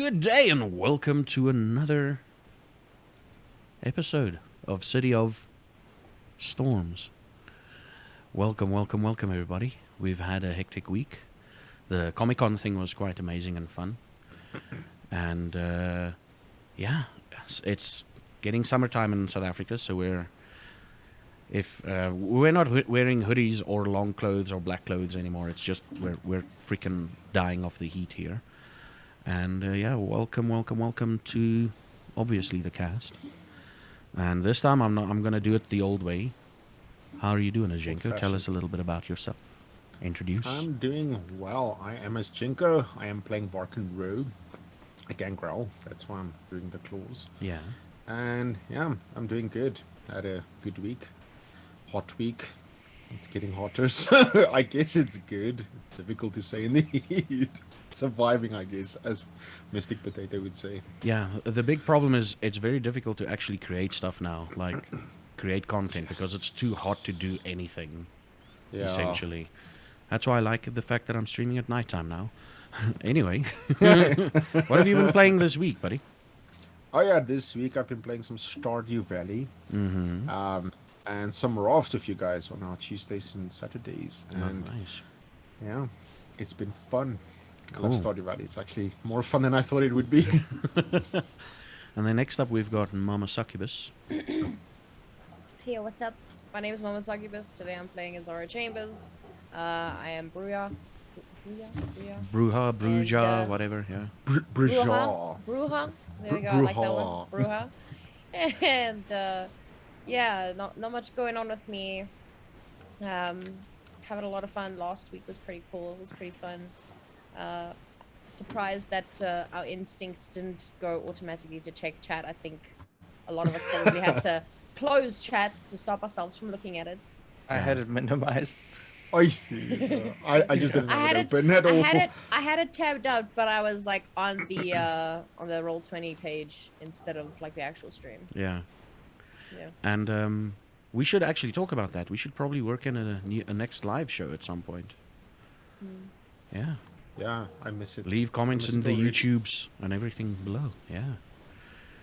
Good day and welcome to another episode of City of Storms. Welcome everybody. We've had a hectic week. The Comic-Con thing was quite amazing and fun. And yeah, it's getting summertime in South Africa, so we're not wearing hoodies or long clothes or black clothes anymore. It's just we're freaking dying of the heat here. And yeah, welcome to obviously the cast. And this time I'm gonna do it the old way. How are you doing, Azhenko? Tell us a little bit about yourself. Introduce. I'm doing well. I am Azhenko. I am playing Varkan Rogue, a gangrel. That's why I'm doing the claws. Yeah. And yeah, I'm doing good. Had a good week. Hot week. It's getting hotter, so I guess it's good. Difficult to say in the heat. Surviving, I guess, as Mystic Potato would say. Yeah, the big problem is it's very difficult to actually create stuff now, like create content, because it's too hot to do anything, essentially. That's why I like the fact that I'm streaming at nighttime now. Anyway, what have you been playing this week, buddy? Oh yeah, this week I've been playing some Stardew Valley. Mm-hmm. And some Raft with you guys on our Tuesdays and Saturdays. And nice. yeah, it's been fun. Cool. I love Stardew Valley. It's actually more fun than I thought it would be. And then next up we've got Mama Succubus. Hey, what's up? My name is Mama Succubus. Today I'm playing as Zara Chambers. I am Bruja. Bruja, Bruja, And, whatever, yeah. Bruja. There we go, I like that one. Bruja. And yeah, not much going on with me. Having a lot of fun. Last week was pretty cool. It was pretty fun. Surprised that our instincts didn't go automatically to check chat. I think a lot of us probably had to close chat to stop ourselves from looking at it. I had it minimized. I see. I just didn't have it open at all. I had it tabbed out, but I was like on the Roll20 page instead of like the actual stream. Yeah. Yeah. And we should actually talk about that. We should probably work in a next live show at some point. Yeah. Yeah, I miss it. Leave comments in the YouTubes and everything below. Yeah.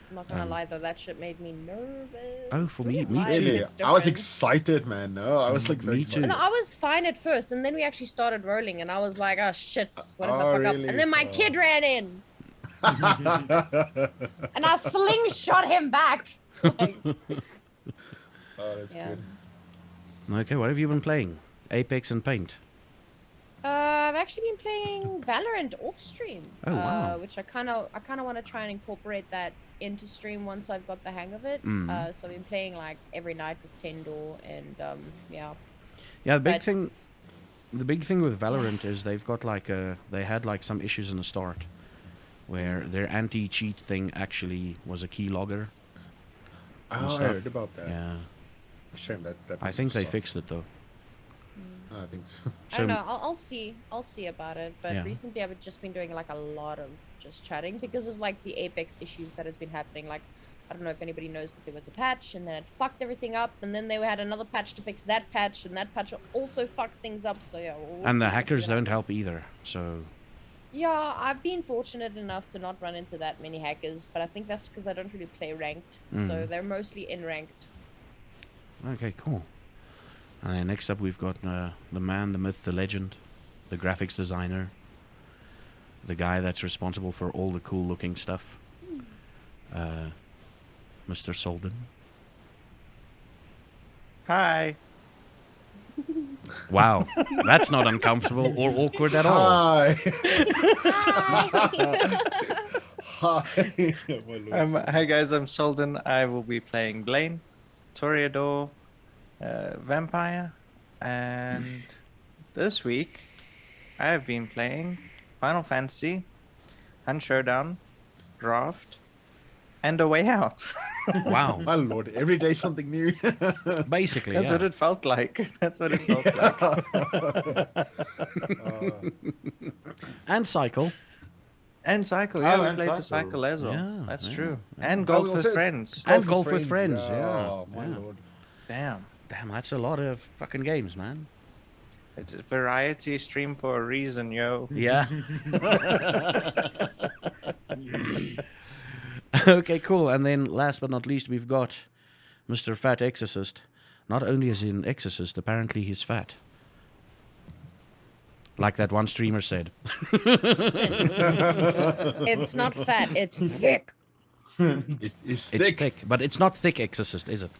I'm not gonna lie though, that shit made me nervous. Oh, for me Live, too. Really? it's I was different. excited, man. No, I was like so Me excited. too. No, I was fine at first, and then we actually started rolling, and I was like, "Oh shit, what if I fuck really? up?" And then my kid ran in, and I slingshot him back. Like, Oh, that's yeah. good. Okay, what have you been playing? Apex and Paint. I've actually been playing Valorant off stream. Oh, wow. Which I kind of want to try and incorporate that into stream once I've got the hang of it. So I've been playing like every night with Tendor, and yeah. Yeah, the But- big thing with Valorant is they've got like they had like some issues in the start where their anti-cheat thing actually was a keylogger. Oh, I stuff. heard about that. Yeah. Shame that. I must think have they sucked. fixed it though. I think so. I don't know. I'll see about it. But Yeah. recently, I've just been doing like a lot of just chatting because of like the Apex issues that has been happening. Like, I don't know if anybody knows, but there was a patch, and then it fucked everything up, and then they had another patch to fix that patch, and that patch also fucked things up. So yeah. We'll And see- the we'll see hackers what don't happens. help either. So Yeah, I've been fortunate enough to not run into that many hackers, but I think that's because I don't really play ranked. So they're mostly in ranked. okay, cool. And then next up we've got the man, the myth, the legend, the graphics designer, the guy that's responsible for all the cool looking stuff, Mr. Soldin. Hi. Wow, that's not uncomfortable or awkward at all. Hi. Hi. Hi. My lord. Hi guys, I'm Soldin. I will be playing Blaine, Toreador, Vampire, and this week I have been playing Final Fantasy, Hunt Showdown, Draft, and A Way Out. Wow, My lord, every day something new. basically, That's yeah. what it felt like. That's what it felt like. And Cycle. And Cycle, yeah, we and played the Cycle. Cycle as well. Yeah, That's yeah, true. yeah. And Golf we with also- Friends. And Golf with Friends, yeah. Oh, my Yeah. lord. Damn. Damn, that's a lot of fucking games, man. It's a variety stream for a reason, yo. Yeah. Okay, cool. And then last but not least, we've got Mr. Fat Exorcist. Not only is he an exorcist, apparently he's fat. Like that one streamer said. It's not fat, it's thick. It's It's thick. thick, but it's not thick exorcist, is it?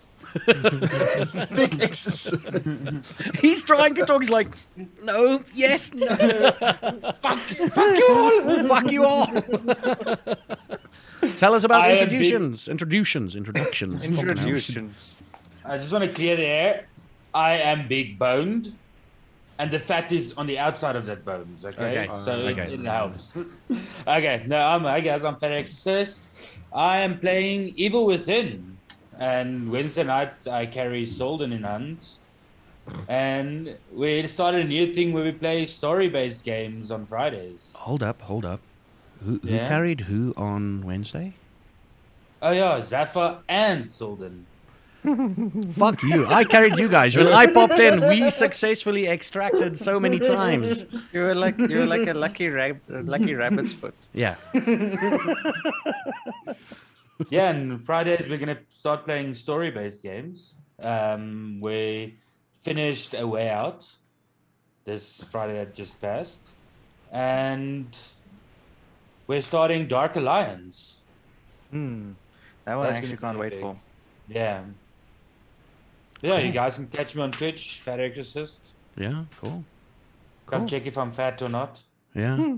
Thick exercise. He's trying to talk. He's like, no, yes, no. Fuck you all. Fuck you all. Tell us about I am introductions. Introductions. Introductions. I just want to clear the air. I am big boned, and the fat is on the outside of that bones. Okay, Okay. so Okay. it helps. Okay, no, hi guys, I'm Fat Exorcist. I am playing Evil Within, and Wednesday night I carry Soldin in Hunt. And we started a new thing where we play story-based games on Fridays. Hold up. Who Yeah? carried who on Wednesday? Oh yeah, Zaffa and Soldin. Fuck you. I carried you guys. When I popped in, we successfully extracted so many times. You were like a lucky rabbit's foot. Yeah. Yeah, and Fridays we're gonna start playing story-based games. We finished A Way Out this Friday that just passed, and we're starting Dark Alliance. That one That's I gonna actually be can't wait big. for. Yeah. Yeah, you guys can catch me on Twitch, Fat Exorcist. Yeah, cool. Come Cool. check if I'm fat or not. Yeah.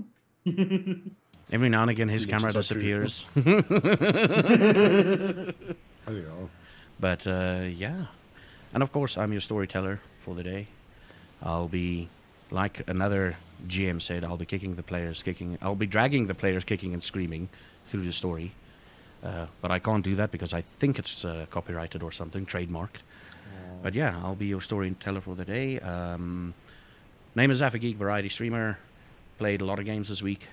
Every now and again, his camera Feelings are disappears. Oh, yeah. But yeah. And of course, I'm your storyteller for the day. I'll be, like another GM said, I'll be I'll be dragging the players kicking and screaming through the story. But I can't do that because I think it's copyrighted or something, trademarked. But yeah, I'll be your storyteller for the day. Name is Zaffa Geek, variety streamer. Played a lot of games this week.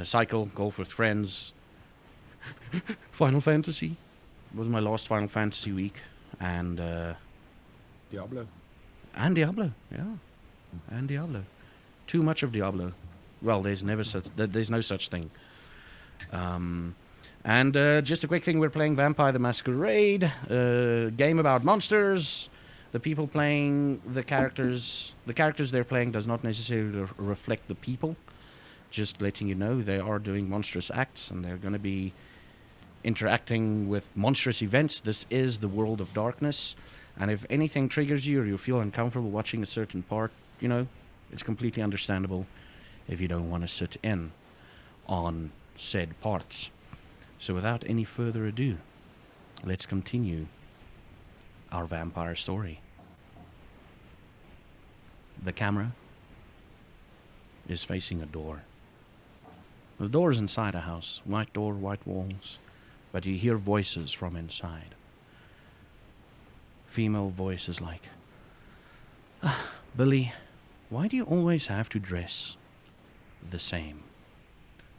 Cycle, golf with friends. Final Fantasy was my last Final Fantasy week. And Diablo. Diablo, yeah. And Diablo. Too much of Diablo. Well, there's no such thing. And just a quick thing, we're playing Vampire the Masquerade, game about monsters. The people playing the characters they're playing does not necessarily reflect the people. Just letting you know, they are doing monstrous acts and they're going to be interacting with monstrous events. This is the world of darkness. And if anything triggers you or you feel uncomfortable watching a certain part, it's completely understandable if you don't want to sit in on said parts. So without any further ado, let's continue our vampire story. The camera is facing a door. The door is inside a house. White door, white walls. But you hear voices from inside. Female voices like, Billy, why do you always have to dress the same?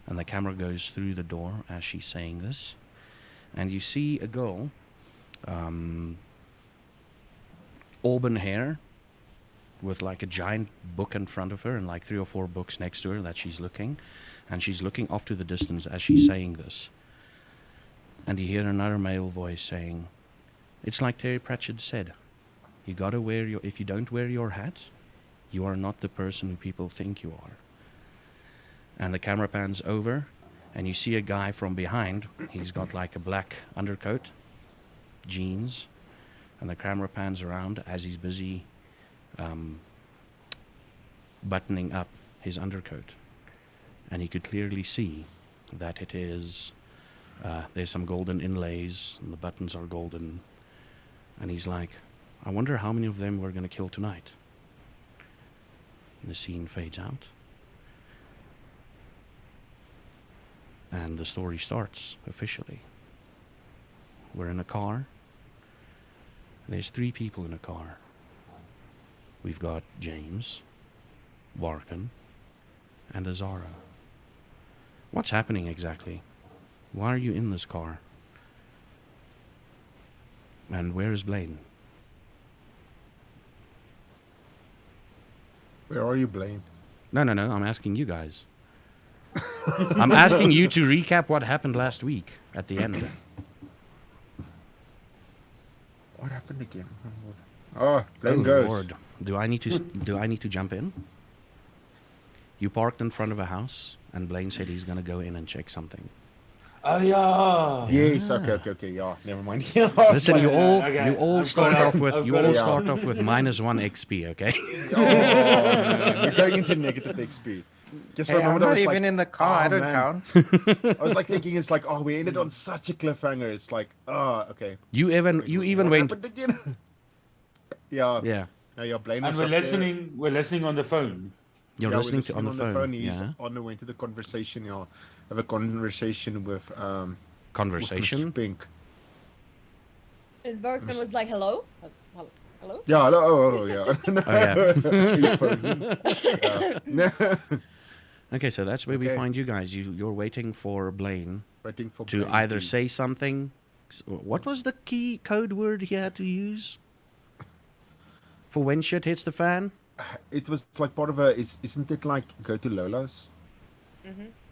And the camera goes through the door as she's saying this. And you see a girl, auburn hair, with like a giant book in front of her and like 3 or 4 books next to her that she's looking. And she's looking off to the distance as she's saying this. And you hear another male voice saying, it's like Terry Pratchett said, if you don't wear your hat, you are not the person who people think you are. And the camera pans over, and you see a guy from behind. He's got like a black undercoat, jeans, and the camera pans around as he's busy buttoning up his undercoat. And you could clearly see that it is, there's some golden inlays, and the buttons are golden. And he's like, I wonder how many of them we're going to kill tonight. And the scene fades out. And the story starts officially. We're in a car. There's 3 people in a car. We've got James, Barkin, and Azara. What's happening exactly? Why are you in this car? And where is Blaine? Where are you, Blaine? No, I'm asking you guys. I'm asking you to recap what happened last week at the end. What happened again? Oh, Blaine Oh goes. Lord, do I need to jump in? You parked in front of a house, and Blaine said he's gonna go in and check something. Oh yeah. Yes, Yeah. okay, yeah, never mind. Yeah, I was Listen, like, you all okay, you all I've start got off it, with I've you got all it. start off with -1 XP, okay? oh man, we're going into negative XP. Just for Hey, a I'm moment, I not was even like, in the car. oh, I don't man. count. I was like thinking, it's like, oh, we ended on such a cliffhanger. It's like, oh, okay. You even what went. happened again? yeah, Yeah, no, yeah, Blaine And was up there. we're listening on the phone. you're Yeah, we're listening to on the phone. He's Yeah, on the way to the conversation. Yeah, have a conversation with Mr. conversation. Pink. And Berkman was like, hello? Hello? Yeah, oh, yeah. Oh yeah. His phone. Yeah. Okay, so that's where we Okay. find you guys. You're waiting for Blaine Waiting for to Blaine either to- say something. What was the key code word he had to use for when shit hits the fan? It was like part of a. Isn't it like go to Lola's?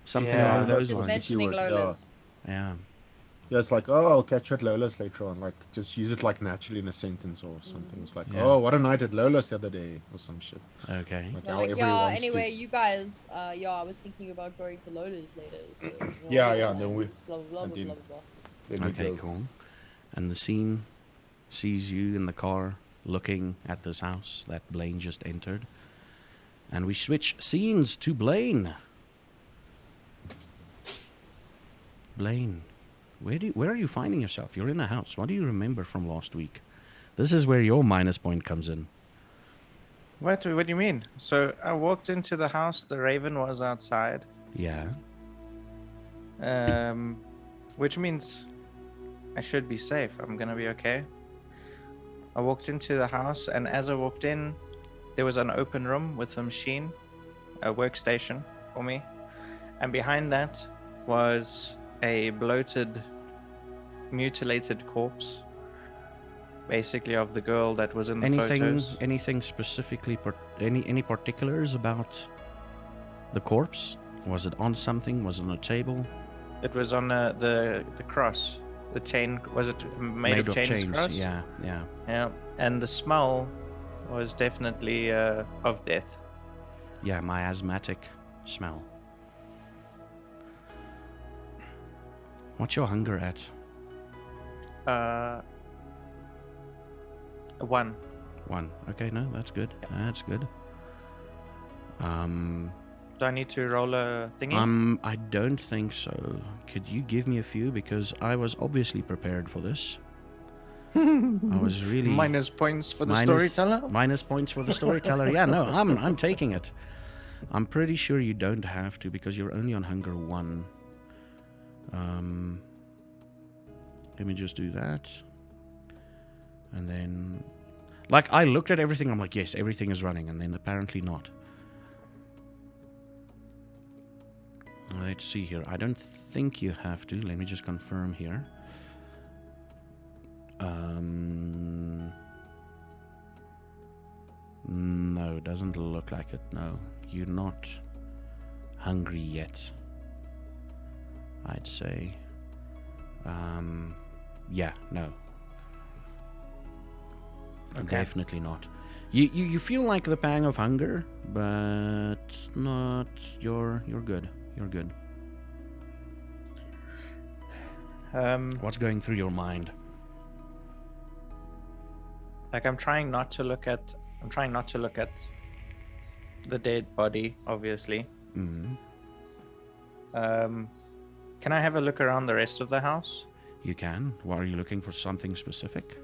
Something Yeah. along those Just Just lines. mentioning keyword, Lola's. Yeah. Yeah, it's like, oh, I'll catch you at Lola's later on. Like, just use it like naturally in a sentence or something. It's like, Yeah. oh, what a night at Lola's the other day or some shit. Okay. Like They're how like, everyone yeah, wants to. anyway, you guys, I was thinking about going to Lola's later. So, Yeah, then we- Blah, blah, blah, and blah, then- blah, blah. Then we Okay, go. cool. And the scene sees you in the car looking at this house that Blaine just entered. And we switch scenes to Blaine. Blaine, where are you finding yourself? You're in a house. What do you remember from last week? This is where your minus point comes in. What do you mean? So I walked into the house. The raven was outside, Yeah. which means I should be safe. I'm gonna be okay. I walked into the house, and as I walked in, there was an open room with a machine, a workstation for me, and behind that was a bloated, mutilated corpse, basically of the girl that was in the photos. Anything specifically? Any particulars about the corpse? Was it on something? Was it on a table? It was on the cross. The chain, was it made of chains cross? Yeah, yeah. Yeah, and the smell was definitely of death. Yeah, miasmatic smell. What's your hunger at? 1. 1. Okay, no, that's good. That's good. Do I need to roll a thingy? I don't think so. Could you give me a few, because I was obviously prepared for this. I was really Minus points for the Minus- storyteller. Minus points for the storyteller. Yeah, no, I'm taking it. I'm pretty sure you don't have to, because you're only on hunger 1. Let me just do that. And then, like, I looked at everything. I'm like, yes, everything is running, and then apparently not. Let's see here. I don't think you have to. Let me just confirm here. No, doesn't look like it. No, you're not hungry yet, I'd say. Yeah, no. Okay. Definitely not. You feel like the pang of hunger, but not. You're good. You're good. What's going through your mind? Like I'm trying not to look at the dead body, obviously. Mm. Can I have a look around the rest of the house? You can. Why are you looking for something specific?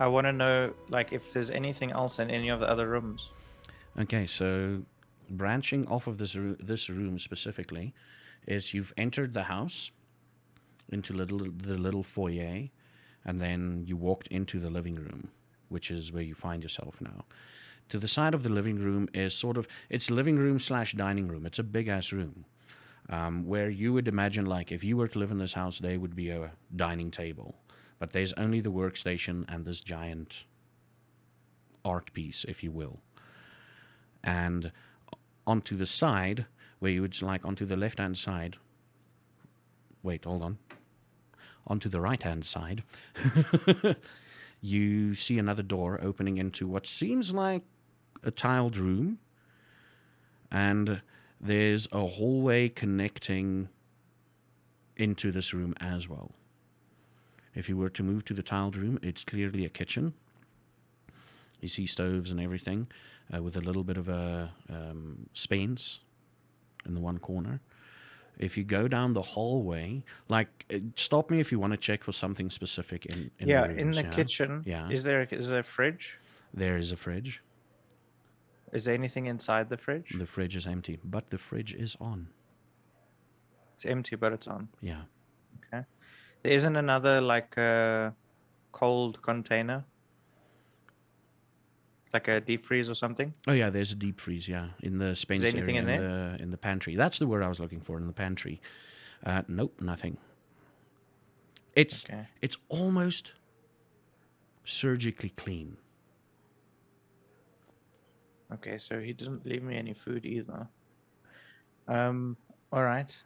I want to know, like, if there's anything else in any of the other rooms. Okay, so branching off of this room specifically, is you've entered the house into the little foyer, and then you walked into the living room, which is where you find yourself now. To the side of the living room is it's living room / dining room. It's a big ass room, where you would imagine, like, if you were to live in this house, there would be a dining table, but there's only the workstation and this giant art piece, if you will. And onto the side where you would like onto the left-hand side. Wait, hold on. Onto the right-hand side, you see another door opening into what seems like a tiled room, and there's a hallway connecting into this room as well. If you were to move to the tiled room, it's clearly a kitchen. You see stoves and everything, with a little bit of a space in the one corner. If you go down the hallway, stop me if you want to check for something specific in the rooms, in the kitchen. Yeah. Is there a fridge? There is a fridge. Is there anything inside the fridge? The fridge is empty, but the fridge is on. It's empty, but it's on. Yeah. Okay. There isn't another cold container, like a deep freeze or something. Oh yeah, there's a deep freeze. Yeah, in the Spence anything area, in in the pantry. That's the word I was looking for, in the pantry. Nope, nothing. It's almost surgically clean. Okay, so he didn't leave me any food either. All right.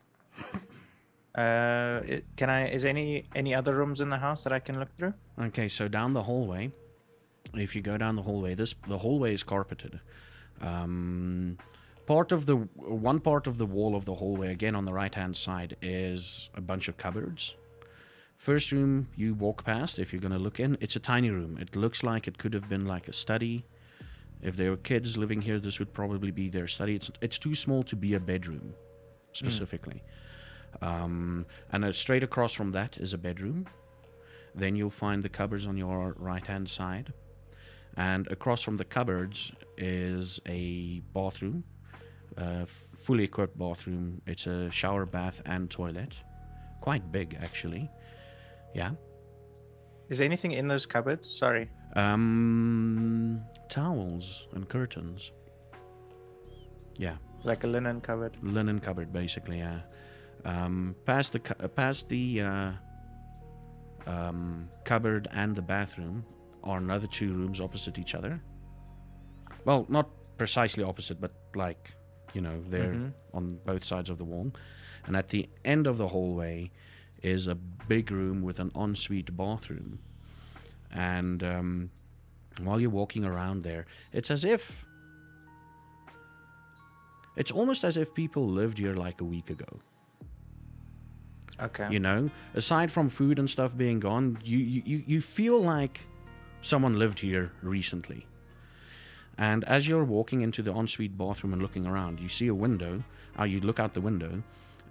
Is there any other rooms in the house that I can look through? Okay, so down the hallway, if you go down the hallway, the hallway is carpeted. One part of the wall of the hallway, again on the right-hand side, is a bunch of cupboards. First room you walk past, if you're going to look in, it's a tiny room. It looks like it could have been like a study. If there were kids living here, this would probably be their study. It's too small to be a bedroom, specifically. And straight across from that is a bedroom. Then you'll find the cupboards on your right-hand side. And across from the cupboards is a bathroom, fully equipped bathroom. It's a shower, bath, and toilet. Quite big, actually. Yeah. Is there anything in those cupboards? Sorry. Towels and curtains. Yeah. Like a linen cupboard. Linen cupboard, basically. Yeah. Past the cupboard and the bathroom are another two rooms opposite each other. Well, not precisely opposite, but they're on both sides of the wall. And at the end of the hallway is a big room with an ensuite bathroom. And while you're walking around there, it's almost as if people lived here like a week ago. Okay. Aside from food and stuff being gone, you feel like someone lived here recently. And as you're walking into the ensuite bathroom and looking around, you see a window. You look out the window,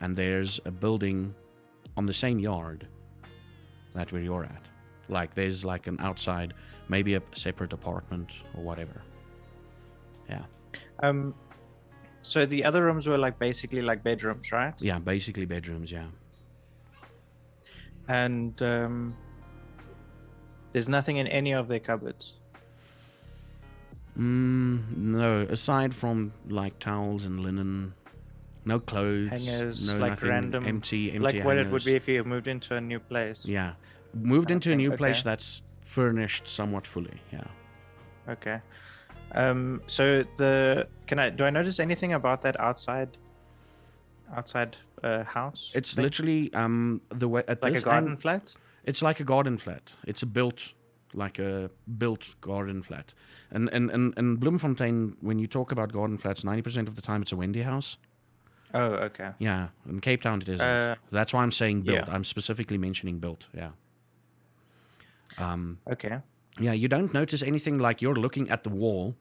and there's a building on the same yard that where you're at. There's an outside, maybe a separate apartment or whatever. Yeah. So the other rooms were basically bedrooms, right? Yeah, basically bedrooms, yeah. And there's nothing in any of their cupboards. No, aside from towels and linen, no clothes, hangers, no nothing, random, empty like what hangers. it would be if you moved into a new place. Yeah, moved into a new place okay. that's furnished somewhat fully. Yeah. Okay. So do I notice anything about that outside house? It's thing? literally the way at like this a garden end, flat. It's like a garden flat. It's a built garden flat. And Bloemfontein, when you talk about garden flats, 90% of the time it's a Wendy house. Oh, okay. Yeah, in Cape Town it isn't. That's why I'm saying built. Yeah. I'm specifically mentioning built. Yeah. Okay. Yeah, you don't notice anything you're looking at the wall,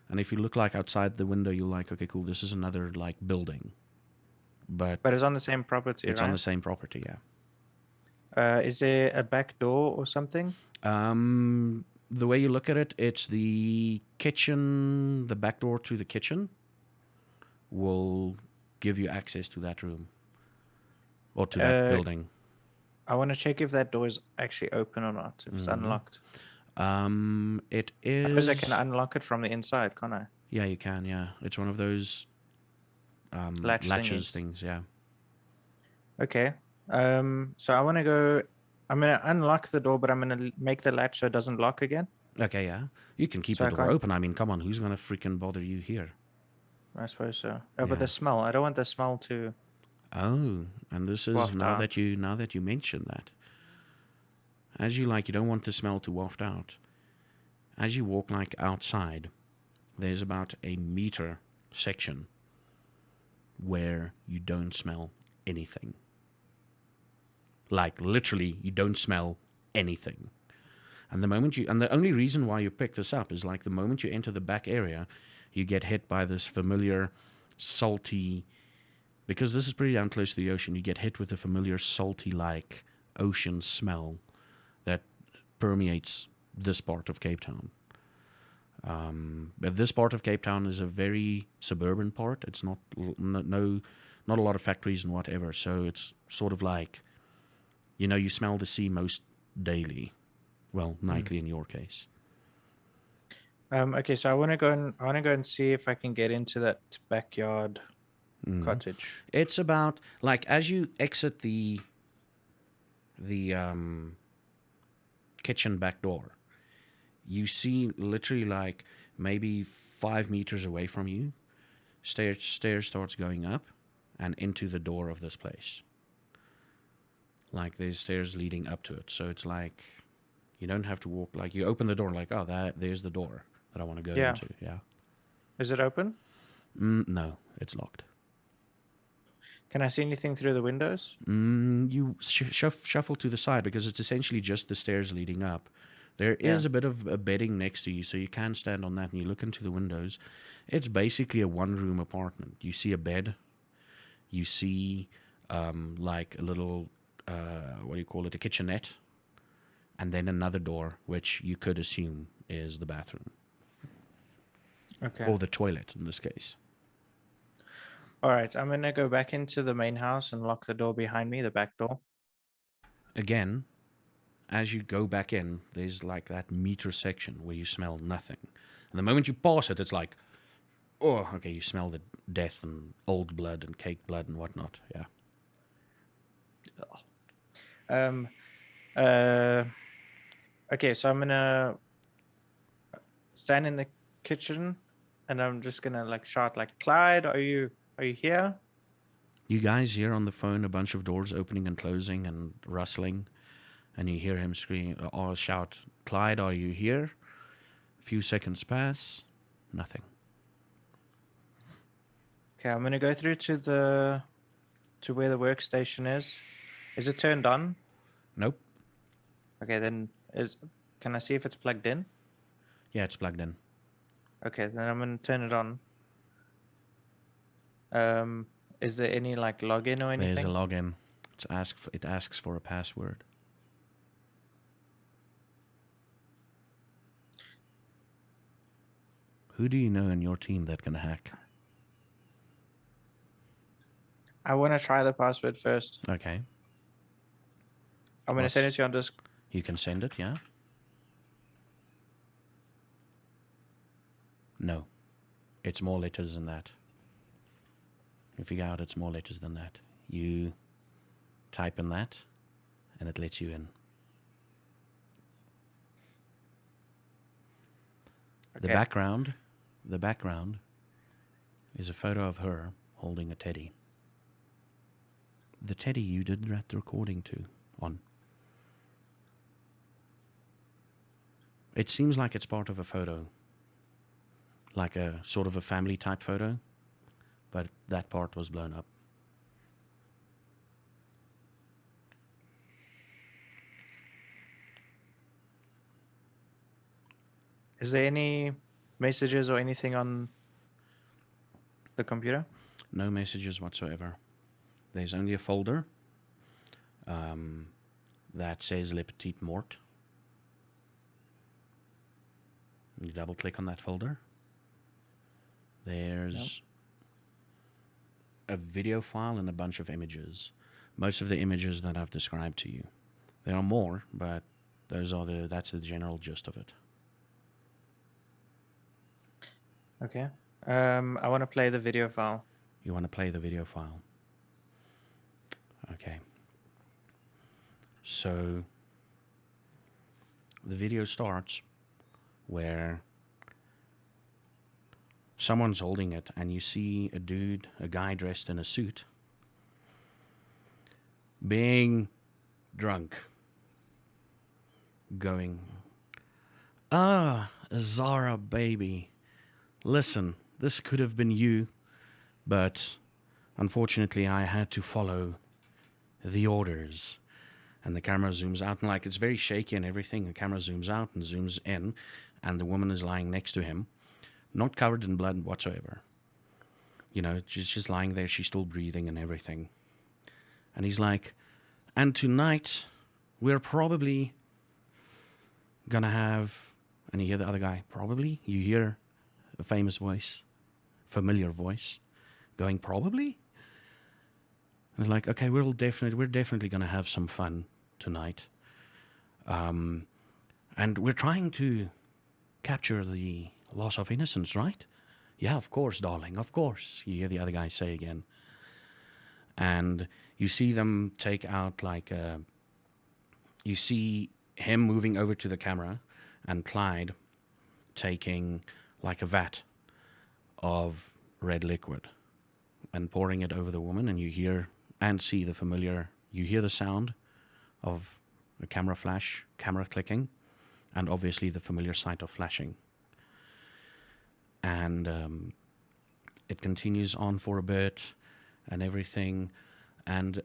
and if you look outside the window, you're okay, cool. This is another building. But it's on the same property. It's right? on the same property. Yeah. Is there a back door or something? The way you look at it, it's the kitchen. The back door to the kitchen will give you access to that room or to that building. I want to check if that door is actually open or not. If it's unlocked. It is. I suppose I can unlock it from the inside, can't I? Yeah, you can. Yeah, it's one of those latches things. Yeah. Okay. So I want to go. I'm gonna unlock the door, but I'm gonna make the latch so it doesn't lock again. Okay, yeah. You can keep So the I door can't- open. I mean, come on, who's gonna freaking bother you here? I suppose so. Oh, but Yeah. the smell. I don't want the smell to. Oh, and this is Waft now out. that you mention that. As you don't want the smell to waft out. As you walk outside, there's about a meter section where you don't smell anything. Like literally, you don't smell anything. And the only reason why you pick this up is the moment you enter the back area, you get hit by this familiar salty, because this is pretty down close to the ocean, you get hit with a familiar salty ocean smell that permeates this part of Cape Town. But this part of Cape Town is a very suburban part. It's not a lot of factories and whatever. So it's sort of you smell the sea most daily, well, nightly in your case. Okay, so I want to go and see if I can get into that backyard cottage. It's about as you exit the kitchen back door, you see literally maybe 5 meters away from you, stairs starts going up and into the door of this place. There's stairs leading up to it, so it's you don't have to walk. You open the door there's the door that I want to go Yeah. into. Yeah. Is it open? No, it's locked. Can I see anything through the windows? You shuffle to the side because it's essentially just the stairs leading up. There is a bit of a bedding next to you, so you can stand on that and you look into the windows. It's basically a one-room apartment. You see a bed. You see a little, what do you call it, a kitchenette. And then another door, which you could assume is the bathroom. Okay. Or the toilet, in this case. All right, I'm gonna go back into the main house and lock the door behind me, the back door. Again, as you go back in, there's that meter section where you smell nothing. And the moment you pass it, it's oh, okay, you smell the death and old blood and cake blood and whatnot. Yeah. Okay, so I'm gonna stand in the kitchen and I'm just gonna shout Clyde, are you here? You guys hear on the phone a bunch of doors opening and closing and rustling, and you hear him scream or shout, "Clyde, are you here?" A few seconds pass, nothing. Okay, I'm gonna go through to where the workstation is. Is it turned on? Nope. Okay, then can I see if it's plugged in? Yeah, it's plugged in. Okay, then I'm gonna turn it on. Is there any login or anything? There's a login. It asks for a password. Who do you know in your team that can hack? I want to try the password first. Okay. I'm gonna send it to you on Discord. You can send it, yeah? No. It's more letters than that. You figure out it's more letters than that. You type in that, and it lets you in. Okay. The background is a photo of her holding a teddy. The teddy you did the recording on. It seems like it's part of a photo. Like a sort of a family type photo. But that part was blown up. Is there any messages or anything on the computer? No messages whatsoever. There's only a folder that says Le Petit Mort. You double click on that folder. There's a video file and a bunch of images. Most of the images that I've described to you. There are more, but that's the general gist of it. Okay. I want to play the video file. You want to play the video file? Okay. So the video starts where someone's holding it, and you see a guy dressed in a suit, being drunk, going, Zara, baby, listen, this could have been you, but unfortunately I had to follow the orders. And the camera zooms out, and like it's very shaky and everything. The camera zooms out and zooms in, and the woman is lying next to him, not covered in blood whatsoever. You know, she's just lying there, she's still breathing and everything. And he's like, and tonight we're probably gonna have, and you hear the other guy, probably? You hear a famous voice, familiar voice, going, probably? And it's like, okay, we're definitely gonna have some fun tonight. And we're trying to capture the loss of innocence, right? Yeah, of course, darling, of course, you hear the other guy say again. And you see them take out you see him moving over to the camera, and Clyde taking like a vat of red liquid and pouring it over the woman, and you hear and see you hear the sound of the camera flash, camera clicking, and obviously the familiar sight of flashing. And it continues on for a bit and everything, and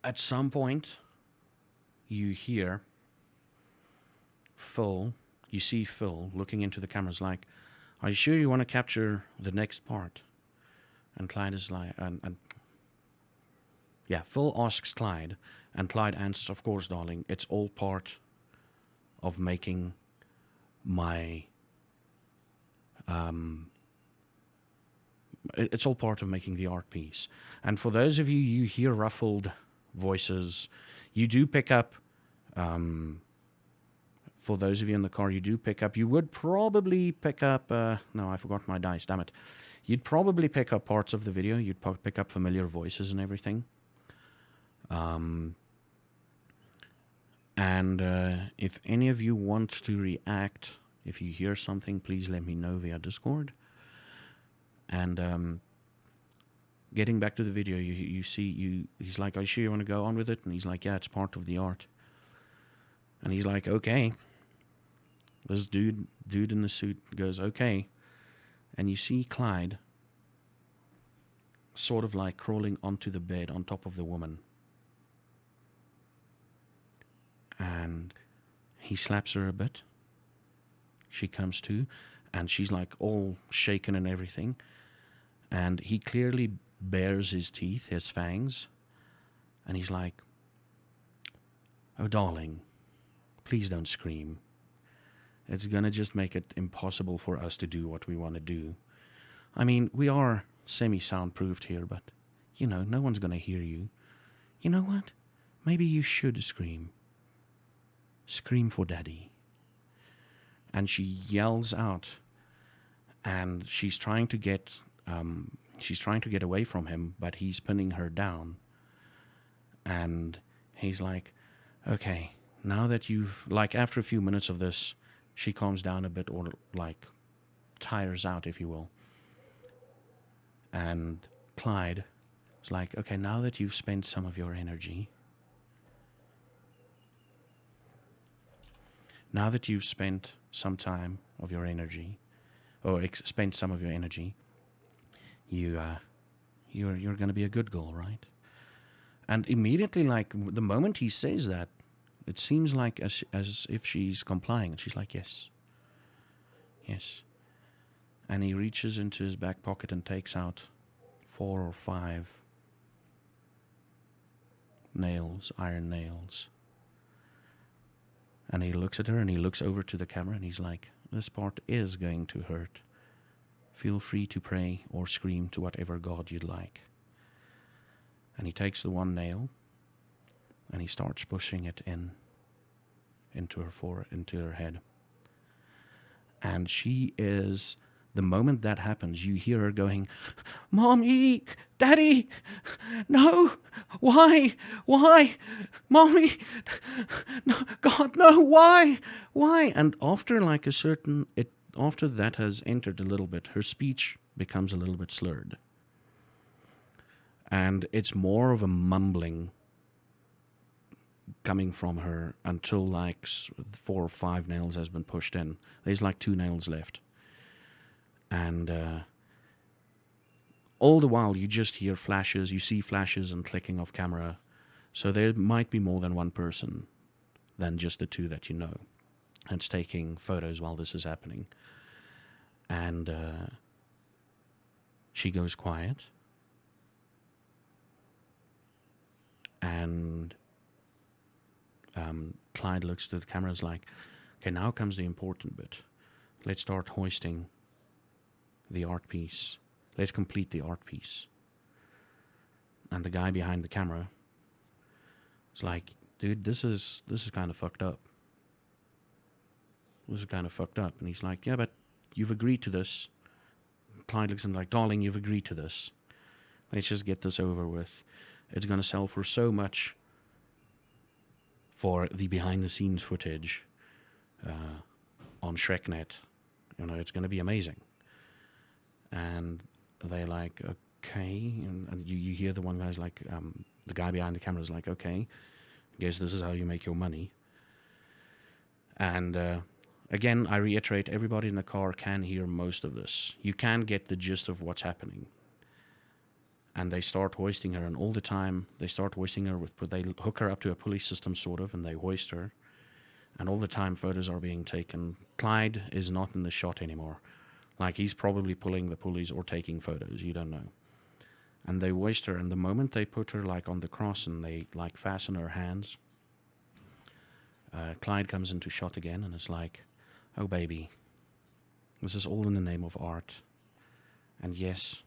at some point you see Phil looking into the cameras like, are you sure you want to capture the next part? And Clyde is like, Phil asks Clyde, and Clyde answers, of course, darling, it's all part of making my, it's all part of making the art piece. And for those of you hear ruffled voices, you do pick up, for those of you in the car, you would probably pick up, no, I forgot my dice, damn it. You'd probably pick up parts of the video, you'd pick up familiar voices and everything. And if any of you want to react, if you hear something, please let me know via Discord. And getting back to the video, you see, he's like, are you sure you want to go on with it? And he's like, yeah, it's part of the art. And he's like, okay. This dude in the suit goes, okay. And you see Clyde sort of like crawling onto the bed on top of the woman. And he slaps her a bit. She comes to, and she's like all shaken and everything. And he clearly bares his teeth, his fangs. And he's like, oh, darling, please don't scream. It's gonna just make it impossible for us to do what we want to do. I mean, we are semi-soundproofed here, but, you know, no one's gonna hear you. You know what? Maybe you should scream. Scream for daddy. And she yells out, and she's trying to get away from him, but he's pinning her down. And he's like, okay, now that you've, like, after a few minutes of this, she calms down a bit, or like tires out, if you will. And Clyde is like, okay, now that you've spent some of your energy, now that you've spent some time of your energy, or spent some of your energy, you're going to be a good girl, right? And immediately, like, the moment he says that, it seems like as if she's complying. And she's like, yes. Yes. And he reaches into his back pocket and takes out 4 or 5 nails, iron nails. And he looks at her, and he looks over to the camera, and he's like, this part is going to hurt. Feel free to pray or scream to whatever God you'd like. And he takes the one nail, and he starts pushing it into her head. And she is, the moment that happens, you hear her going, Mommy, Daddy, no, why, Mommy, no, God, no, why? And after like a certain, after that has entered a little bit, her speech becomes a little bit slurred. And it's more of a mumbling coming from her until like 4 or 5 nails has been pushed in. There's like 2 nails left. And all the while you just hear flashes, you see flashes and clicking of camera. So there might be more than one person than just the 2 that you know. And it's taking photos while this is happening. And she goes quiet. And Clyde looks to the cameras like, okay, now comes the important bit. Let's start hoisting the art piece. Let's complete the art piece. And the guy behind the camera is like, dude, this is kind of fucked up. This is kind of fucked up. And he's like, yeah, but you've agreed to this. Clyde looks at him like, darling, you've agreed to this. Let's just get this over with. It's going to sell for so much for the behind-the-scenes footage on ShrekNet. You know, it's going to be amazing. And they're like, okay. And you hear the one guy's like, the guy behind the camera is like, okay, guess this is how you make your money. And again, I reiterate, everybody in the car can hear most of this. You can get the gist of what's happening. And they start hoisting her, and all the time they start hoisting her they hook her up to a pulley system sort of, and they hoist her. And all the time photos are being taken. Clyde is not in the shot anymore. Like, he's probably pulling the pulleys or taking photos, you don't know. And they hoist her, and the moment they put her like on the cross and they like fasten her hands, Clyde comes into shot again, and it's like, oh baby, this is all in the name of art. And yes,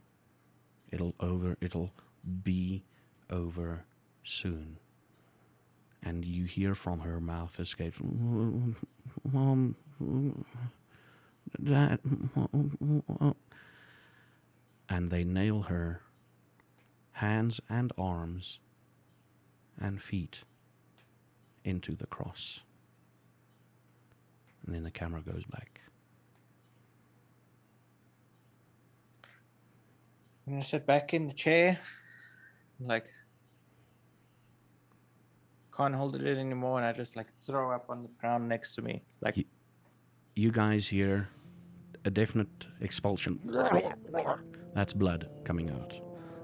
it'll be over soon. And you hear from her mouth escapes, Mom, Dad, and they nail her hands and arms and feet into the cross. And then the camera goes black. I'm gonna sit back in the chair, like, can't hold it anymore, and I just like throw up on the ground next to me. Like, you guys hear a definite expulsion. That's blood coming out.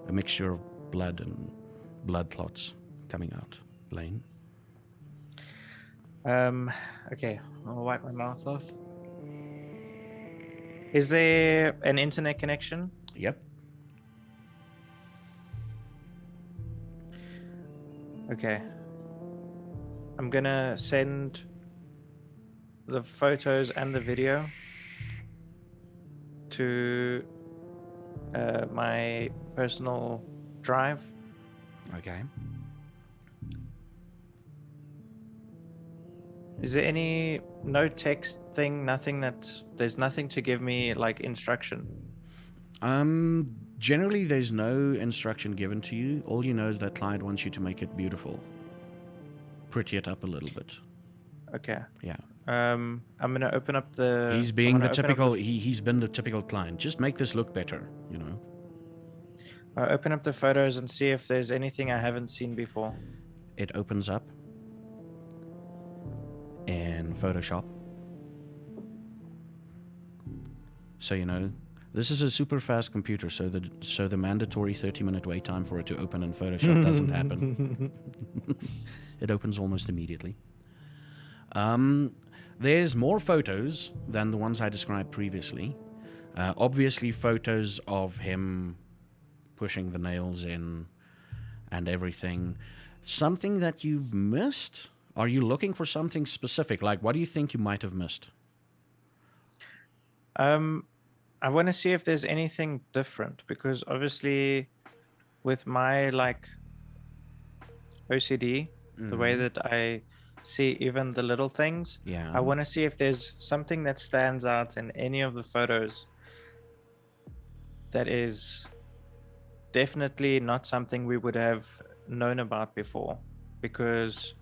A mixture of blood and blood clots coming out. Blaine? okay, I'll wipe my mouth off. Is there an internet connection? Yep. Okay. I'm gonna send the photos and the video to my personal drive. Okay. Is there any no text thing, nothing there's nothing to give me like instruction? Generally there's no instruction given to you. All you know is that Clyde wants you to make it beautiful. Pretty it up a little bit. Okay. Yeah. I'm gonna open up the. He's being the typical. He's been the typical client. Just make this look better, you know. I'll open up the photos and see if there's anything I haven't seen before. It opens up in Photoshop. So you know, this is a super fast computer. So the mandatory 30-minute wait time for it to open in Photoshop doesn't happen. It opens almost immediately. There's more photos than the ones I described previously. Obviously photos of him pushing the nails in and everything. Something that you've missed? Are you looking for something specific? Like, what do you think you might have missed? I want to see if there's anything different, because obviously with my like OCD, the way that I see even the little things, Yeah. I want to see if there's something that stands out in any of the photos that is definitely not something we would have known about before. Because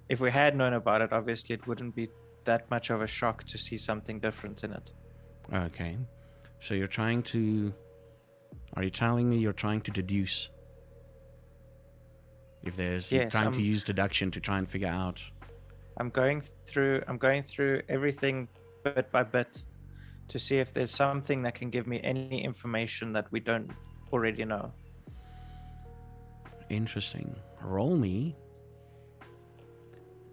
if we had known about it, obviously it wouldn't be that much of a shock to see something different in it. Okay. So you're trying to... Are you telling me you're trying to deduce? If there's... You're Yes, trying to use deduction to try and figure out... I'm going through everything bit by bit to see if there's something that can give me any information that we don't already know. Interesting. Roll me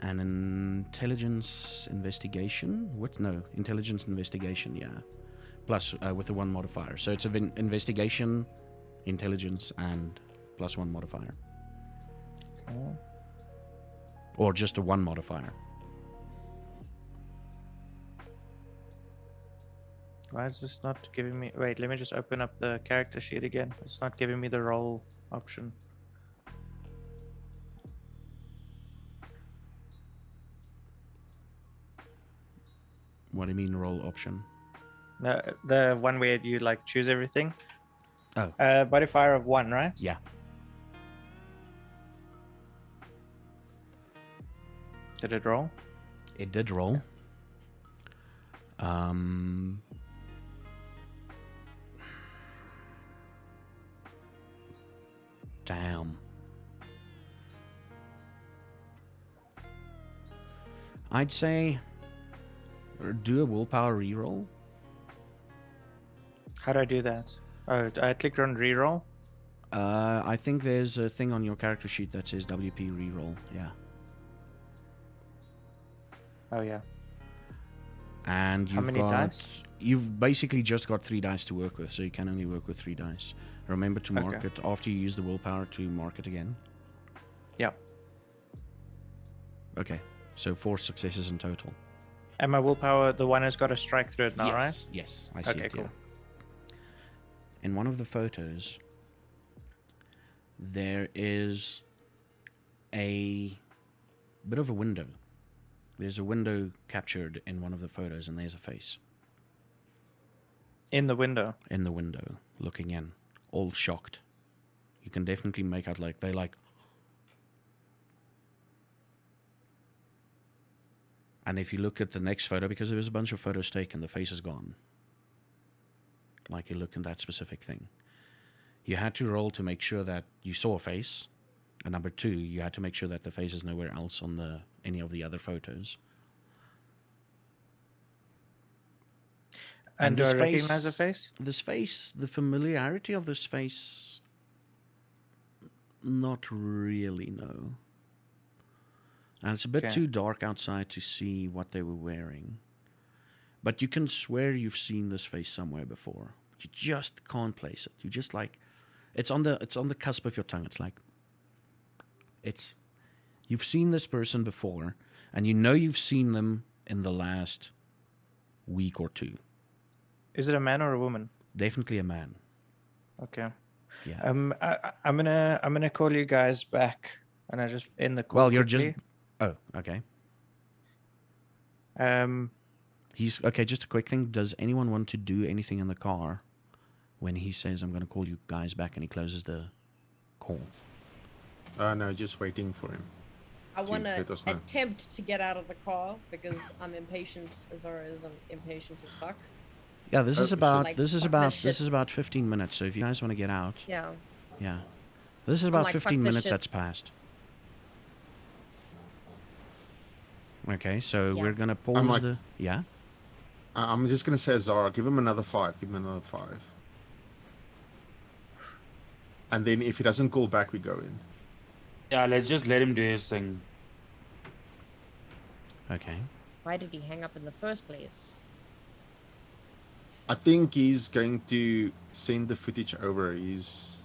an intelligence investigation. What? No, intelligence investigation. Yeah, plus with the 1 modifier. So it's an investigation, intelligence, and plus 1 modifier, Okay. or just a 1 modifier. Why is this not giving me? Wait, let me just open up the character sheet again. It's not giving me the roll option. What do you mean roll option? No, the one where you like choose everything. Oh. Modifier of 1, right? Yeah. Did it roll? It did roll. Damn. I'd say do a willpower reroll. How do I do that? Oh, I clicked on reroll. I think there's a thing on your character sheet that says WP reroll. Yeah. Oh yeah. And How you've many got... dice? You've basically just got 3 dice to work with, so you can only work with 3 dice. Remember to mark Okay. it after you use the willpower to mark it again. Yeah. Okay, so 4 successes in total. And my willpower, the one has got a strike through it now, right? Yes, yes, I see Okay, it. cool. Yeah. In one of the photos, there is a bit of a window. There's a window captured in one of the photos, and there's a face In the window. in the window looking in, all shocked. You can definitely make out like they like. And if you look at the next photo, because there was a bunch of photos taken, the face is gone. Like you look in that specific thing. You had to roll to make sure that you saw a face. And number 2, you had to make sure that the face is nowhere else on any of the other photos. And do I this recognize the face? This face, the familiarity of this face, not really, no. And it's a bit Okay. too dark outside to see what they were wearing. But you can swear you've seen this face somewhere before. You just can't place it. You just like, it's on the cusp of your tongue. It's like, you've seen this person before, and you know you've seen them in the last week or 2. Is it a man or a woman? Definitely a man. Okay. Yeah. I'm gonna call you guys back, and I just end the call. Well, you're just. quickly. Oh, okay. Um. He's okay. Just a quick thing. Does anyone want to do anything in the car when he says, "I'm going to call you guys back," and he closes the call? No, just waiting for him. I want let to us know. attempt to get out of the car because I'm impatient as I'm impatient as fuck. Yeah, this is so- about Like, this is fuck about this this shit. is about 15 minutes. So if you guys want to get out, Yeah. yeah, this is about like, fuck 15 this minutes shit. that's passed. Okay, so Yeah. we're gonna pause like- the yeah. I'm just gonna say, Zara, give him another 5. Give him another 5. And then if he doesn't call back, we go in. Yeah, let's just let him do his thing. Okay. Why did he hang up in the first place? I think he's going to send the footage over. He's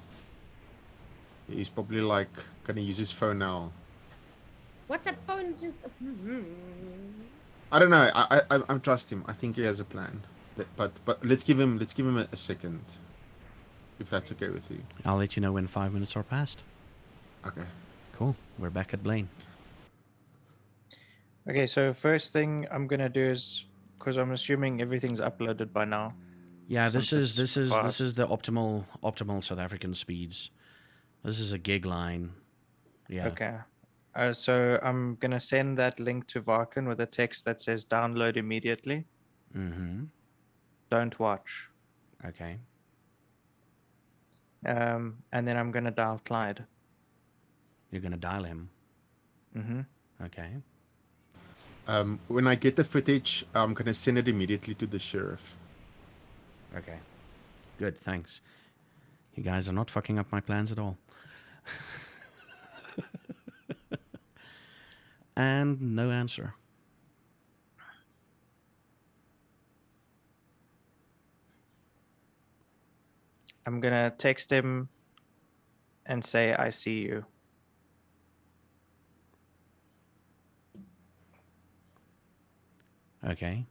probably like gonna use his phone now. What's that phone? Just... I don't know. I trust him. I think he has a plan. But let's give him a second, if that's okay with you. I'll let you know when 5 minutes are passed. Okay. Cool. We're back at Blaine. Okay, so first thing I'm gonna do is, because I'm assuming everything's uploaded by now. Yeah, Since it's this fast. is the optimal South African speeds. This is a gig line. Yeah. Okay. So I'm gonna send that link to Varkin with a text that says download immediately. Mm-hmm. Don't watch. Okay. And then I'm gonna dial Clyde. You're gonna dial him. Mm-hmm. Okay. When I get the footage, I'm gonna send it immediately to the sheriff. Okay. Good, thanks. You guys are not fucking up my plans at all. And no answer. I'm gonna text him and say I see you. Okay.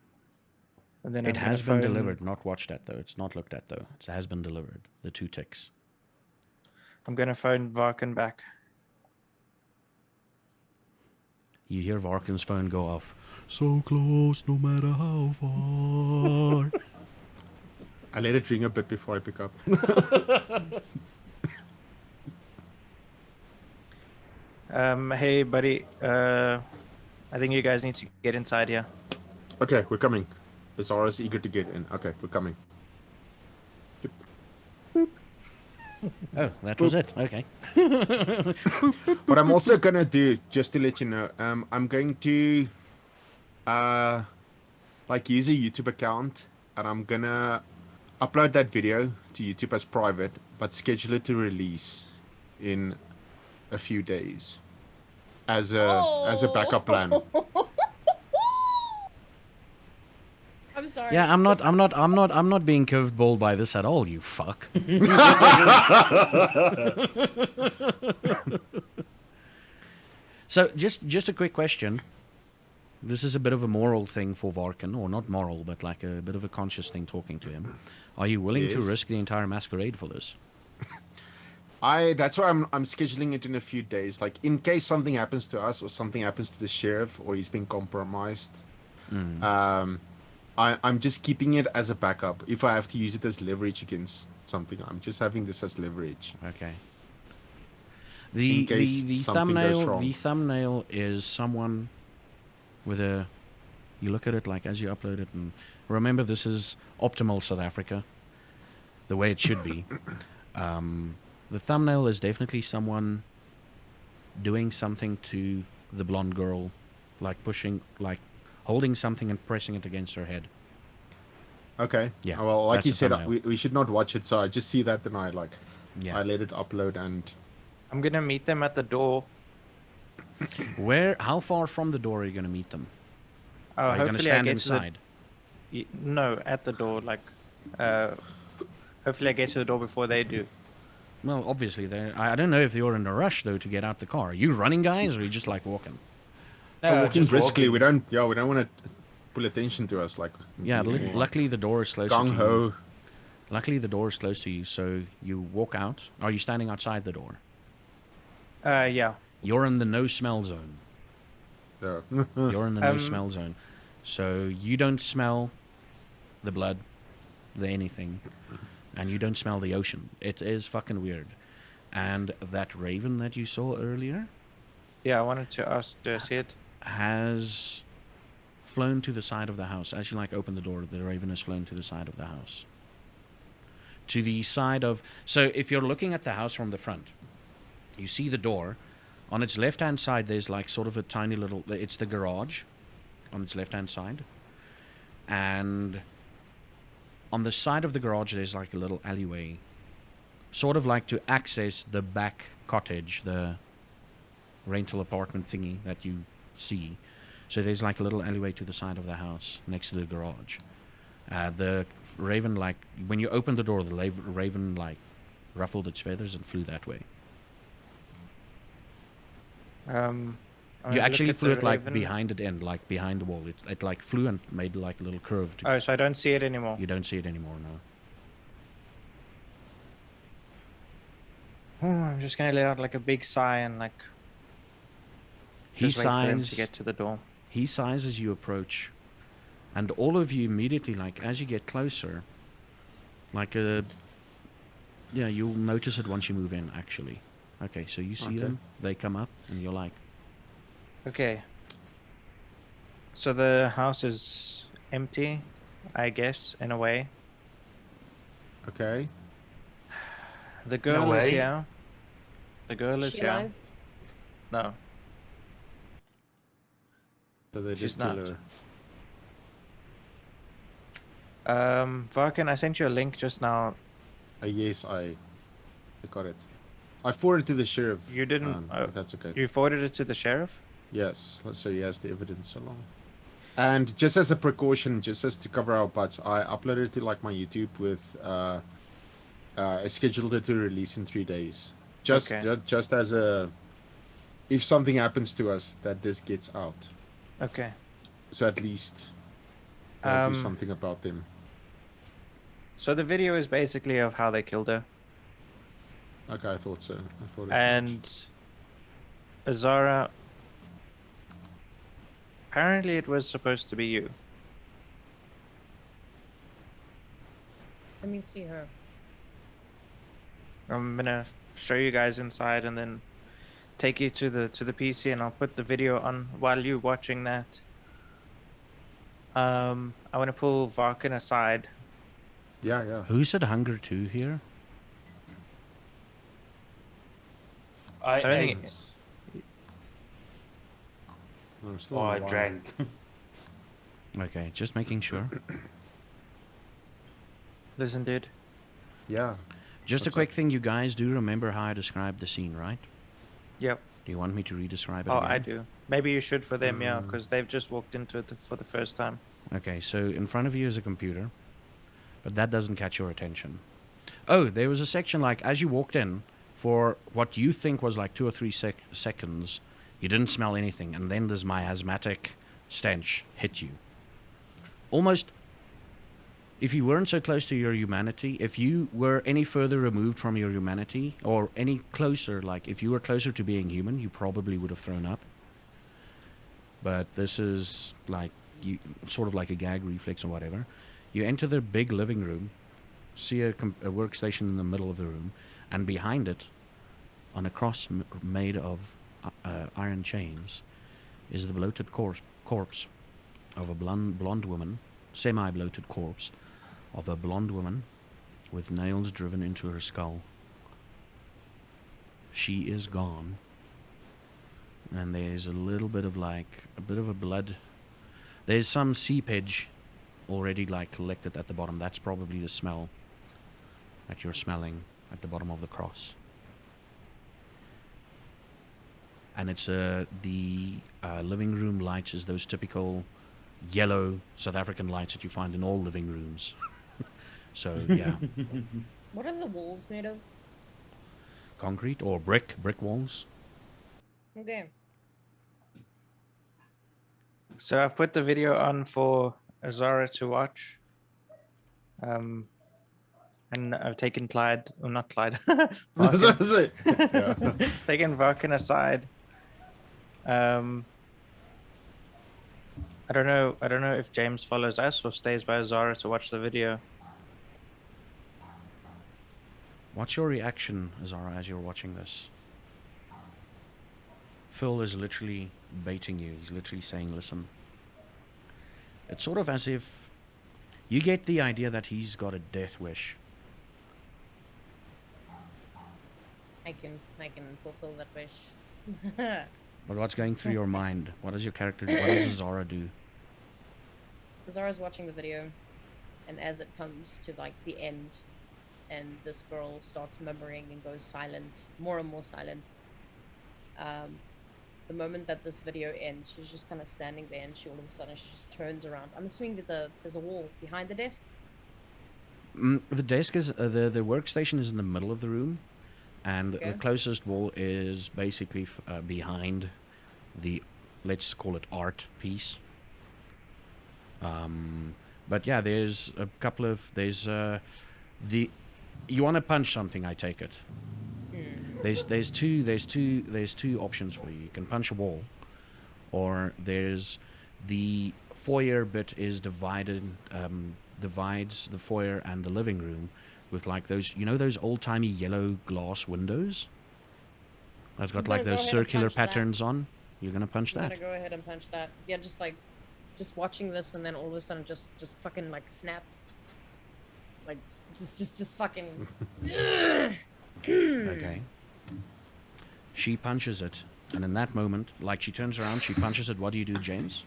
And then It I'm gonna has been phone- delivered, not watched at though. It's not looked at though. It has been delivered. The 2 ticks. I'm gonna phone Varkin back. You hear Varkin's phone go off. So close, no matter how far. I let it ring a bit before I pick up. Hey buddy, I think you guys need to get inside here. Okay, we're coming. Zara's eager to get in. Okay, we're coming. Oh, that was it. Okay. What I'm also gonna do, just to let you know, I'm going to like use a YouTube account, and I'm gonna upload that video to YouTube as private, but schedule it to release in a few days as a backup plan. I'm sorry. Yeah, I'm not being curveballed by this at all, you fuck. So just a quick question. This is a bit of a moral thing for Varkin, or not moral, but like a bit of a conscious thing talking to him. Are you willing to Yes. risk the entire masquerade for this? That's why I'm scheduling it in a few days. Like in case something happens to us, or something happens to the sheriff, or he's been compromised. I'm just keeping it as a backup. If I have to use it as leverage against something, I'm just having this as leverage. Okay. In case The something goes wrong. thumbnail is someone with a. You look at it like as you upload it, and remember this is optimal South Africa, the way it should be. The thumbnail is definitely someone doing something to the blonde girl, like pushing, like holding something and pressing it against her head. Okay. Yeah, Well, like that's you the said, thumbnail. we should not watch it. So I just see that, and I Yeah. I let it upload, and I'm gonna meet them at the door. How far from the door are you going to meet them? Oh, Are you going to hopefully I stand get inside? to the. No, at the door. Like, hopefully I get to the door before they do. Well, obviously, I don't know if you're in a rush though to get out the car. Are you running, guys, or are you just like walking? we're walking just briskly. walking. We don't want to pull attention to us. Like Yeah, luckily the door is closer to gung you. ho. Luckily the door is close to you, so you walk out. Are you standing outside the door? Yeah. You're in the no smell zone. You're in the no smell zone. So you don't smell the blood, the anything, and you don't smell the ocean. It is fucking weird. And that raven that you saw earlier Yeah, I wanted to ask to see it. has flown to the side of the house. As you like open the door, the raven has flown to the side of the house. To the side of... So if you're looking at the house from the front, you see the door. On its left-hand side, there's like sort of a tiny little... It's the garage on its left-hand side. And on the side of the garage, there's like a little alleyway. Sort of like to access the back cottage, the rental apartment thingy that you see. So there's like a little alleyway to the side of the house next to the garage. The raven, like, when you opened the door, the raven, like, ruffled its feathers and flew that way. I'm You gonna actually look at flew the it, like, raven. behind it and, like, behind the wall. It like, flew and made, like, a little curve. Oh, so I don't see it anymore. You don't see it anymore, no. Oh, I'm just gonna let out like a big sigh and like He just wait for him to sighs. get to the door. He sighs as you approach, and all of you immediately, like, as you get closer, like you'll notice it once you move in, actually. Okay, so you see Okay. them, they come up, and you're like, Okay. So the house is empty, I guess, in a way. Okay. The girl is way. here. The girl Is is she here. alive? No, So they She's did kill not. her. Varkin, I sent you a link just now. Yes, I got it. I forwarded to the sheriff. You didn't. If that's okay. You forwarded it to the sheriff? Yes, so he has the evidence along. And just as a precaution, just as to cover our butts, I uploaded it to like my YouTube with I scheduled it to release in 3 days. Just Okay. just as a if something happens to us that this gets out. Okay. So at least they'll do Um, something about them. So the video is basically of how they killed her. Okay, I thought so. I thought as much. And Azara, apparently it was supposed to be you. Let me see her. I'm gonna show you guys inside and then take you to the PC, and I'll put the video on while you're watching that. I want to pull Varkin aside. Yeah, yeah. Who said Hunger 2 here? I don't think ate. I'm still Oh, on I the wire. drank. Okay, just making sure. Listen, dude. Yeah. Just a What's quick up? thing, you guys do remember how I described the scene, right? Yep. Do you want me to re-describe it Oh, again? I do. Maybe you should for them, yeah, Mm. because they've just walked into it for the first time. Okay, so in front of you is a computer, but that doesn't catch your attention. Oh, there was a section like as you walked in, for what you think was like 2 or 3 seconds, you didn't smell anything, and then this miasmatic stench hit you. Almost, if you weren't so close to your humanity, if you were any further removed from your humanity, or any closer, like if you were closer to being human, you probably would have thrown up. But this is like you sort of like a gag reflex or whatever. You enter the big living room, see a workstation in the middle of the room, and behind it, on a cross made of iron chains, is the bloated corpse of a blonde woman, semi-bloated corpse of a blonde woman with nails driven into her skull. She is gone, and there's a little bit of like a bit of a blood. There's some seepage already like collected at the bottom. That's probably the smell that you're smelling at the bottom of the cross. And it's the living room lights is those typical yellow South African lights that you find in all living rooms. So yeah, What are the walls made of? concrete or brick walls. Okay. So I've put the video on for Azara to watch. And I've taken Clyde, or not Clyde, Varkin. Yeah. Taken Varkin aside. I don't know if James follows us or stays by Azara to watch the video. What's your reaction, Azara, as you're watching this? Phil is literally baiting you. He's literally saying, listen. It's sort of as if you get the idea that he's got a death wish. I can fulfill that wish. But what's going through your mind? What does your character do? What does Azara do? Zara's watching the video, and as it comes to like the end, and this girl starts murmuring and goes silent, more and more silent. The moment that this video ends, she's just kind of standing there, and she all of a sudden she just turns around. I'm assuming there's a wall behind the desk. The desk is the workstation is in the middle of the room, and Okay. the closest wall is basically behind the, let's call it, art piece. But yeah, there's a couple of you want to punch something, I take it. There's two options for you. You can punch a wall, or there's the foyer bit is divides the foyer and the living room with like those, you know, those old-timey yellow glass windows that's got I'm like gonna go those ahead and circular punch that. patterns on. You're gonna punch I'm that. gonna go ahead and punch that. Yeah, just watching this, and then all of a sudden, just fucking like snap, like just fucking. Okay. She punches it, and in that moment, like she turns around, she punches it. What do you do, James?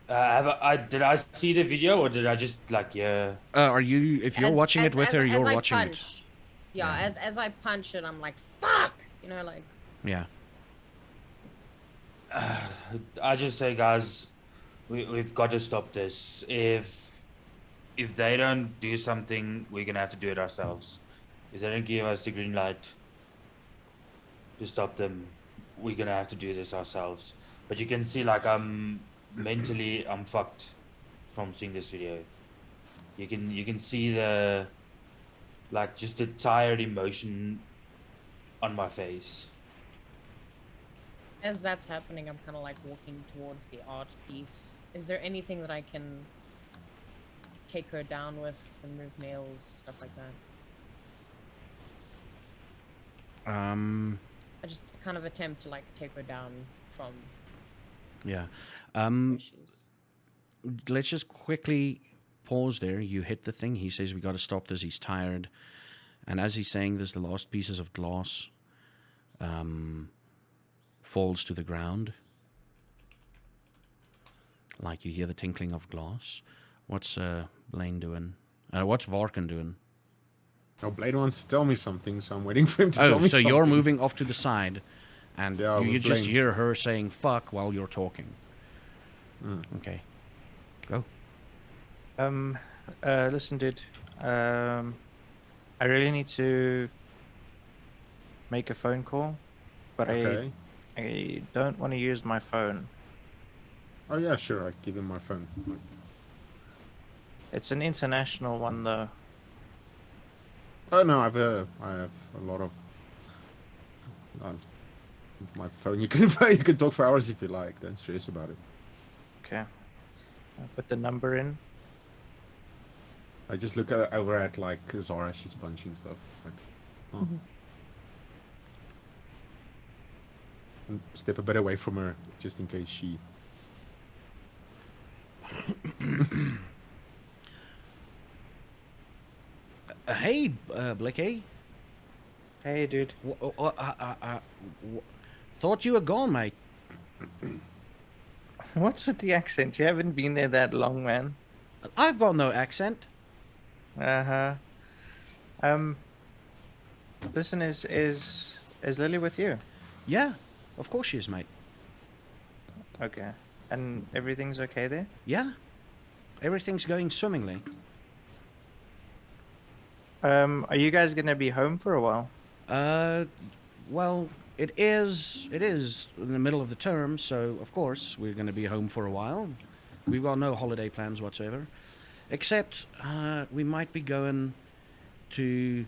Did I see the video or did I just like yeah? Are you? If you're watching it with her, you're I watching it. punch. Yeah, Yeah. as I punch it, I'm like, fuck, you know, like. Yeah. I just say, guys, we've got to stop this. If they don't do something, we're gonna have to do it ourselves. If they don't give us the green light to stop them, we're gonna have to do this ourselves. But you can see, like, mentally I'm fucked from seeing this video. You can see the like just the tired emotion on my face. As that's happening, I'm kind of like walking towards the art piece. Is there anything that I can take her down with, remove nails, stuff like that? I just kind of attempt to like take her down from Yeah. where she is. Let's just quickly pause there. You hit the thing. He says we got to stop this. He's tired, and as he's saying this, the last pieces of glass falls to the ground. Like you hear the tinkling of glass. What's Blaine doing? What's Varkin doing? Oh, Blade wants to tell me something, so I'm waiting for him to tell me So something. you're moving off to the side, and Yeah, you with just Blaine. hear her saying "fuck" while you're talking. Okay, go. Listen, dude. I really need to make a phone call, but Okay. I don't want to use my phone. Oh yeah, sure. I give him my phone. It's an international one, though. Oh no, I have a lot of my phone. You can you can talk for hours if you like. Don't stress about it. Okay. I'll put the number in. I just look over at like Zara. She's punching stuff. Like, oh. And step a bit away from her, just in case she. Hey, Blicky. Hey, dude. Thought you were gone, mate. What's with the accent? You haven't been there that long, man. I've got no accent. Uh-huh. Listen, is Lily with you? Yeah, of course she is, mate. Okay. And everything's okay there? Yeah, everything's going swimmingly. Are you guys gonna be home for a while? Well, it is in the middle of the term, so of course we're going to be home for a while. We've got no holiday plans whatsoever, except we might be going to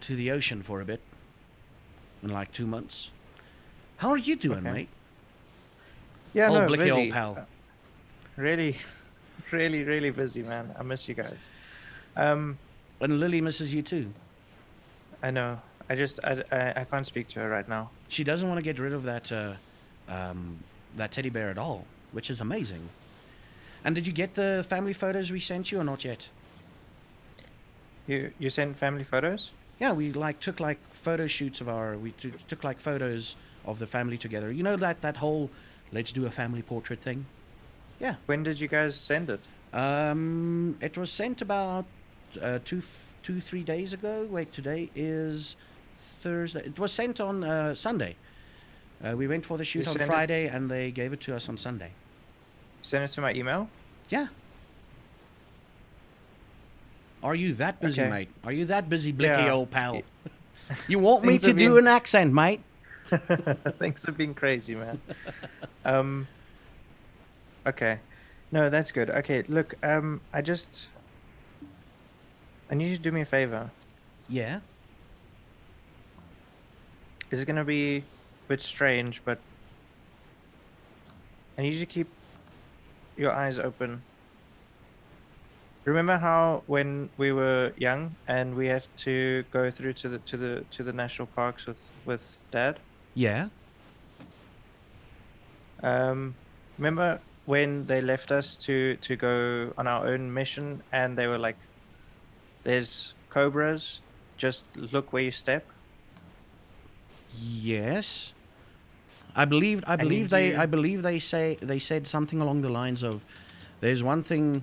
the ocean for a bit in like 2 months. How are you doing, Okay. mate? Yeah, Oh, no, Blicky, busy. old pal. Really, really busy, man. I miss you guys. And Lily misses you too. I know. I can't speak to her right now. She doesn't want to get rid of that that teddy bear at all, which is amazing. And did you get the family photos we sent you or not yet? You sent family photos? Yeah, we took photo shoots of took like photos of the family together. You know that whole let's do a family portrait thing? Yeah. When did you guys send it? It was sent about 3 days ago. Wait, today is Thursday. It was sent on Sunday. We went for the shoot You on sent it- Friday and they gave it to us on Sunday. Send it to my email? Yeah. Are you that busy, Okay. mate? Are you that busy, Blicky, Yeah. old pal? You want me Things to have do been- an accent, mate? Things have been crazy, man. Okay. No, that's good. Okay, look, I need you to do me a favor. Yeah. This is gonna be a bit strange, but I need you to keep your eyes open Remember how when we were young and we had to go through to the national parks with Dad? Yeah. Remember when they left us to go on our own mission and they were like, "There's cobras. Just look where you step." Yes. I believe did they said something along the lines of, there's one thing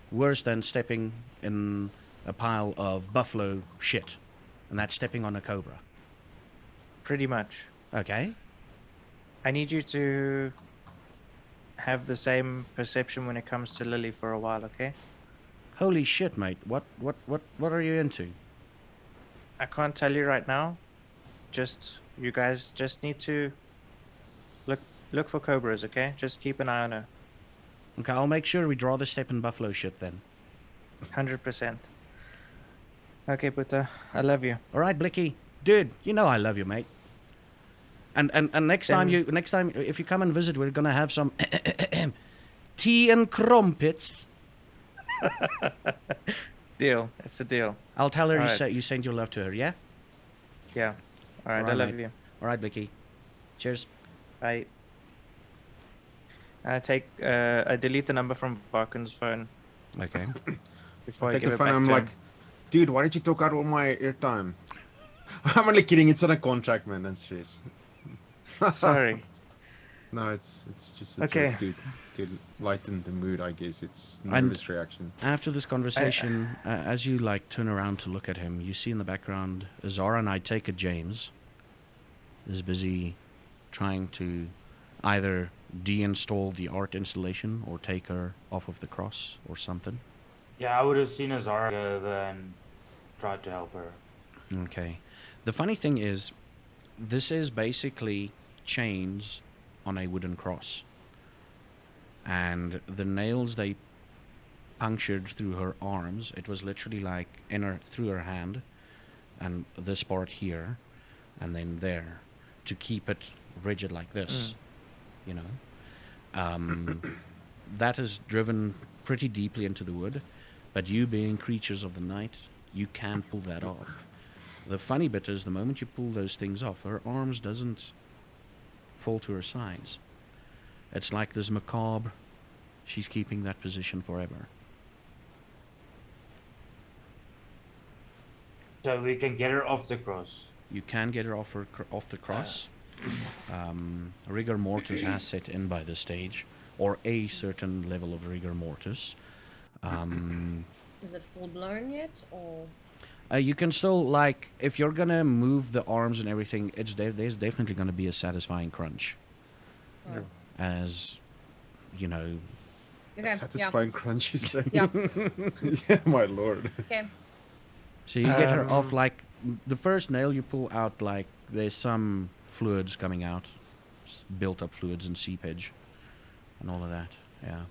worse than stepping in a pile of buffalo shit, and that's stepping on a cobra. Pretty much. Okay. I need you to have the same perception when it comes to Lily for a while, okay? Holy shit, mate. What are you into? I can't tell you right now. Just you guys just need to look for cobras, okay? Just keep an eye on her. Okay, I'll make sure we draw the step in buffalo shit then. 100%. Okay, Buddha, I love you. All right, Blicky. Dude, you know I love you, mate. And next time if you come and visit, we're gonna have some tea and crumpets. Deal. It's a deal. I'll tell her All right. you send your love to her, yeah? Yeah. All right, All right, I love mate. you. All right, Blicky. Cheers. Bye. I delete the number from Barkin's phone Okay. before I Take give the it phone. back I'm to like, him. dude, why did you talk out all my airtime? I'm only kidding. It's on a contract, man. That's serious. Sorry. No, it's just a Okay. joke to lighten the mood. I guess it's And- nervous reaction. After this conversation, as you like turn around to look at him, you see in the background Zara, and I take it James is busy trying to either deinstall the art installation or take her off of the cross or something. Yeah, I would have seen Azara go over and tried to help her. Okay. The funny thing is, this is basically chains on a wooden cross. And the nails they punctured through her arms, it was literally like through her hand, and this part here, and then there, to keep it rigid like this. You know, that is driven pretty deeply into the wood, but you being creatures of the night, you can pull that off. The funny bit is, the moment you pull those things off, her arms doesn't fall to her sides. It's like this macabre, she's keeping that position forever. So we can get her off the cross. You can get her off the cross. Rigor mortis has set in by this stage, or a certain level of rigor mortis. Is it full blown yet, or? You can still, like, if you're gonna move the arms and everything, there's definitely gonna be a satisfying crunch. Oh. As, you know, Okay. Satisfying crunch, you say? Yeah. Yeah, my lord. Okay. so you get her off, like, the first nail you pull out, like, there's some fluids coming out, built up fluids and seepage, and all of that, yeah.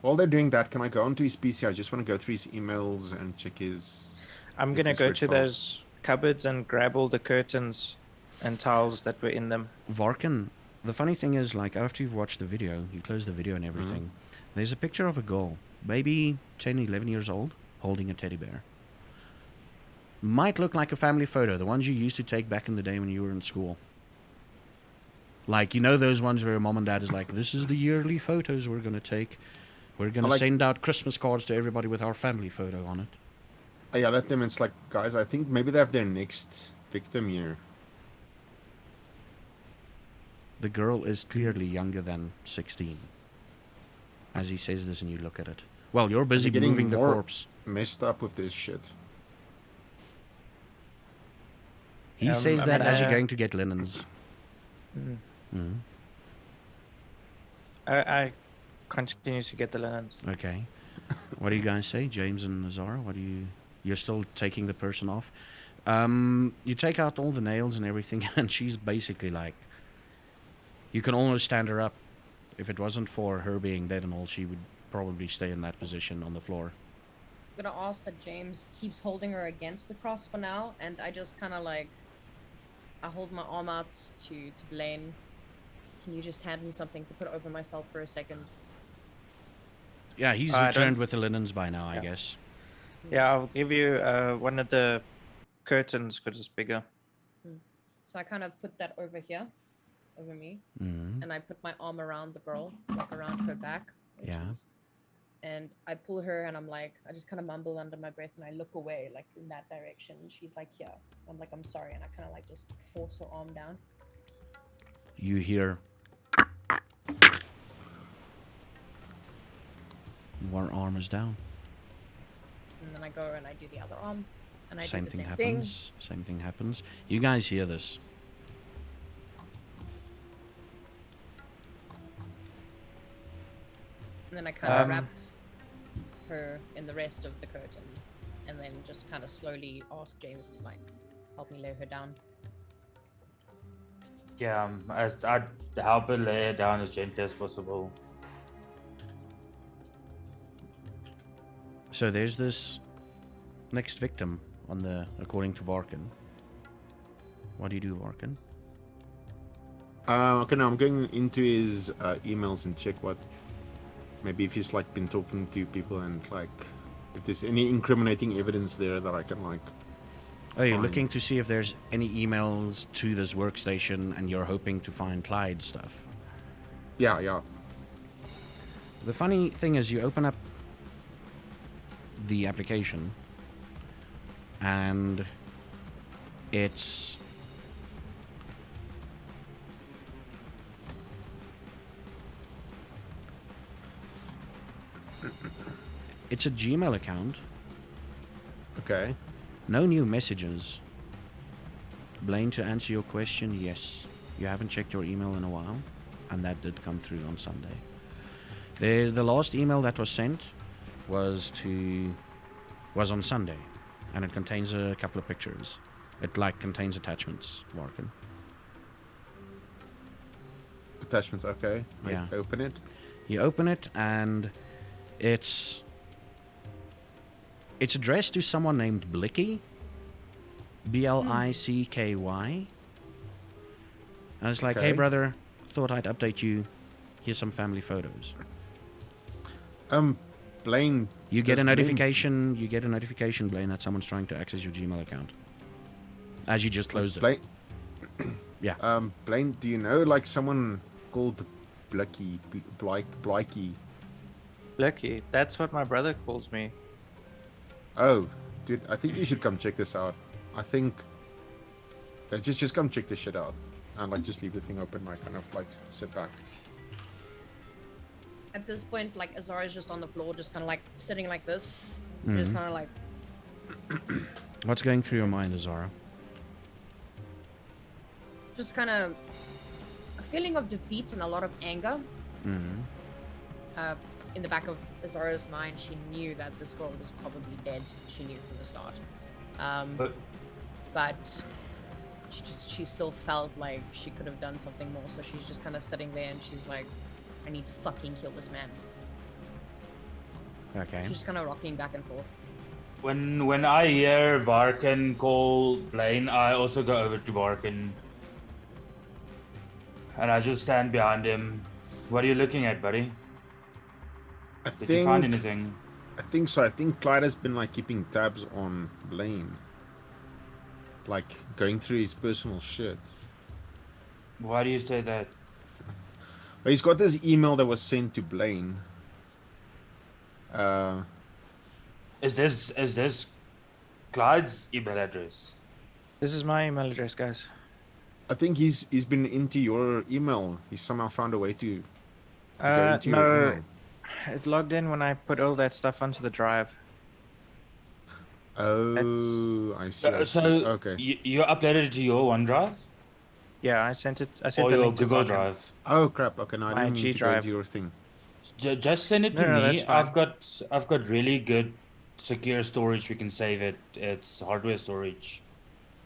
While they're doing that, can I go onto his PC? I just want to go through his emails and check his... I'm If gonna this go works to fast. those cupboards and grab all the curtains and towels that were in them. Varkin, the funny thing is, like, after you've watched the video, you close the video and everything, there's a picture of a girl, maybe 10, 11 years old, holding a teddy bear. Might look like a family photo, the ones you used to take back in the day when you were in school. Like, you know those ones where your mom and dad is like, this is the yearly photos we're going to take. We're going to send out Christmas cards to everybody with our family photo on it. I yell at them, it's like, guys, I think maybe they have their next victim here. The girl is clearly younger than 16. As he says this and you look at it. Well, you're busy getting moving the more- corpse. Messed up with this shit. He says I'm that as you're gonna- going to get linens. Mm. Mhm. I continue to get the linens. Okay. What do you guys say, James and Zara? You're still taking the person off? You take out all the nails and everything, and she's basically like, you can almost stand her up. If it wasn't for her being dead and all, she would probably stay in that position on the floor. I'm gonna ask that James keeps holding her against the cross for now, and I just kind of like, I hold my arm out to Blaine. Can you just hand me something to put over myself for a second? Yeah, he's I returned don't- with the linens by now, I Yeah. guess. Yeah, I'll give you one of the curtains because it's bigger. So I kind of put that over here, over me, Mm. and I put my arm around the girl, like around her back. where Yeah. she is. And I pull her, and I'm like, I just kind of mumble under my breath, and I look away, like in that direction. She's like, here. I'm like, I'm sorry, and I kind of like just force her arm down. You hear. One arm is down. And then I go and I do the other arm, and I Same do the thing same thing. happens. Same thing happens. You guys hear this. And then I kind of Um, wrap her in the rest of the curtain, and then just kind of slowly ask James to like help me lay her down. Yeah, I'd help her lay it down as gently as possible. So there's this next victim on the, according to Varkin. What do you do, Varkin? Okay, now I'm going into his emails and check what, maybe if he's like been talking to people and like if there's any incriminating evidence there that I can like. Oh, you're Fine. looking to see if there's any emails to this workstation, and you're hoping to find Clyde's stuff. Yeah, yeah. The funny thing is, you open up the application, and it's a Gmail account. Okay. No new messages. Blaine, to answer your question, yes. You haven't checked your email in a while, and that did come through on Sunday. The last email that was sent was on Sunday, and it contains a couple of pictures. It like contains attachments, Warken. Attachments. Okay. Yeah. I open it. You open it, and it's addressed to someone named Blicky. Blicky. And it's like, hey Okay. brother, thought I'd update you. Here's some family photos. Blaine. You get a does the name- notification. You get a notification, Blaine, that someone's trying to access your Gmail account. As you just closed it. Blaine. Yeah. Blaine, do you know like someone called Blicky? Blicky. Lucky. That's what my brother calls me. Oh, dude, I think you should come check this out. I think. Just come check this shit out, and like just leave the thing open, like kind of like sit back. At this point, like Azara's just on the floor, just kind of like sitting like this, Mhm. just kind of like What's going through your mind, Azara? just kind of a feeling of defeat and a lot of anger. Mm-hmm. In the back of Azara's mind, she knew that this girl was probably dead. She knew from the start. But she still felt like she could have done something more. So she's just kind of sitting there, and she's like, I need to fucking kill this man. Okay. She's just kind of rocking back and forth. When I hear Varkin call Blaine, I also go over to Varkin. And I just stand behind him. What are you looking at, buddy? I Did you find think. anything? I think so. I think Clyde has been like keeping tabs on Blaine. Like going through his personal shit. Why do you say that? He's got this email that was sent to Blaine. Is this Clyde's email address? This is my email address, guys. I think he's been into your email. He somehow found a way to go into your No, email. it logged in when I put all that stuff onto the drive. Oh, I see. I see. So Okay. you uploaded it to your OneDrive Yeah, I sent it. I sent or the your link to Google Varkin. Drive? Oh crap. Okay, no, I My didn't mean G to go drive. into your thing. Just send it to No, me. that's fine. I've got really good secure storage. We can save it. It's hardware storage,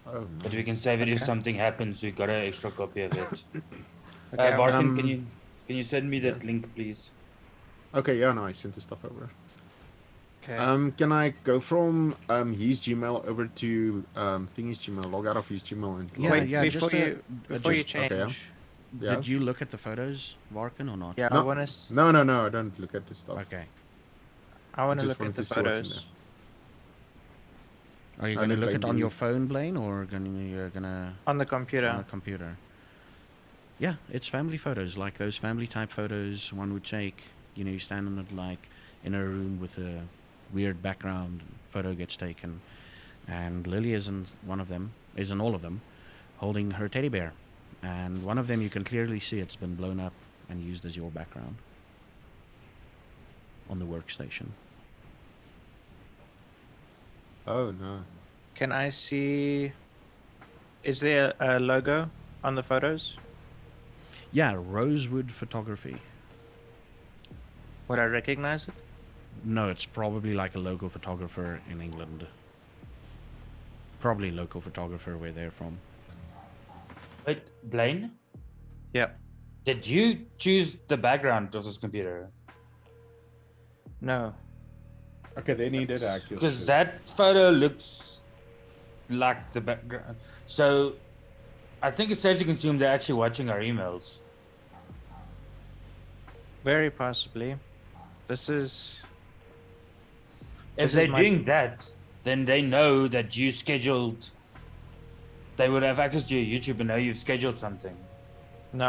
Oh but no. we can save it if Okay. something happens. We got an extra copy of it. Okay, Varkin, Um, can you send me that yeah. link, please? Okay, yeah, no, I sent the stuff over. okay. Can I go from his Gmail over to Thingy's Gmail, log out of his Gmail and Yeah, Wait, yeah, before just, before you just- change. okay, yeah. Did you look at the photos, Varkin, or not? Yeah, No. I want to. No, I don't look at this stuff. Okay. I want to just look at wanted the to see what's in photos. Are you I'm going to gonna look it blame on you. your phone, Blaine, or you're gonna On the on computer. a computer? Yeah, it's family photos, like those family type photos one would take. You know, you stand in it like in a room with a weird background, photo gets taken, and Lily isn't one of them, isn't all of them, holding her teddy bear, and one of them you can clearly see it's been blown up and used as your background on the workstation. Oh no. Can I see? Is there a logo on the photos? Yeah, Rosewood Photography. Would I recognize it? No, it's probably like a local photographer in England. Probably local photographer where they're from. Wait, Blaine, Yeah. did you choose the background of this computer? No. Okay, they needed accuracy. Because that photo looks like the background. So I think it's safe to assume they're actually watching our emails. Very possibly. This is. If This they're is my- doing that, then they know that you scheduled. They would have access to your YouTube and know you've scheduled something. No,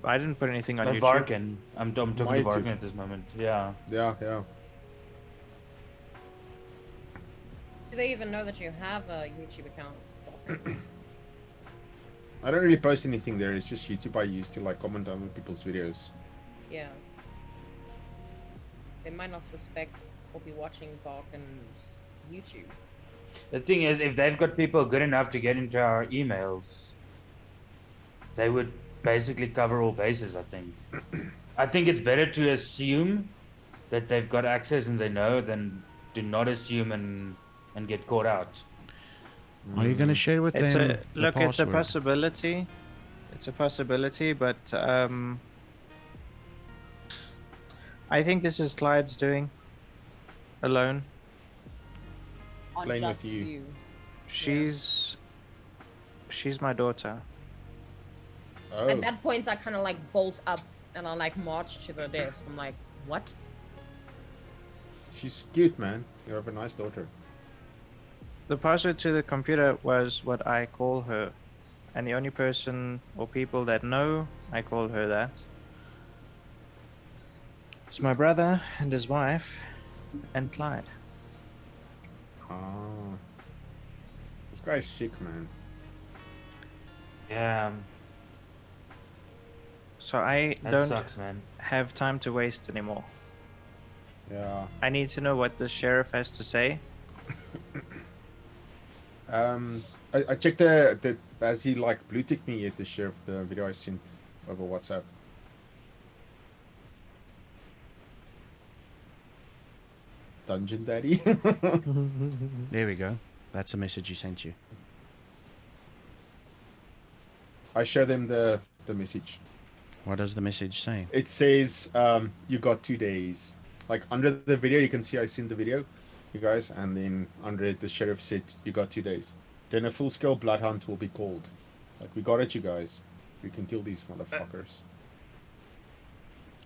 I didn't put anything on Like YouTube. Varkin. I'm talking to My Varkin too. at this moment. Yeah. Yeah, yeah. Do they even know that you have a YouTube account? I don't really post anything there. It's just YouTube I use to like comment on people's videos. Yeah. They might not suspect or be watching Balkan's YouTube. The thing is, if they've got people good enough to get into our emails, they would basically cover all bases, I think. I think it's better to assume that they've got access and they know than to not assume and get caught out. Are you going to share with It's them a the look. It's a password? possibility. It's a possibility, but I think this is Clyde's doing. Alone. On Playing with just you. She's my daughter. Oh, At that point, I kind of like bolt up and I like march to the desk. I'm like, what? she's cute, man. You have a nice daughter. The password to the computer was what I call her, and the only person or people that know I call her that. It's my brother and his wife, and Clyde. Ah, this guy's sick, man. Yeah, So I that don't sucks, man. have time to waste anymore. Yeah. I need to know what the sheriff has to say. I checked the as he like blue ticked me yet the sheriff the video I sent over WhatsApp. Dungeon Daddy. There we go. That's a message he sent you. I show them the message. What does the message say? It says you got 2 days. Like under the video you can see I sent the video, you guys, and then under it the sheriff said you got 2 days. Then a full scale blood hunt will be called. Like we got it, you guys. We can kill these motherfuckers.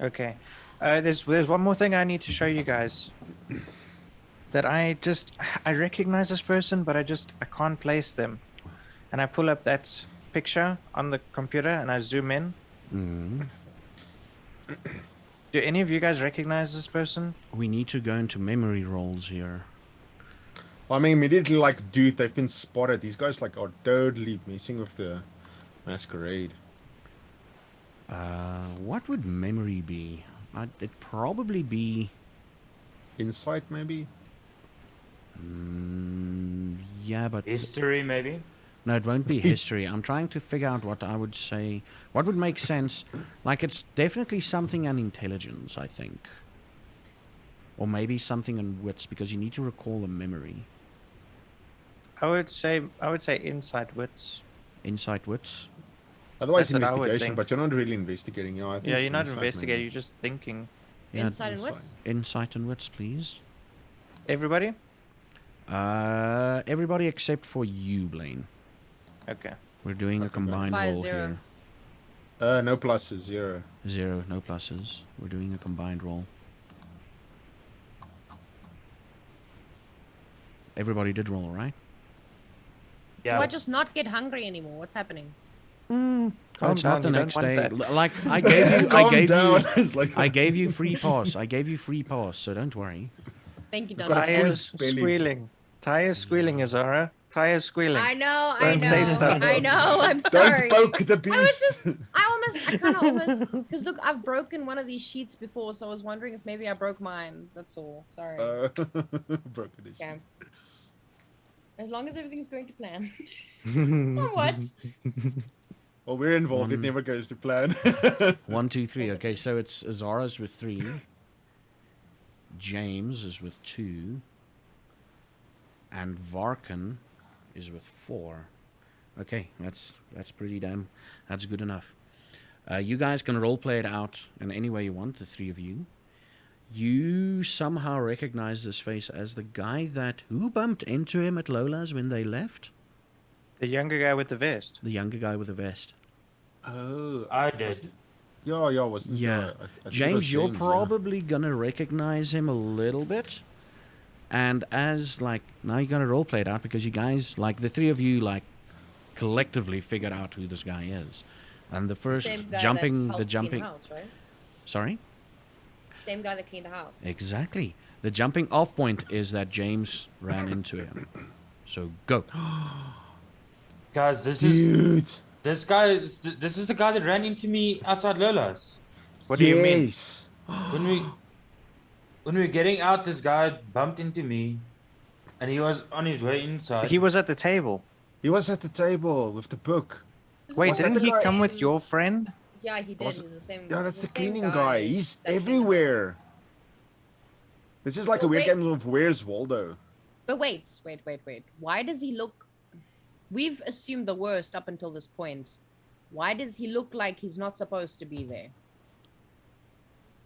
Okay. There's one more thing I need to show you guys. That I recognize this person, but I can't place them. And I pull up that picture on the computer and I zoom in. Mm. Do any of you guys recognize this person? We need to go into memory roles here. I mean immediately like, dude, they've been spotted. These guys like are totally messing with the masquerade. What would memory be? It'd probably be... Insight maybe? Yeah, but... History, maybe? No, it won't be history. I'm trying to figure out what I would say. What would make sense? Like, it's definitely something on intelligence, I think. Or maybe something on wits, because you need to recall a memory. I would say insight wits. Insight wits? Otherwise That's what I would investigation, think. but you're not really investigating, you know. I think Yeah, you're not insight investigating, maybe. you're just thinking. Yeah, Inside and Insight. wits? Insight and wits, please. Everybody? Everybody except for you, Blaine. Okay. We're doing a Okay, combined By roll zero. here. No pluses, 0. 0, no pluses. We're doing a combined roll. Everybody did roll, right? Do I just not get hungry anymore? What's happening? Oh, Calm it's not down, the you don't next want day. that. Like I gave you, Calm down. It's like I gave you free pass. I gave you free pass, so don't worry. Thank you, We've got a Donald. full Tyres spelling. squealing. Tyres squealing, Azara. Tyres squealing. I know, Don't say stuff. I know. I'm Don't sorry. poke the I was beast. just, I kind of almost, because look, I've broken one of these sheets before, so I was wondering if maybe I broke mine. That's all. Sorry. Broken it. Okay. As long as everything's going to plan. Somewhat. Well, we're involved. It One- never goes to plan. 1, 2, 3. Okay, so it's Azara's with 3. James is with 2. And Varkan is with 4. Okay, that's pretty damn. That's good enough. You guys can roleplay it out in any way you want, the 3 of you. You somehow recognize this face as the guy that... Who bumped into him at Lola's when they left? The younger guy with the vest. The younger guy with the vest. Oh, I did. yeah, wasn't it? Yeah. I think it was James, you're yeah. probably gonna recognize him a little bit. And as, like, now you're gonna roleplay it out because you guys, like, the 3 of you, like, collectively figured out who this guy is. And the first Same guy jumping, that the helped clean jumping... the house, right? Sorry? Same guy that cleaned the house. Exactly. The jumping off point is that James ran into him. So go. Guys, this Dude. is this guy. This is the guy that ran into me outside Lola's. What do you mean? Yes. When we were getting out, this guy bumped into me, and he was on his way inside. He was at the table. He was at the table with the book. Wait, Was that didn't the he guy- come with your friend? Yeah, he did. Was- He's the same. Yeah, that's he's the same cleaning guy. He's that cleaned the house. everywhere. This is like a Well, weird wait. game of Where's Waldo. But wait. Why does he look? We've assumed the worst up until this point. Why does he look like he's not supposed to be there?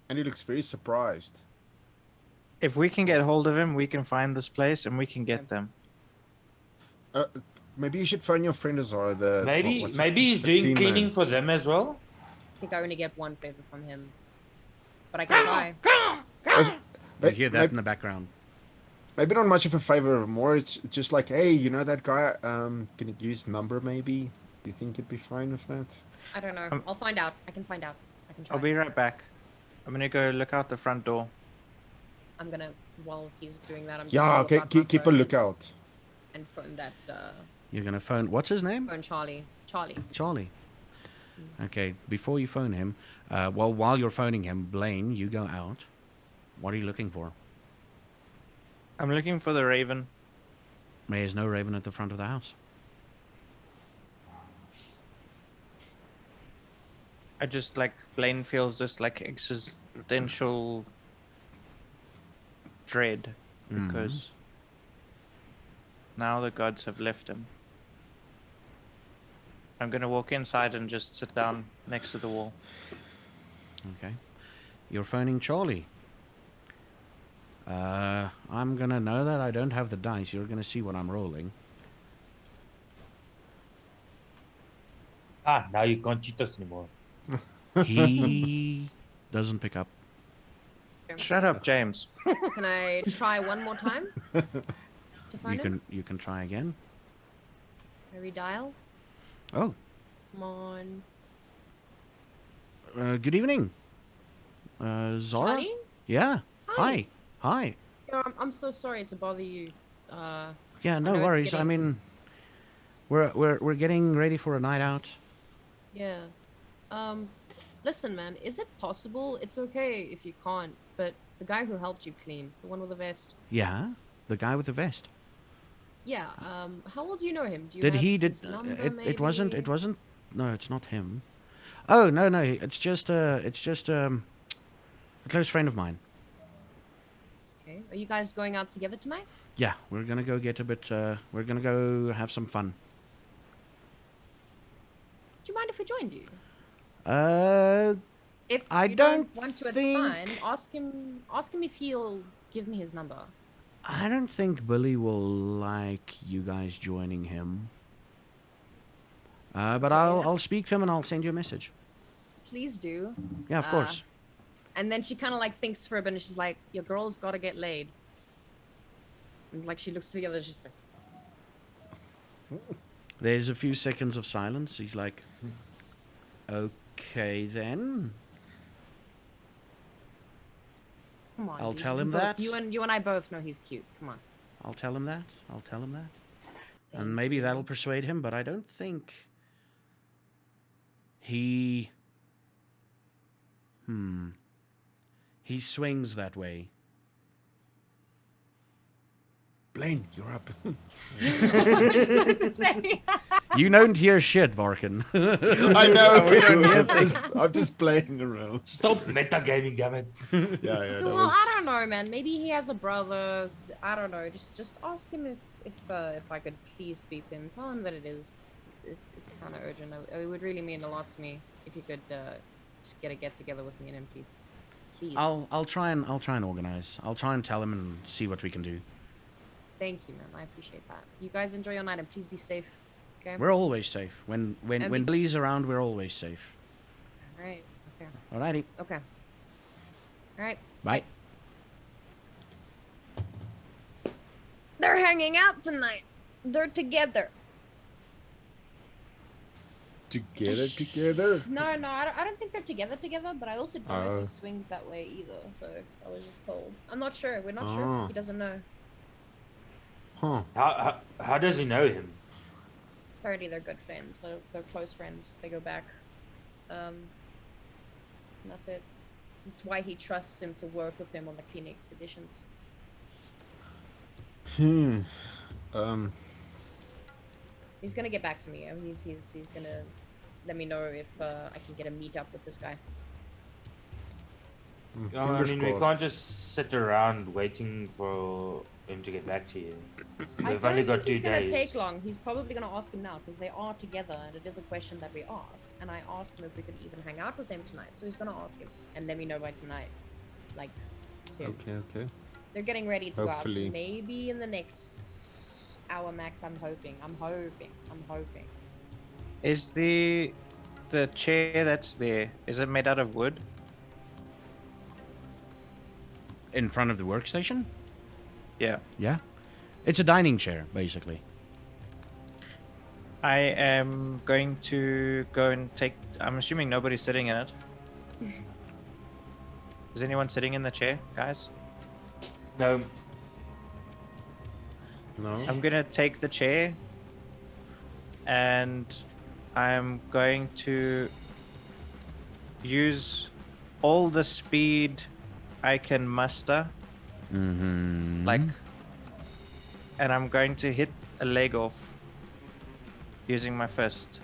And he looks very surprised. If we can get hold of him, we can find this place and we can get them. Maybe you should phone your friend Azara. maybe what's his- maybe he's the doing clean cleaning man. for them as well. I think I only get one favor from him, but I can try. You hear that in the background. Maybe not much of a favor. More, it's just like, hey, you know that guy? Can you use number maybe? Do you think you'd be fine with that? I don't know. I'll find out. I can find out. I can try. I'll be right back. I'm gonna go look out the front door. I'm gonna, while he's doing that, I'm just Yeah, gonna okay, look out my keep a phone lookout. and phone that You're going to phone... What's his name? phone Charlie. Charlie. Okay, before you phone him... well, while you're phoning him, Blaine, you go out. What are you looking for? I'm looking for the raven. There's no raven at the front of the house. I just like Blaine feels just like existential dread because now the gods have left him. I'm gonna walk inside and just sit down next to the wall. Okay. You're phoning Charlie. I'm gonna know that I don't have the dice. You're gonna see what I'm rolling. Ah, now you can't cheat us anymore. He doesn't pick up. Shut up, James. Can I try one more time to find him? You can try again. Can I redial? Oh, Come on. good evening. Zara? Charlie? Yeah. Hi. Hi. Yeah, I'm so sorry to bother you. Yeah, no know it's worries. I getting- mean, we're getting ready for a night out. Yeah. Listen, man, is it possible? It's okay if you can't, but the guy who helped you clean, the one with the vest. Yeah, the guy with the vest. Yeah. How well do you know him? Do you Did have he did his number, it wasn't maybe? no, it's not him. Oh, no, it's just a close friend of mine. Okay. Are you guys going out together tonight? Yeah, we're going to go get a bit we're going to go have some fun. Do you mind if we joined you? If I you don't want to, it's think- fine. Ask him if he'll give me his number. I don't think Billy will like you guys joining him. But I'll that's- speak to him and I'll send you a message. Please do. Yeah, of course. And then she kind of like thinks for a bit and she's like, your girl's got to get laid. And like she looks together, she's like, There's a few seconds of silence. He's like, okay then. come on. I'll dude, tell you him both- that. You and I both know he's cute. Come on. I'll tell him that. And Thank maybe you. that'll persuade him, but I don't think he... He swings that way. Blaine, you're up. I just wanted to say. You don't hear shit, Varkin. I know. I'm just playing around. Stop metagaming, damn it. Yeah, that Well, was. I don't know, man. Maybe he has a brother. I don't know. Just ask him if I could please speak to him. Tell him that it's kind of urgent. It would really mean a lot to me if you could just get together with me and him, please. Please. I'll try and organize. I'll try and tell him and see what we can do. Thank you, man. I appreciate that. You guys enjoy your night and please be safe. Okay. We're always safe. When Billy's around, we're always safe. All right. Okay. Alrighty. Okay. All right. Bye. They're hanging out tonight. They're together. Together. No, I don't think they're together, but I also don't know if Oh. he swings that way either, so I was just told. I'm not sure, we're not Oh. sure. He doesn't know. Huh. How does he know him? Apparently they're good friends, they're close friends, they go back. And that's it. That's why he trusts him to work with him on the cleaning expeditions. He's gonna get back to me. I mean, he's gonna let me know if I can get a meet up with this guy. I Fingers mean, we crossed. can't just sit around waiting for him to get back to you. I We've don't only got think 2 he's gonna days. take long. He's probably gonna ask him now because they are together, and it is a question that we asked. And I asked him if we could even hang out with him tonight. So he's gonna ask him and let me know by tonight, like soon. Okay. They're getting ready to go out. Hopefully. So maybe in the next hour max. I'm hoping. Is the chair that's there, is it made out of wood? In front of the workstation? Yeah. Yeah. It's a dining chair, basically. I am going to go and take. I'm assuming nobody's sitting in it. Is anyone sitting in the chair, guys? No, No. I'm gonna take the chair and I'm going to use all the speed I can muster, Mm-hmm. like, and I'm going to hit a leg off using my fist.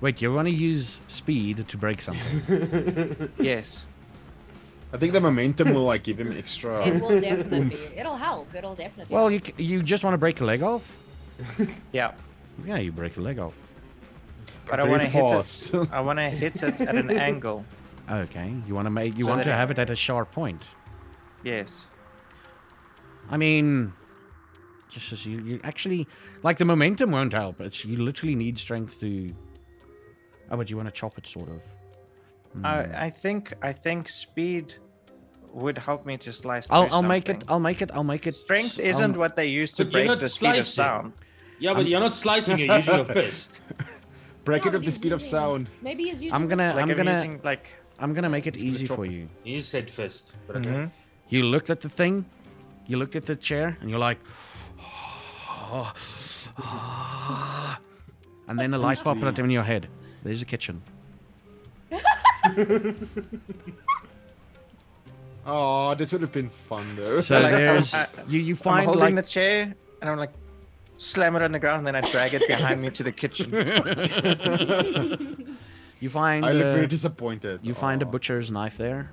Wait, you want to use speed to break something? Yes. I think the momentum will like give him extra. It will definitely. It'll help. It'll definitely. Well, help. you just want to break a leg off? Yeah. Yeah, you break a leg off. But I Very want to hit fast. it. I want to hit it at an angle. Okay, you want to make you So want that to it- have it at a sharp point. Yes. I mean, just as you actually like the momentum won't help. It's you literally need strength to. Oh, but you want to chop it, sort of. I think speed would help me to slice. I'll through make it. something. I'll make it. Strength I'll- isn't what they use to But you're break not the speed of slicing. sound. yeah, but you're not slicing. You're using your fist. Break No, it but with the he's speed of using- sound. Maybe he's using. I'm gonna. Like I'm gonna. using like. I'm gonna make it Just gonna easy chop for it. you. You said fist, but okay. Mhm. You looked at the thing. You looked at the chair, and you're like. And then a light popped up in your head. There's a kitchen. Oh, this would have been fun though. So Like, there's I'm you I'm find holding like the chair and I'm like slam it on the ground and then I drag it behind me to the kitchen. you find I look very uh, disappointed. you find a Aw. butcher's knife there.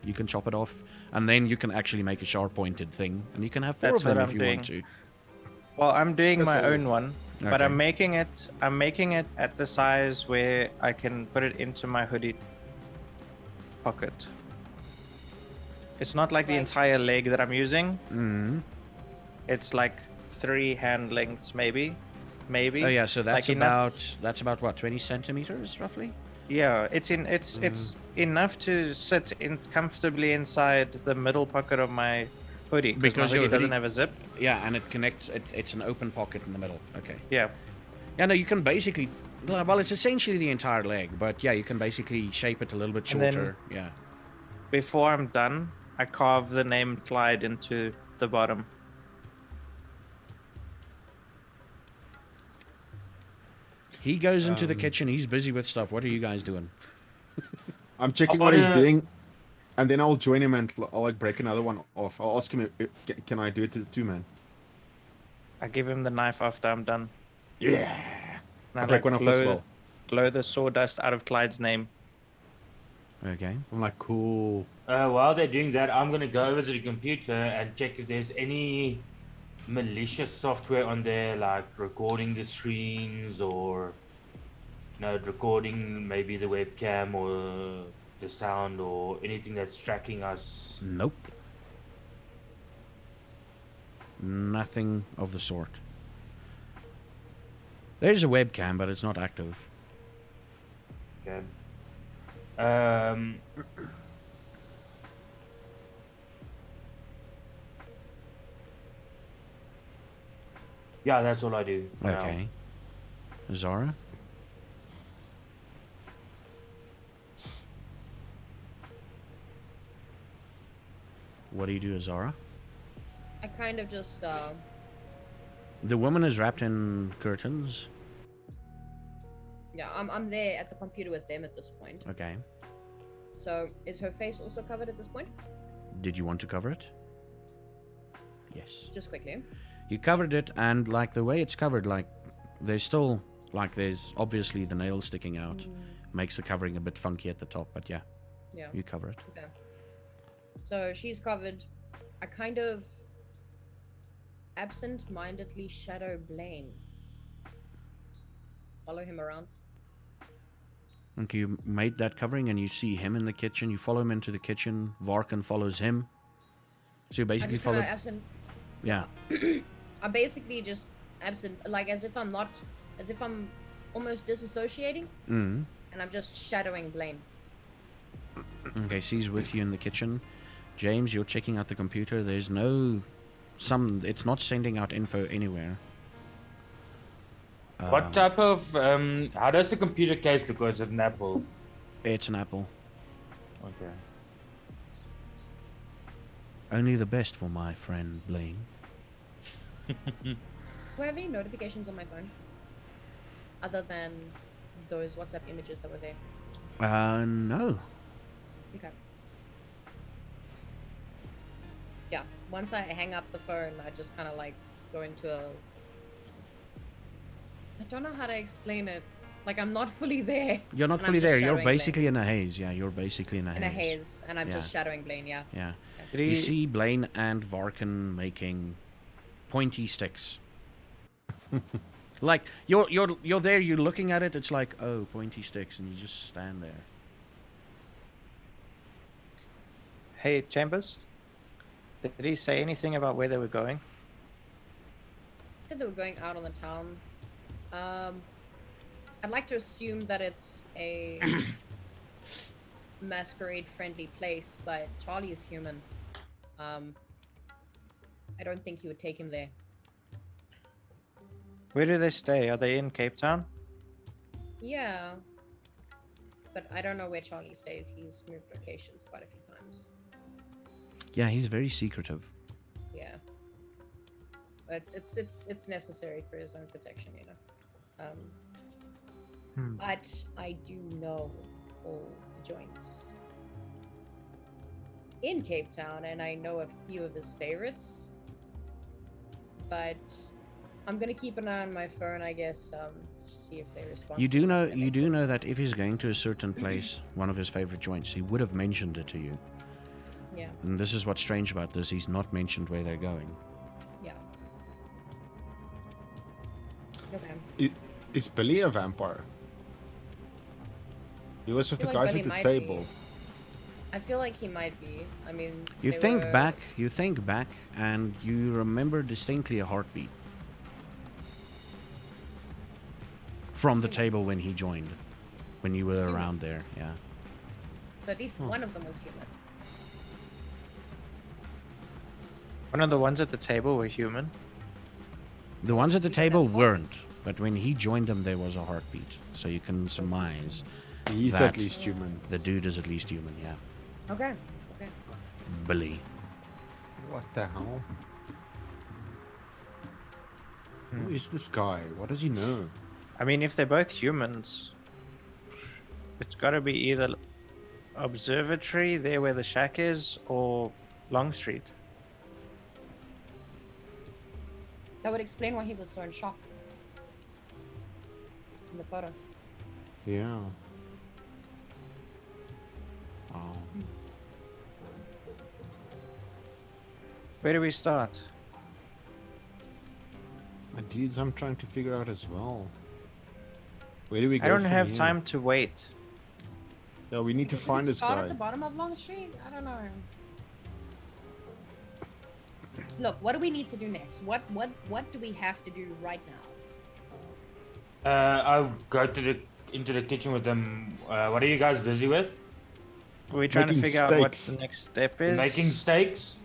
You can chop it off, and then you can actually make a sharp pointed thing, and you can have 4 That's of them what if I'm you doing. want to. Well, I'm doing That's my all. own one, but Okay. I'm making it at the size where I can put it into my hoodie pocket. It's not like the Right. entire leg that I'm using. Mm. It's like 3 hand lengths, maybe. Oh yeah, so that's Like enough- that's about what 20 centimeters roughly. Yeah, it's enough to sit in comfortably inside the middle pocket of my hoodie Because because my your hoodie doesn't hoodie- have a zip. Yeah, and it connects. It's an open pocket in the middle. Okay. Yeah. Yeah, no, you can basically. Well, it's essentially the entire leg, but yeah, you can basically shape it a little bit And then- shorter. Yeah. Before I'm done, I carve the name Clyde into the bottom. He goes into the kitchen. He's busy with stuff. What are you guys doing? I'm checking I what he's wanna- doing, and then I'll join him and I'll like break another one off. I'll ask him, can I do it too, man? I give him the knife after I'm done. Yeah. And I break one off as well. blow the sawdust out of Clyde's name. Okay. I'm like, cool. While they're doing that, I'm gonna go over to the computer and check if there's any malicious software on there, like recording the screens or recording maybe the webcam or the sound or anything that's tracking us. Nope. Nothing of the sort. There's a webcam, but it's not active. Okay. Yeah, that's all I do. for now. Okay. Zara? What do you do, Zara? I kind of just The woman is wrapped in curtains. yeah, I'm there at the computer with them at this point. Okay. So is her face also covered at this point? Did you want to cover it? Yes. Just quickly. You covered it, and like the way it's covered, like there's still like there's obviously the nails sticking out, makes the covering a bit funky at the top. But yeah, Yeah. you cover it. Okay. So she's covered. I kind of absent-mindedly shadow Blaine. Follow him around. Okay, you made that covering, and you see him in the kitchen. You follow him into the kitchen. Varkan follows him. So you I basically just kind follow. of absent. Yeah. I'm basically just absent, like as if I'm almost disassociating, Mm. and I'm just shadowing Blaine. Okay, so he's with you in the kitchen. James, you're checking out the computer. There's no. It's not sending out info anywhere. What type of how does the computer case look? Is it an Apple? It's an Apple. Okay. Only the best for my friend Blaine. Do I have any notifications on my phone? Other than those WhatsApp images that were there. No. Okay. Yeah, once I hang up the phone, I just kind of like go into a... I don't know how to explain it. Like, I'm not fully there. You're not and I'm fully just there. You're shadowing basically in a haze. Yeah, you're basically in a Blaine. haze. In a haze, and I'm just Yeah. shadowing Blaine, yeah. Yeah. Did You he- see Blaine and Varkan making pointy sticks. Like you're there. You're looking at it. It's like, oh, pointy sticks, and you just stand there. Hey, Chambers. Did he say anything about where they were going? Said they were going out on the town. I'd like to assume that it's a masquerade-friendly place, but Charlie's human. I don't think he would take him there. Where do they stay? Are they in Cape Town? Yeah. But I don't know where Charlie stays. He's moved locations quite a few times. Yeah, he's very secretive. Yeah. But it's necessary for his own protection, you know. But I do know all the joints in Cape Town, and I know a few of his favorites. But I'm gonna keep an eye on my phone, I guess. See if they respond. You to do me know. when You they do say- know that if he's going to a certain place, one of his favorite joints, he would have mentioned it to you. Yeah. And this is what's strange about this. He's not mentioned where they're going. Yeah. Okay. Is Billy a vampire? He was with I the feel like guys Billy at the might table. be. I feel like he might be. I mean, You they think were- back. You think back, and you remember distinctly a heartbeat from the table when he joined, when you were around there. Yeah. So at least one of them was human. One of the ones at the table were human. The ones at the We don't table have weren't, heartbeats. but when he joined them, there was a heartbeat. So you can surmise He's That- at least human. the dude is at least human. Yeah, Okay. Okay. Billy. What the hell? Who is this guy? What does he know? I mean, if they're both humans, it's got to be either observatory there where the shack is, or Long Street. That would explain why he was so in shock. In the photo. Yeah. Oh. Where do we start? Dudes, I'm trying to figure out as well. Where do we go I don't from have here? time to wait. Yeah, we need to Did find we this start guy. at the bottom of Long Street? I don't know. Look, what do we need to do next? What do we have to do right now? I'll go into the kitchen with them. What are you guys busy with? We're trying to Making figure out what steaks. the next step is. Making steaks.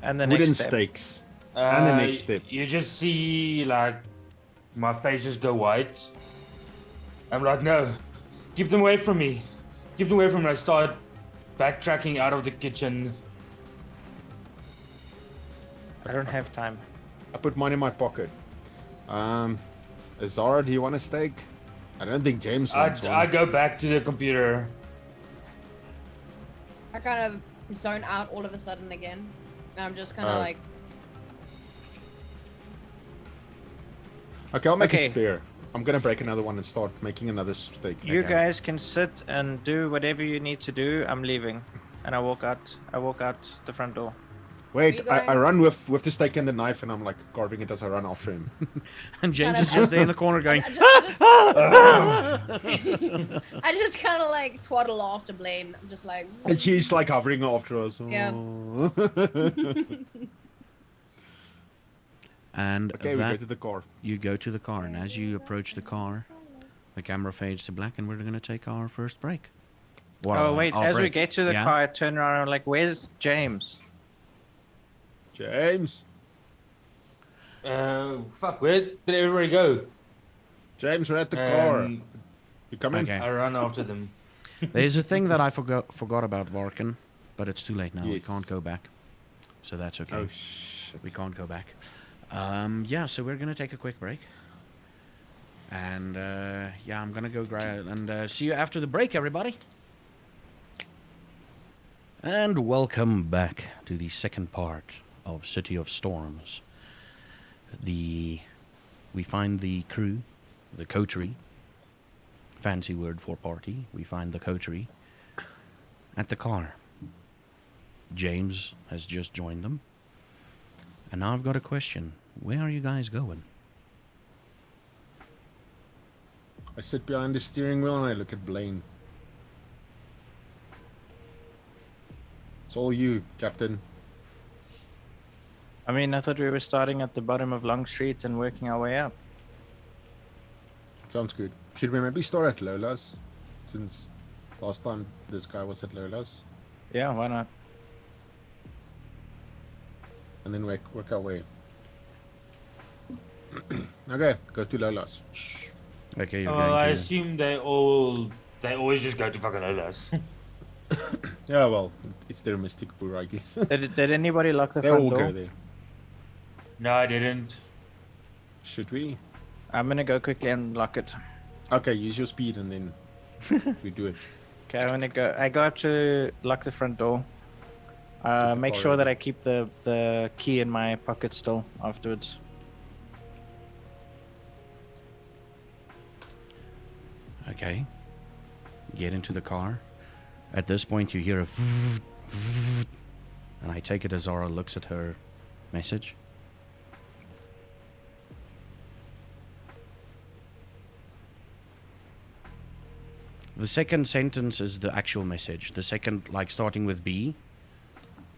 and the Wooden next step. steaks. And the next step. You just see like my face just go white. I'm like, no, keep them away from me. Keep them away from me. I start backtracking out of the kitchen. I don't have time. I put mine in my pocket. Zara, do you want a steak? I don't think James wants I one. go back to the computer. I kind of zone out all of a sudden again. And I'm just kind of Oh. like, Okay, I'll make Okay. a spear. I'm gonna break another one and start making another steak. You Okay. guys can sit and do whatever you need to do. I'm leaving, and I walk out. I walk out the front door. Wait, Are you I going- run with the steak and the knife, and I'm like carving it as I run after him. And James Kind is of- just there in the corner going, I just kind of like twaddle after Blaine. I'm just like, And she's like hovering after us. Yeah. Oh. and Okay, we go that to the car. you go to the car, and as you approach the car, the camera fades to black, and we're going to take our first break. Oh wait! our As we break. get to the Yeah? car, I turn around and I'm like, "Where's James?" James, Fuck, where did everybody go? James, we're at the car. Um, You coming? Okay. I run after them. There's a thing that I forgot about Varkin, but it's too late now. Yes. We can't go back, so that's okay. Oh shit. We can't go back. Yeah, so we're gonna take a quick break, and yeah, I'm gonna go grab and see you after the break, everybody. And welcome back to the second part of City of Storms. We find the crew, the coterie. Fancy word for party. We find the coterie at the car. James has just joined them. And now I've got a question. Where are you guys going? I sit behind the steering wheel and I look at Blaine. It's all you, Captain. I mean, I thought we were starting at the bottom of Long Street and working our way up. Sounds good. Should we maybe start at Lola's? Since last time this guy was at Lola's. Yeah, why not? And then work our way. Okay, go to Lola's. Shh. Okay, you're Oh, going I to... assume they always just go to fucking Olas. Yeah, well, it's their mystic pool, I guess. Did anybody lock the They front all door? go there. No, I didn't. Should we? I'm gonna go quickly and lock it. Okay, use your speed and then we do it. Okay, I'm gonna go. I go up to lock the front door. the Make car sure ready. that I keep the key in my pocket still afterwards. Okay. Get into the car. At this point, you hear a... And I take it as Zara looks at her message. The second sentence is the actual message. The second, like starting with B,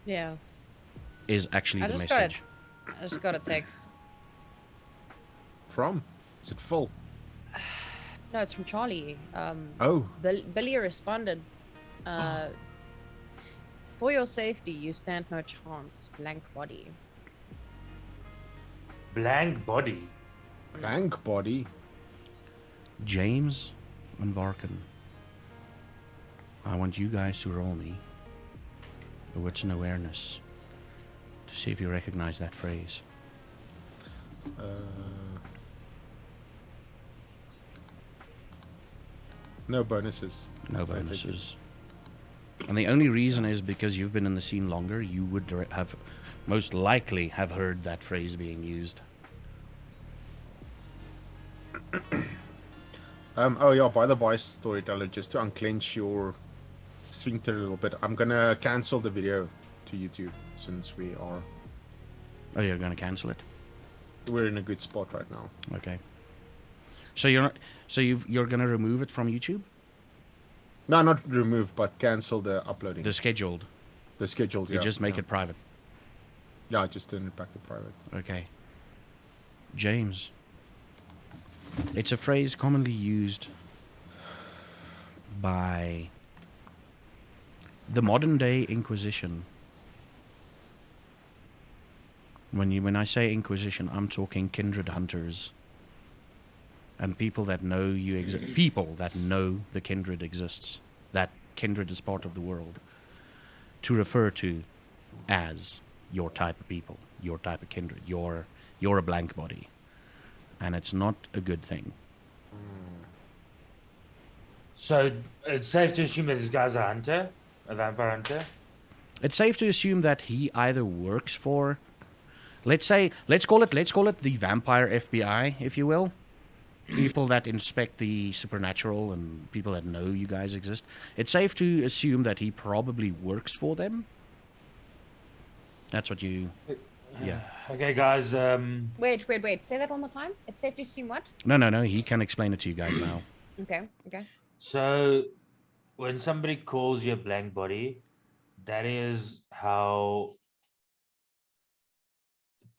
yeah. is actually I the just got message. I just got a text. From? Is it full? No, it's from Charlie. Oh, Billy responded. For your safety, you stand no chance. Blank body. Blank body. Blank body. James and Varkan, I want you guys to roll me a wits and awareness to see if you recognize that phrase. No bonuses. No I take it. bonuses. And the only reason is because you've been in the scene longer, you would have most likely have heard that phrase being used. Oh yeah, by the by, storyteller, just to unclench your sphincter a little bit, I'm gonna cancel the video to YouTube since Oh, you're going to cancel it? we're in a good spot right now. Okay. So you're going to remove it from YouTube? No, not remove, but cancel the uploading. The scheduled. The scheduled, You yeah. just make yeah. it private. Yeah, I just turn it back to private. Okay. James. It's a phrase commonly used by the modern day Inquisition. When I say Inquisition, I'm talking kindred hunters and people that know people that know the kindred exists, that kindred is part of the world, to refer to as your type of people, your type of kindred. You're a blank body, and it's not a good thing. So it's safe to assume that this guy's a hunter, a vampire hunter. It's safe to assume that he either works for, let's call it the vampire FBI, if you will. People that inspect the supernatural and people that know you guys exist. It's safe to assume that he probably works for them. That's what you... Yeah. Okay, guys. Wait. Say that one more time. It's safe to assume what? No. He can explain it to you guys now. Okay. So when somebody calls you a blank body, that is how,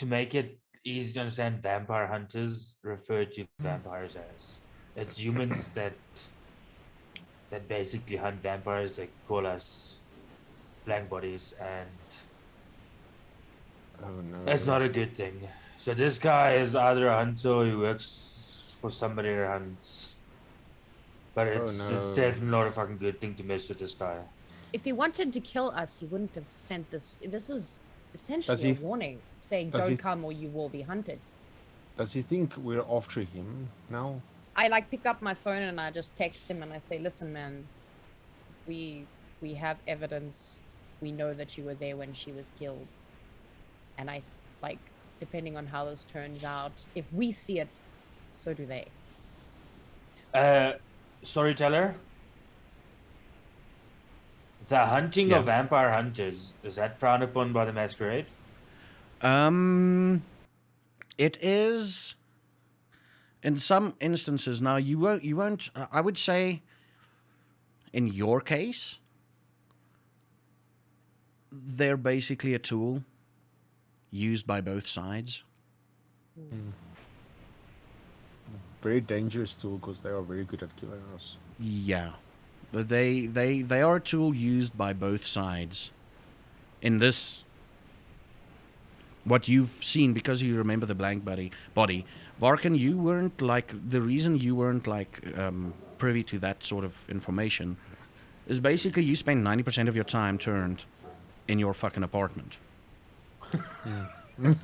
to make it easy to understand, vampire hunters refer to vampires as. It's humans that basically hunt vampires. They call us blank bodies, and Oh no. that's not a good thing. So this guy is either a hunter or he works for somebody that hunts. But it's definitely not a fucking good thing to mess with this guy. If he wanted to kill us, he wouldn't have sent this. This is essentially a warning saying don't come or you will be hunted. Does he think we're after him now? I pick up my phone and I just text him and I say, listen, man, we have evidence. We know that you were there when she was killed. And I, depending on how this turns out, if we see it, so do they. Storyteller, the hunting of vampire hunters, is that frowned upon by the Masquerade? It is in some instances. Now you won't I would say in your case they're basically a tool used by both sides. Very dangerous tool because they are very good at killing us. Yeah. They are a tool used by both sides. In this, what you've seen, because you remember the blank body, Varkan, you weren't the reason you weren't privy to that sort of information is basically you spend 90% of your time turned in your fucking apartment.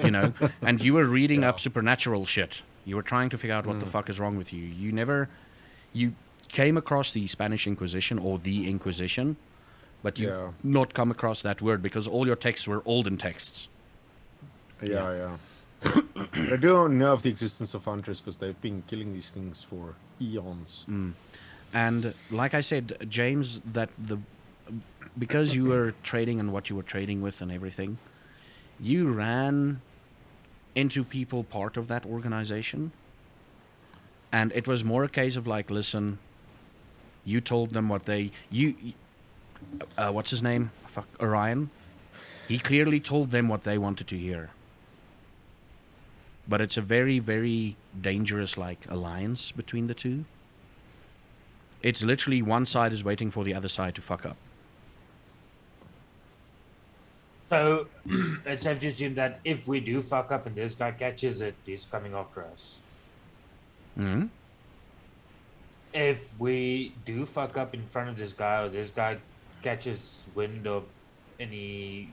You know, and you were reading up supernatural shit. You were trying to figure out what the fuck is wrong with you. You came across the Spanish Inquisition or the Inquisition, but you not come across that word because all your texts were olden texts. Yeah. I don't know of the existence of hunters because they've been killing these things for eons. And like I said, James, because you were trading and what you were trading with and everything, you ran into people part of that organization. And it was more a case of listen, you told them what what's his name? Orion. He clearly told them what they wanted to hear. But it's a very, very dangerous alliance between the two. It's literally one side is waiting for the other side to fuck up. So it's safe to assume that if we do fuck up and this guy catches it, he's coming after us. Hmm? If we do fuck up in front of this guy, or this guy catches wind of any,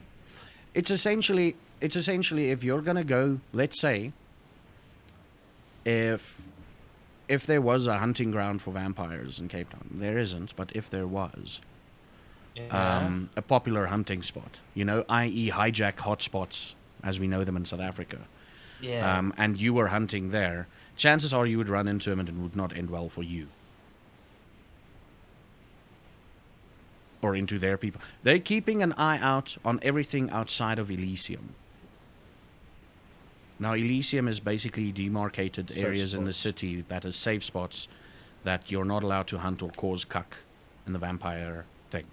It's essentially if you're gonna go, let's say, if there was a hunting ground for vampires in Cape Town, there isn't, but if there was, a popular hunting spot, i.e. hijack hotspots as we know them in South Africa, yeah, and you were hunting there, chances are you would run into him and it would not end well for you. Or into their people. They're keeping an eye out on everything outside of Elysium. Now, Elysium is basically demarcated Safe areas in the spots. city that is safe spots that you're not allowed to hunt or cause cuck in the vampire thing.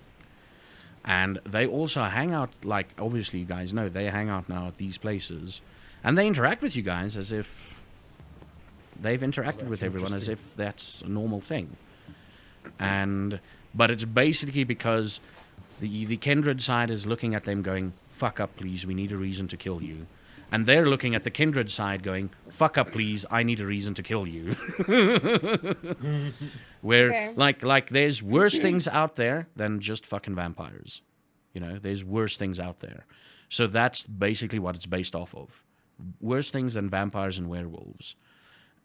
And they also hang out, like, obviously you guys know, they hang out now at these places. And they interact with you guys as if they've interacted that's with everyone as interesting. if that's a normal thing. But it's basically because the Kindred side is looking at them going, fuck up please, we need a reason to kill you. And they're looking at the Kindred side going, fuck up please, I need a reason to kill you. Where Okay. like there's worse things out there than just fucking vampires. There's worse things out there. So that's basically what it's based off of. Worse things than vampires and werewolves.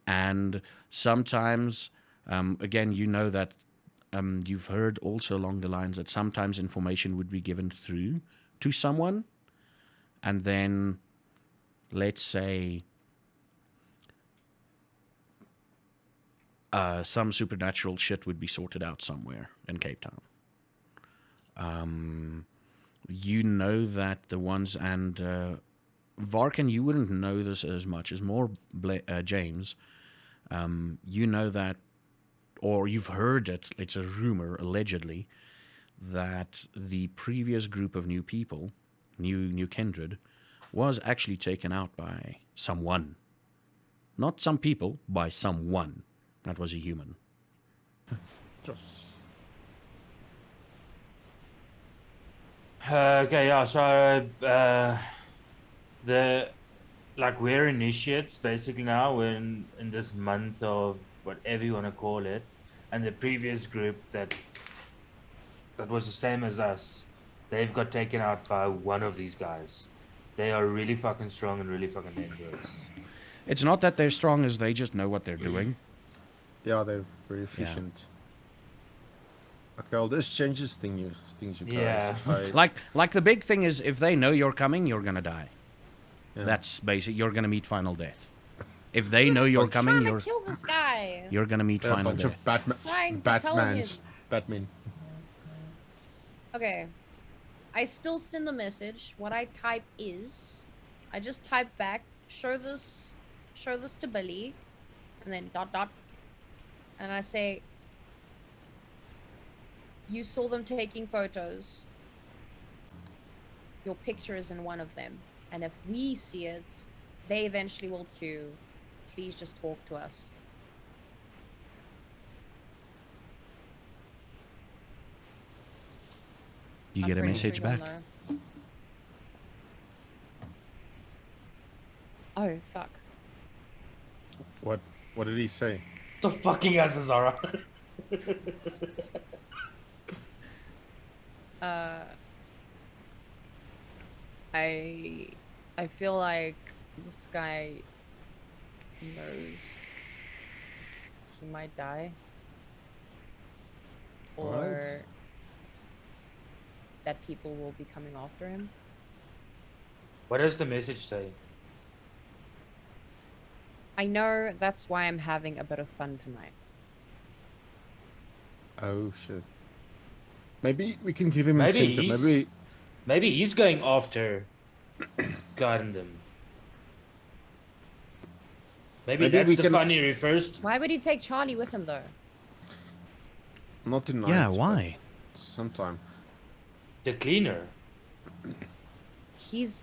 And sometimes, again, that you've heard also along the lines that sometimes information would be given through to someone, and then, let's say, some supernatural shit would be sorted out somewhere in Cape Town. That the ones, and Varkan, you wouldn't know this as much, as more James. That, or you've heard it, it's a rumor, allegedly, that the previous group of new people, new kindred, was actually taken out by someone. Not some people, by someone that was a human. Just okay, yeah. So we're initiates basically now. We're in this month of whatever you want to call it, and the previous group that was the same as us, they've got taken out by one of these guys. They are really fucking strong and really fucking dangerous. It's not that they're strong, as they just know what they're doing. yeah, they're very efficient. Okay, well, this changes things, you guys. Yeah. Like the big thing is, if they know you're coming, you're gonna die. Yeah. That's basic. You're gonna meet final death. If they know you're coming, Trying you're to kill this guy. gonna meet They're a final bunch death. of Batman, Trying to tell him. Batman. Okay. I still send the message. What I type is, I just type back, show this to Billy, and then ... And I say, you saw them taking photos. Your picture is in one of them. And if we see it, they eventually will too. Please just talk to us. You I'm get a pretty message sure he'll back. know. Oh, fuck. What did he say? The fucking ass, Zara. I feel like this guy knows he might die. Or that people will be coming after him. What does the message say? I know that's why I'm having a bit of fun tonight. Oh shit. Maybe we can give him Maybe incentive. he's- Maybe he's going after Gundam. Maybe Maybe that's we the can- fun he refers to. Why would he take Charlie with him though? not tonight. Yeah, but why? Sometime. The cleaner. He's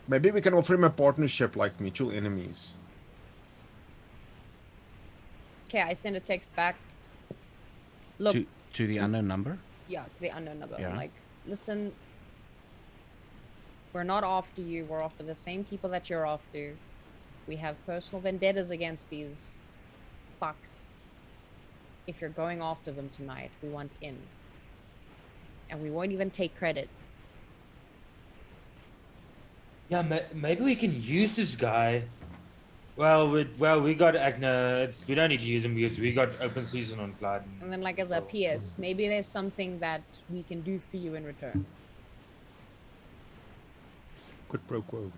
Maybe we can offer him a partnership like mutual enemies. Okay, I send a text back. Look, To the unknown number. yeah, to the unknown number. Yeah. I'm like, listen, We're not after you. We're after the same people that you're after. We have personal vendettas against these fucks. If you're going after them tonight, we want in. And we won't even take credit. Yeah, maybe we can use this guy. Well, we got Agna. We don't need to use him because we got open season on Clyde. And then, like, as a PS, maybe there's something that we can do for you in return. Quid pro quo.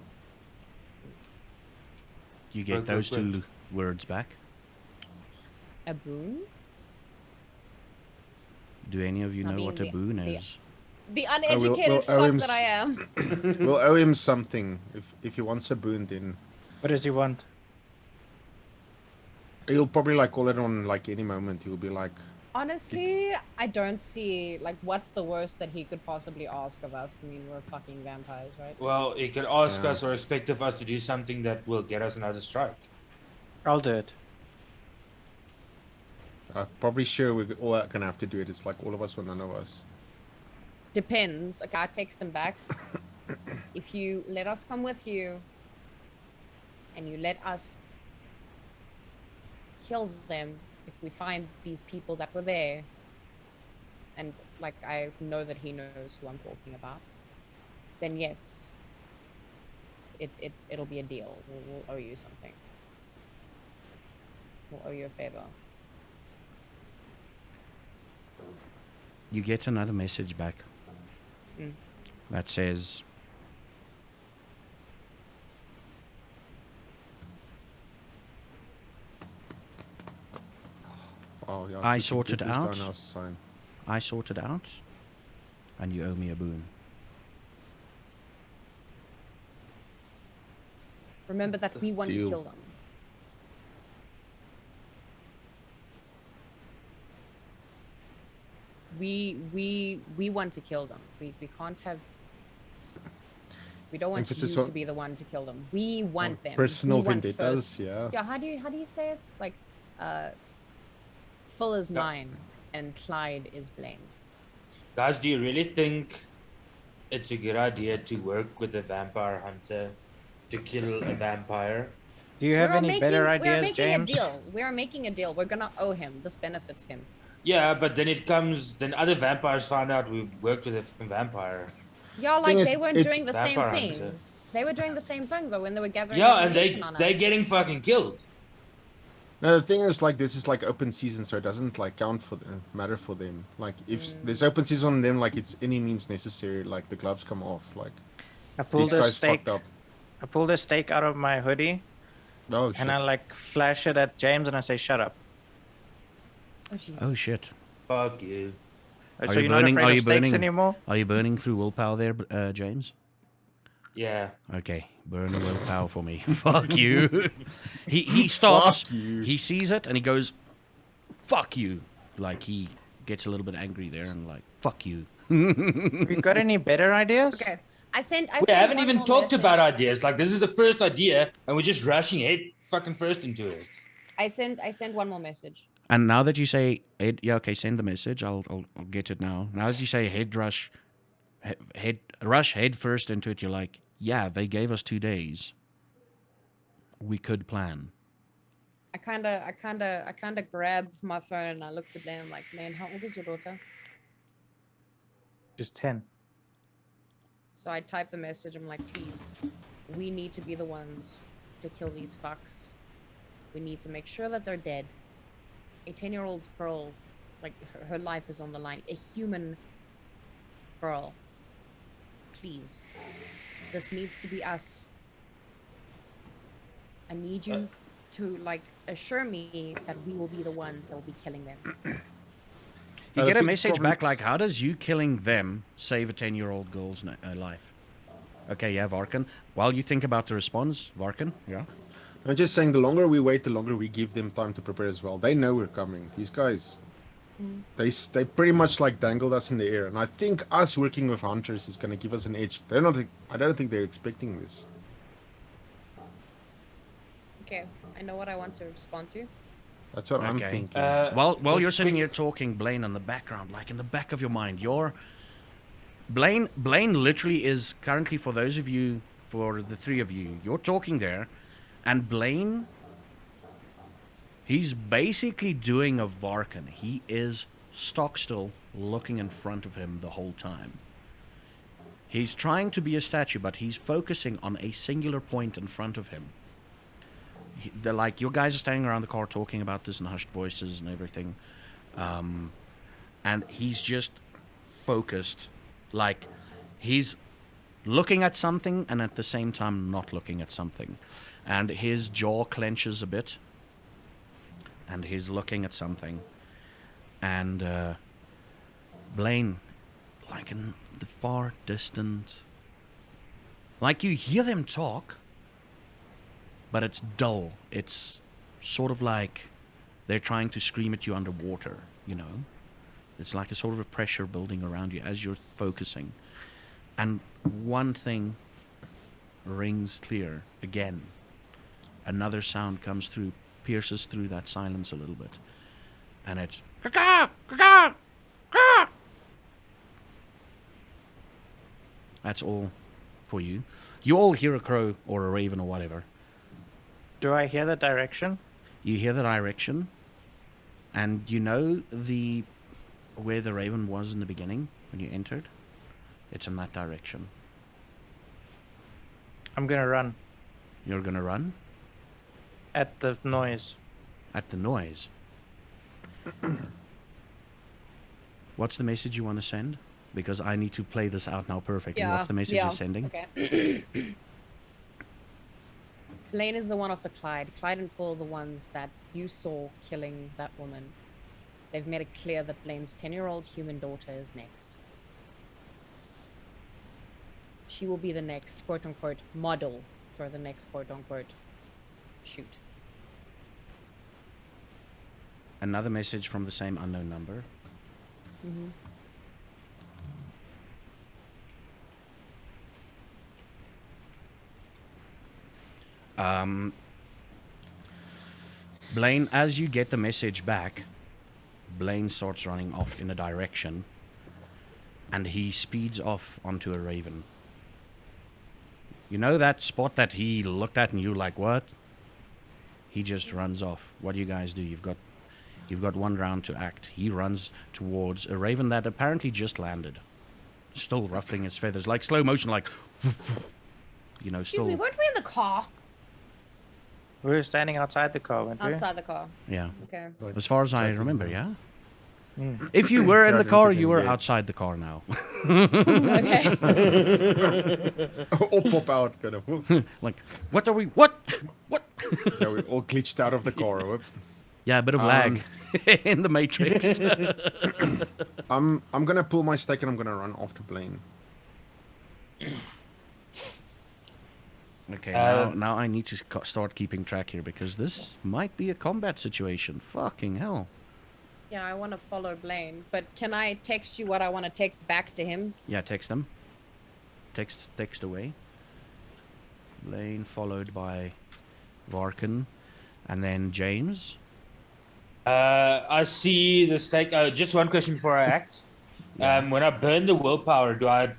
You get those two words back. A boon? Do any of you I know mean, what a boon is? The uneducated we'll fuck him that I am. We'll owe him something. If he wants a boon, then What does he want? he'll probably like call it on like any moment. He'll be like, Honestly, I don't see, like, what's the worst that he could possibly ask of us? I mean, we're fucking vampires, right? Well, he could ask Yeah. us or expect of us to do something that will get us another strike. I'll do it. I'm probably sure we're all gonna have to do it. It's like all of us or none of us. Depends. Okay, I text him back. If you let us come with you, and you let us kill them, if we find these people that were there, and like I know that he knows who I'm talking about, then yes, it'll be a deal. We'll owe you something. We'll owe you a favor. You get another message back Mm. that says, Oh yeah. I we should sorted give this guy out. now sign. I sorted out, and you owe me a boon. Remember that we want to Deal. kill them. We want to kill them. We can't have. We don't want Emphasis you on- to be the one to kill them. We want them. Personal We want vendettas, first- yeah. Yeah. How do you say it? Like, Phil is Yeah. mine, and Clyde is Blaine's. Guys, do you really think it's a good idea to work with a vampire hunter to kill a vampire? Do you have any better We're ideas, making James? a deal. We are making a deal. We're gonna owe him. This benefits him. Yeah, but then other vampires find out we worked with a fucking vampire. Yeah, like Thing is, they weren't it's doing the same vampire thing. hunter. They were doing the same thing though when they were gathering Yeah, and information on they're us. getting fucking killed. No, the thing is, like, this is like open season, so it doesn't like count for them, matter for them. Like, if there's open season on them, like it's any means necessary. Like the gloves come off. Like I pulled these a guys steak. fucked up. I pulled a steak out of my hoodie Oh shit. and I like flash it at James and I say, "Shut up." Oh, Jesus. Oh shit! Fuck you. Are So you you're not burning- afraid are of you steaks burning- anymore? Are you burning through willpower there, James? Yeah. Okay, burn willpower for me. Fuck you. He stops. Fuck you. He sees it and he goes, "Fuck you!" Like he gets a little bit angry there and like, "Fuck you." Have you got any better ideas? Okay. I sent. We haven't even talked about ideas. Like, this is the first idea, and we're just rushing head fucking first into it. I sent one more message. And now that you say head, yeah, okay, send the message. I'll get it now. Now that you say head rush, head first into it, you're like, yeah, they gave us 2 days. We could plan. I kind of grabbed my phone and I looked at them like, man, how old is your daughter? Just 10. So I typed the message. I'm like, please, we need to be the ones to kill these fucks. We need to make sure that they're dead. A 10-year-old girl, like her life is on the line. A human girl. Please. This needs to be us. I need you to like assure me that we will be the ones that will be killing them. You The get a big message problem back like, how does you killing them save a 10-year-old girl's life? Okay, yeah, Varkan. While you think about the response, Varkan, yeah? I'm just saying, the longer we wait, the longer we give them time to prepare as well. They know we're coming. These guys, they pretty much like dangled us in the air, and I think us working with hunters is gonna give us an edge. They're not. I don't think they're expecting this. Okay, I know what I want to respond to. That's what I'm Okay. thinking. While Just you're sitting quick- here talking, Blaine, on the background, like in the back of your mind, you're Blaine literally is currently, for those of you, for the three of you, you're talking there, and Blaine, he's basically doing a Varkan. He is stock still, looking in front of him the whole time. He's trying to be a statue, but he's focusing on a singular point in front of him. They're like, you guys are standing around the car talking about this in hushed voices and everything. And he's just focused. Like, he's looking at something and at the same time not looking at something. And his jaw clenches a bit. And he's looking at something. And Blaine, like in the far distant, like you hear them talk, but it's dull. It's sort of like they're trying to scream at you underwater, you know? It's like a sort of a pressure building around you as you're focusing. And one thing rings clear again. Another sound comes through, pierces through that silence a little bit. And it's caw, caw, caw. That's all for you. You all hear a crow or a raven or whatever. Do I hear the direction? You hear the direction, and you know where the raven was in the beginning when you entered. It's in that direction. I'm gonna run You're gonna run at the noise. at the noise. What's the message you want to send? Because I need to play this out now perfectly. What's the message you're sending? Okay. Blaine is the one off the Clyde. Clyde and Phil are the ones that you saw killing that woman. They've made it clear that Blaine's 10-year-old human daughter is next. She will be the next quote-unquote model for the next quote-unquote shoot. Another message from the same unknown number. Mm-hmm. Blaine, as you get the message back, Blaine starts running off in a direction, and he speeds off onto a raven. You know that spot that he looked at and you like, what? He just runs off. What do you guys do? You've got one round to act. He runs towards a raven that apparently just landed, still ruffling its feathers, like slow motion, like, you know, Excuse still. me, weren't we in the car? We were standing outside the car, weren't we? Outside the car. Yeah. Okay. As far as I Exactly. remember, yeah. Mm. If you were in the Yeah, car, then you were yeah. outside the car now. Okay. Or pop out, kind of. Like, what are we? What? What? Yeah, we all glitched out of the car. Whoop. Yeah, a bit of lag in the Matrix. I'm gonna pull my stake and I'm gonna run off to Blaine. Okay, Uh, now I need to start keeping track here because this might be a combat situation. Fucking hell. Yeah, I want to follow Blaine, but can I text you what I want to text back to him? Yeah, text them. Text away. Blaine followed by Varkan, and then James. I see the stake. Just one question before I act. When I burn the willpower,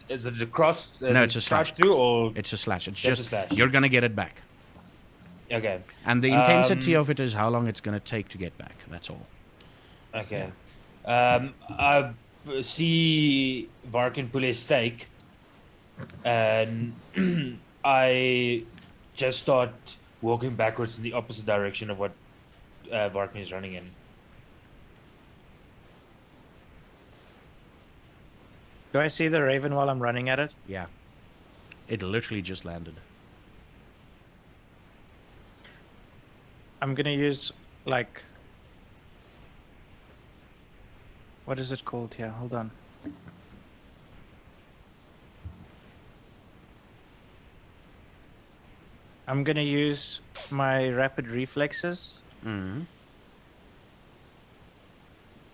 is it a cross? No, it's a slash. through or It's a slash. It's Just a just slash. you're gonna get it back, okay? and the intensity of it is how long it's gonna take to get back. That's all. Okay. I see Varkin pull his stake, and I just start walking backwards in the opposite direction of what Varkin is running in. Do I see the raven while I'm running at it? Yeah. It literally just landed. I'm gonna use, like... What is it called here? Hold on. I'm gonna use my rapid reflexes, Mm-hmm.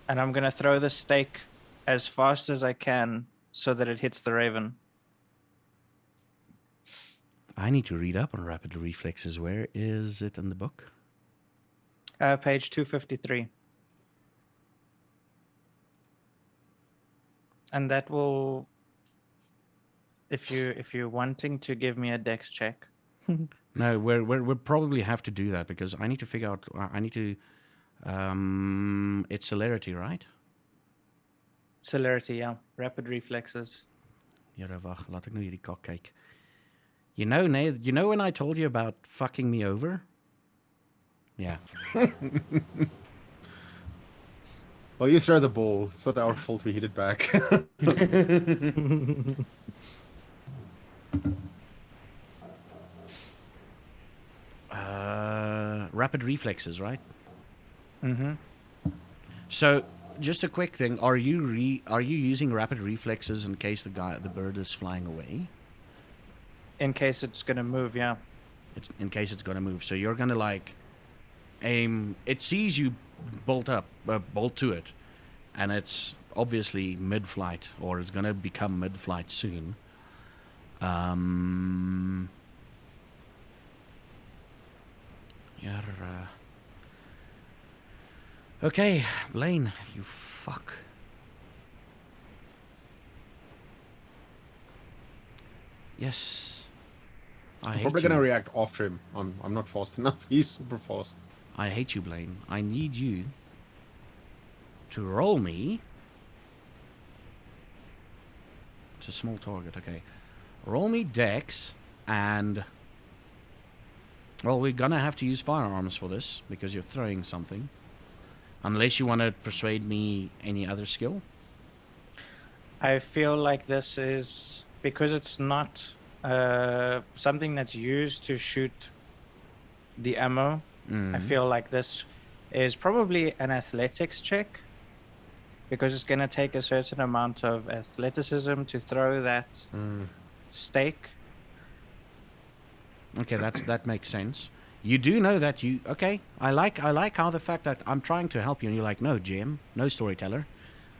and I'm gonna throw the stake as fast as I can so that it hits the raven. I need to read up on rapid reflexes. Where is it in the book? Page 253. And that will if you're wanting to give me a dex check, No, we'll probably have to do that because I need to figure out. I need to. It's celerity, right? celerity, yeah, rapid reflexes. Here, wag, laat ek nou hierdie kak kyk. You know when I told you about fucking me over? Yeah. Well, you throw the ball. It's not our fault we hit it back. Rapid reflexes, right? Mm-hmm. So, just a quick thing: are you using rapid reflexes in case the bird is flying away? In case it's gonna move, yeah. It's in case it's gonna move. So you're gonna like aim. It sees you bolt to it, and it's obviously mid-flight, or it's gonna become mid-flight soon. Okay, Blaine, you fuck. Yes. I'm probably gonna react after him. I'm not fast enough. He's super fast. I hate you, Blaine. I need you to roll me. It's a small target, okay. Roll me dex and... Well, we're gonna have to use firearms for this because you're throwing something. Unless you want to persuade me any other skill. I feel like this is because it's not something that's used to shoot the ammo. I feel like this is probably an athletics check because it's going to take a certain amount of athleticism to throw that stake. Okay, that makes sense. You do know that you... Okay, I like how the fact that I'm trying to help you and you're like, no, Jim, no storyteller.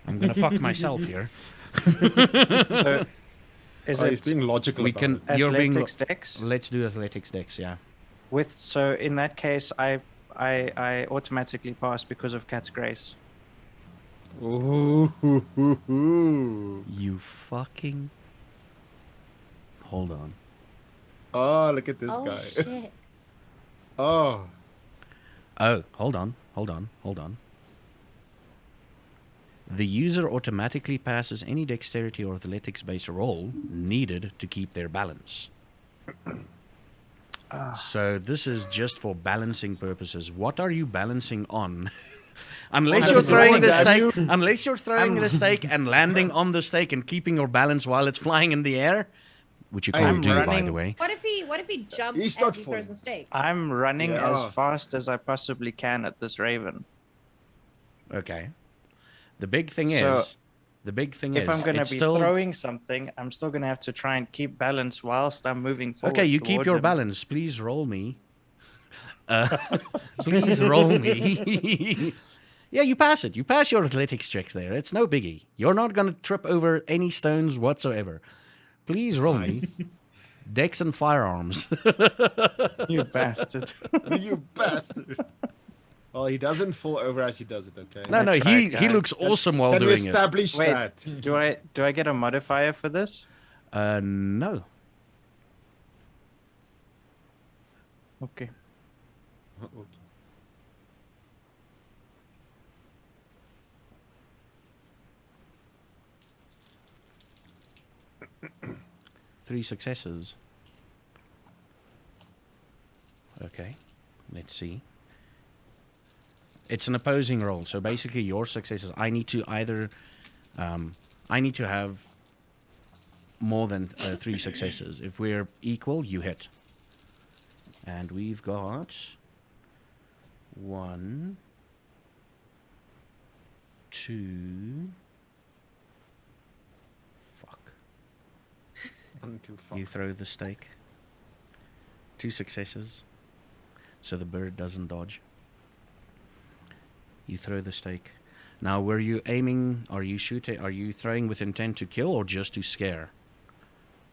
I'm going to fuck myself here. So, is He's it being logical We about can... it. You're being... athletics dex? Let's do athletics dex, yeah. So in that case, I automatically pass because of Cat's Grace. Ooh, You fucking... Hold on. Oh, look at this Oh guy. shit. Oh. Oh, hold on. The user automatically passes any dexterity or athletics-based roll needed to keep their balance. So this is just for balancing purposes. What are you balancing on? Unless you're throwing the stake, the stake and landing on the stake and keeping your balance while it's flying in the air, which you can't I'm do, by running- the way. What if he jumps He's as not he full. throws the stake? I'm running as Yeah. fast as I possibly can at this raven. Okay. The big thing So, is, If I'm going to it's be still... throwing something, I'm still going to have to try and keep balance whilst I'm moving forward. Okay, you keep towards your him. balance. Please roll me. Please roll me. Yeah, you pass it. You pass your athletics checks there. It's no biggie. You're not going to trip over any stones whatsoever. Please roll me. Dex and firearms. You bastard. You bastard. Well, he doesn't fall over as he does it, okay? No, I he tried, looks awesome while Can we doing it. establish Wait, that? do I get a modifier for this? No. Okay. Okay. 3 successes. Okay, let's see. It's an opposing roll, so basically your successes. I need to either, I need to have more than 3 successes. If we're equal, you hit. And we've got 1, 2. Fuck. You throw the stake. 2 successes. So the bird doesn't dodge. You throw the stake. Now, were you aiming? Are you shooting? Are you throwing with intent to kill or just to scare?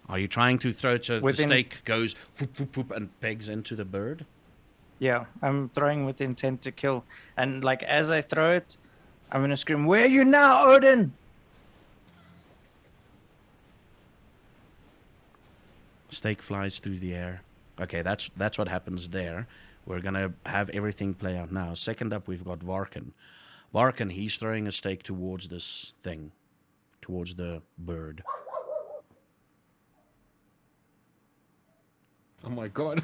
Are you trying to throw so the stake goes whoop, whoop, whoop, and pegs into the bird? Yeah, I'm throwing with intent to kill. And like as I throw it, I'm gonna scream, "Where are you now, Odin?" Stake flies through the air. Okay, that's what happens there. We're gonna have everything play out now. Second up, we've got Varkin. Varkin, he's throwing a stake towards this thing, towards the bird. Oh my god.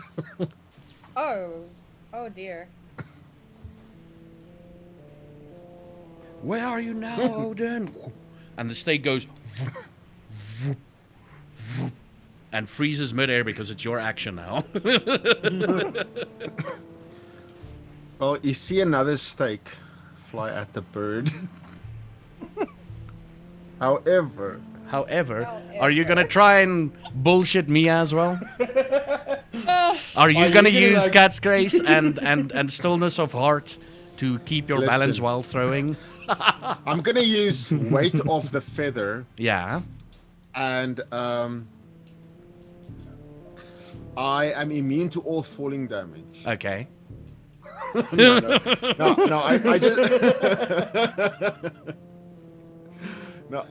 Oh. Oh dear. Where are you now, Odin? And the stake goes and freezes midair because it's your action now. Well, you see another stake fly at the bird. However, However, are you gonna try and bullshit me as well? Are you you gonna gonna, use like- cat's grace and stillness of heart to keep your balance Listen. while throwing? I'm gonna use weight of the feather Yeah. and I am immune to all falling damage. Okay. No, I just no.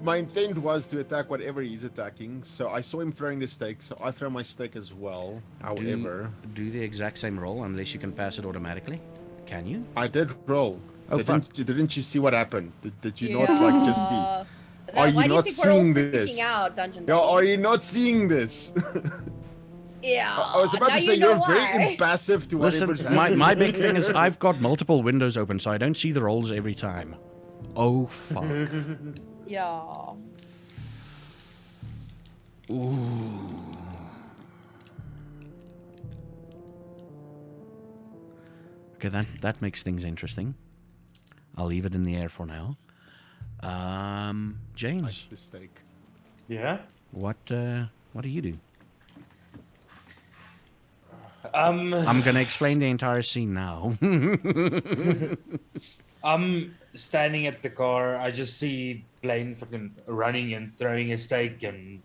My intent was to attack whatever he's attacking, so I saw him throwing the stake, so I throw my stake as well. However, Do the exact same roll unless you can pass it automatically. Can you? I did roll. Oh, didn't you see what happened? Did you not like just see? Now, Are you why do not you think we're all seeing freaking this? out, Dungeon Yo, Daddy? are you not seeing this? Yeah. I was about now to say you know you're very why. impassive to whatever's Listen, my happening. big thing is I've got multiple windows open, so I don't see the rolls every time. Oh fuck. Yeah. Okay, that makes things interesting. I'll leave it in the air for now. James, The stake. Yeah. what do you do? I'm gonna explain the entire scene now. I'm standing at the car. I just see Blaine fucking running and throwing a stake, and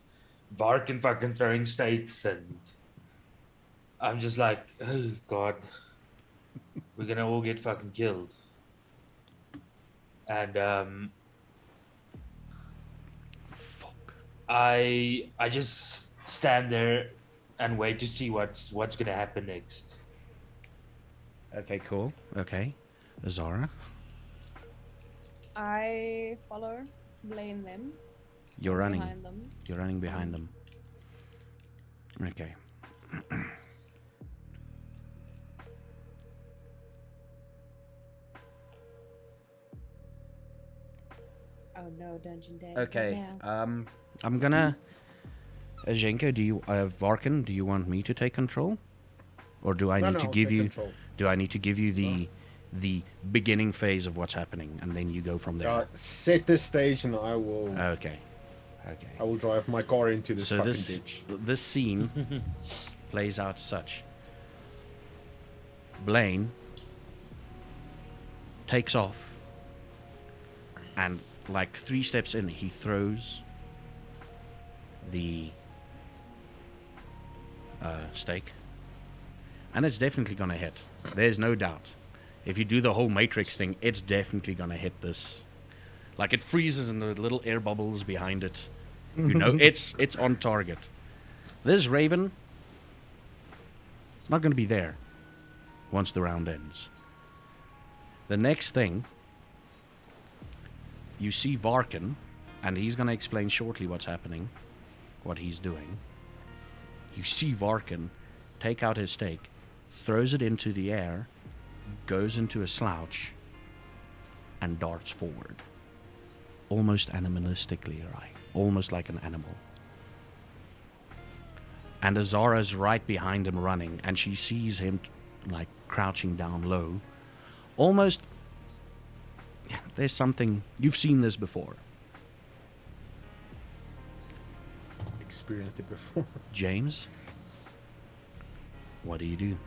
Varkin fucking throwing stakes, and I'm just like, oh god, we're gonna all get fucking killed. And I just stand there and wait to see what's gonna happen next. Okay, cool. Okay, Zara, I follow, blame them, you're running. behind them. You're running behind them. Okay. Oh no, Dungeon Daddy. Okay. now. I'm gonna. Zhenko, do you, Varkin, do you want me to take control, or do I need to give take you? control. Do I need to give you the beginning phase of what's happening, and then you go from there? Set the stage, and I will. Okay. Okay. I will drive my car into this So fucking this ditch. this scene plays out such. Blaine takes off, and like 3 steps in, he throws the stake, and it's definitely gonna hit. There's no doubt. If you do the whole Matrix thing, it's definitely gonna hit this. Like, it freezes and the little air bubbles behind it. You know, it's on target. This Raven, it's not gonna be there once the round ends. The next thing, you see Varkin, and he's gonna explain shortly what's happening, what he's doing. You see Varkin take out his stake, throws it into the air, goes into a slouch, and darts forward. Almost animalistically, right? Almost like an animal. And Azara's right behind him running, and she sees him like crouching down low. Almost, there's something, you've seen this before. Experienced it before. James, what do you do?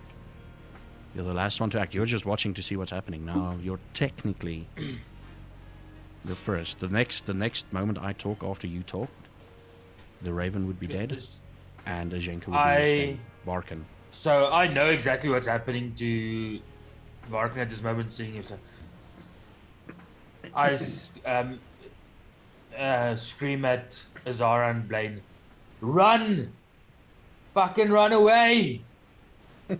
You're the last one to act. You're just watching to see what's happening. Now you're technically the first. The next moment I talk after you talk, the Raven would be dead, and Zhenko would be the same. Varkin. So I know exactly what's happening to Varkin at this moment, seeing him. I scream at Azara and Blaine, "Run! Fucking run away! You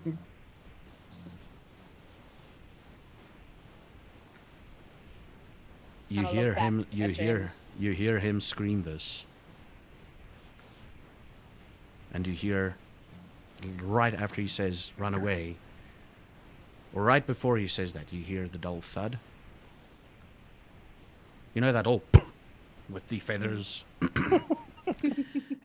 Kinda hear look back him. at You hear him scream this, and you hear right after he says "run away," or right before he says that, you hear the dull thud. You know that old with the feathers,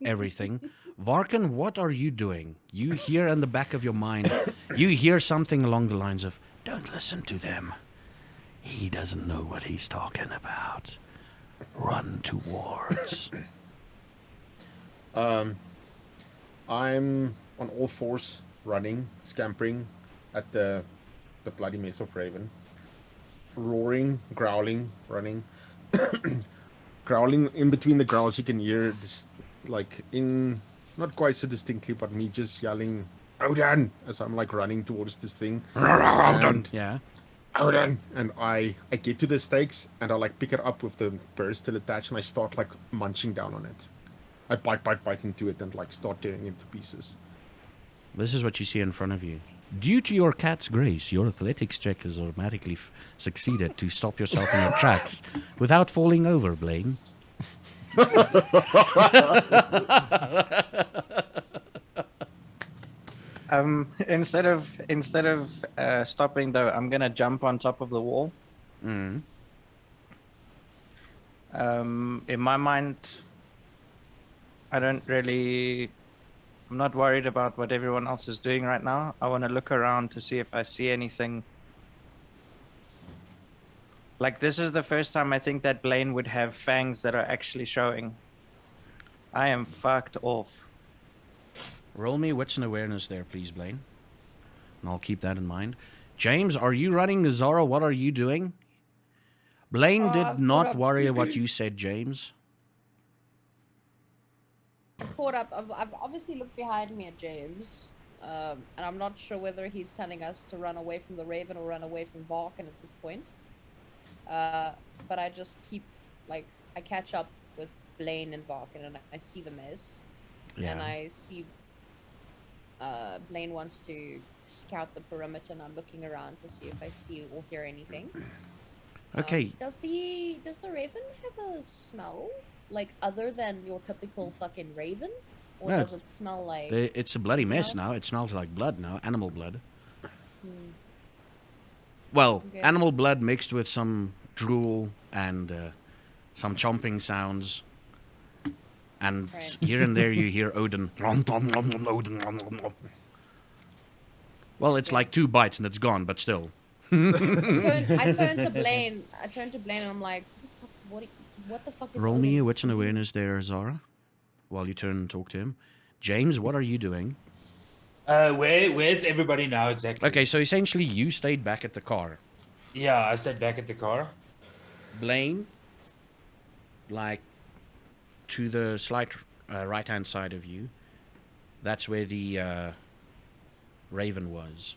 everything. Varkan, what are you doing? You hear in the back of your mind, you hear something along the lines of, "Don't listen to them. He doesn't know what he's talking about. Run towards." I'm on all fours, running, scampering at the bloody mess of Raven. Roaring, growling, running. Growling in between the growls, you can hear this, like, in not quite so distinctly, but me just yelling, "Odin!" as I'm like running towards this thing. And Yeah. Odin! And I get to the stakes and I like pick it up with the burr still attached and I start like munching down on it. I bite into it and like start tearing it to pieces. This is what you see in front of you. Due to your cat's grace, your athletics check has automatically succeeded to stop yourself in your tracks without falling over, Blaine. Instead of stopping though, I'm gonna jump on top of the wall. Mm. In my mind, I'm not worried about what everyone else is doing right now. I want to look around to see if I see anything. Like, this is the first time I think that Blaine would have fangs that are actually showing. I am fucked off. Roll me wits and awareness there, please, Blaine. And I'll keep that in mind. James, are you running? Zara, what are you doing? Blaine I've did caught not up. worry what you said, James. Caught up. I've obviously looked behind me at James, and I'm not sure whether he's telling us to run away from the Raven or run away from Varkan at this point. But I just keep, like, I catch up with Blaine and Varkan, and I see the mess, Yeah. and I see Blaine wants to scout the perimeter, and I'm looking around to see if I see or hear anything. Okay. Does the Raven have a smell, like, other than your typical fucking Raven, or No. does it smell like? It's a bloody mess Smells? now. It smells like blood now. Animal blood. Hmm. Well, Okay. animal blood mixed with some drool and some chomping sounds. And Right. here and there you hear Odin. Well, it's Okay. like 2 bites and it's gone, but still. I turn to Blaine. And I'm like, what the fuck is? Roll me a Odin wits and doing?" awareness there, Zara, while you turn and talk to him. James, what are you doing? Where's everybody now exactly? Okay, so essentially you stayed back at the car. Yeah, I stayed back at the car. Blaine, like to the slight right-hand side of you, that's where the Raven was.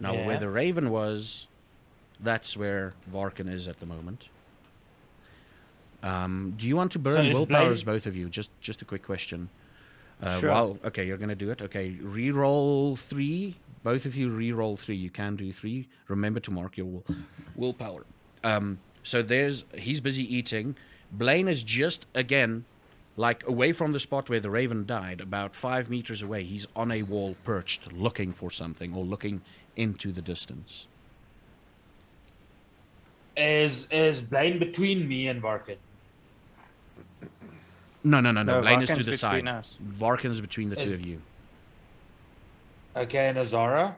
Now, Yeah. where the Raven was, that's where Varkan is at the moment. Do you want to burn is willpowers, Blaine- both of you? Just a quick question. Sure. Okay, you're gonna do it. Okay, re-roll 3. Both of you re-roll 3. You can do 3. Remember to mark your willpower. So he's busy eating. Blaine is just again, like away from the spot where the Raven died, about 5 meters away. He's on a wall, perched, looking for something or looking into the distance. Is Blaine between me and Varkan? No. Blaine is to Varkan's the between side. us. Varkan is between the two of you. Okay, and Azara?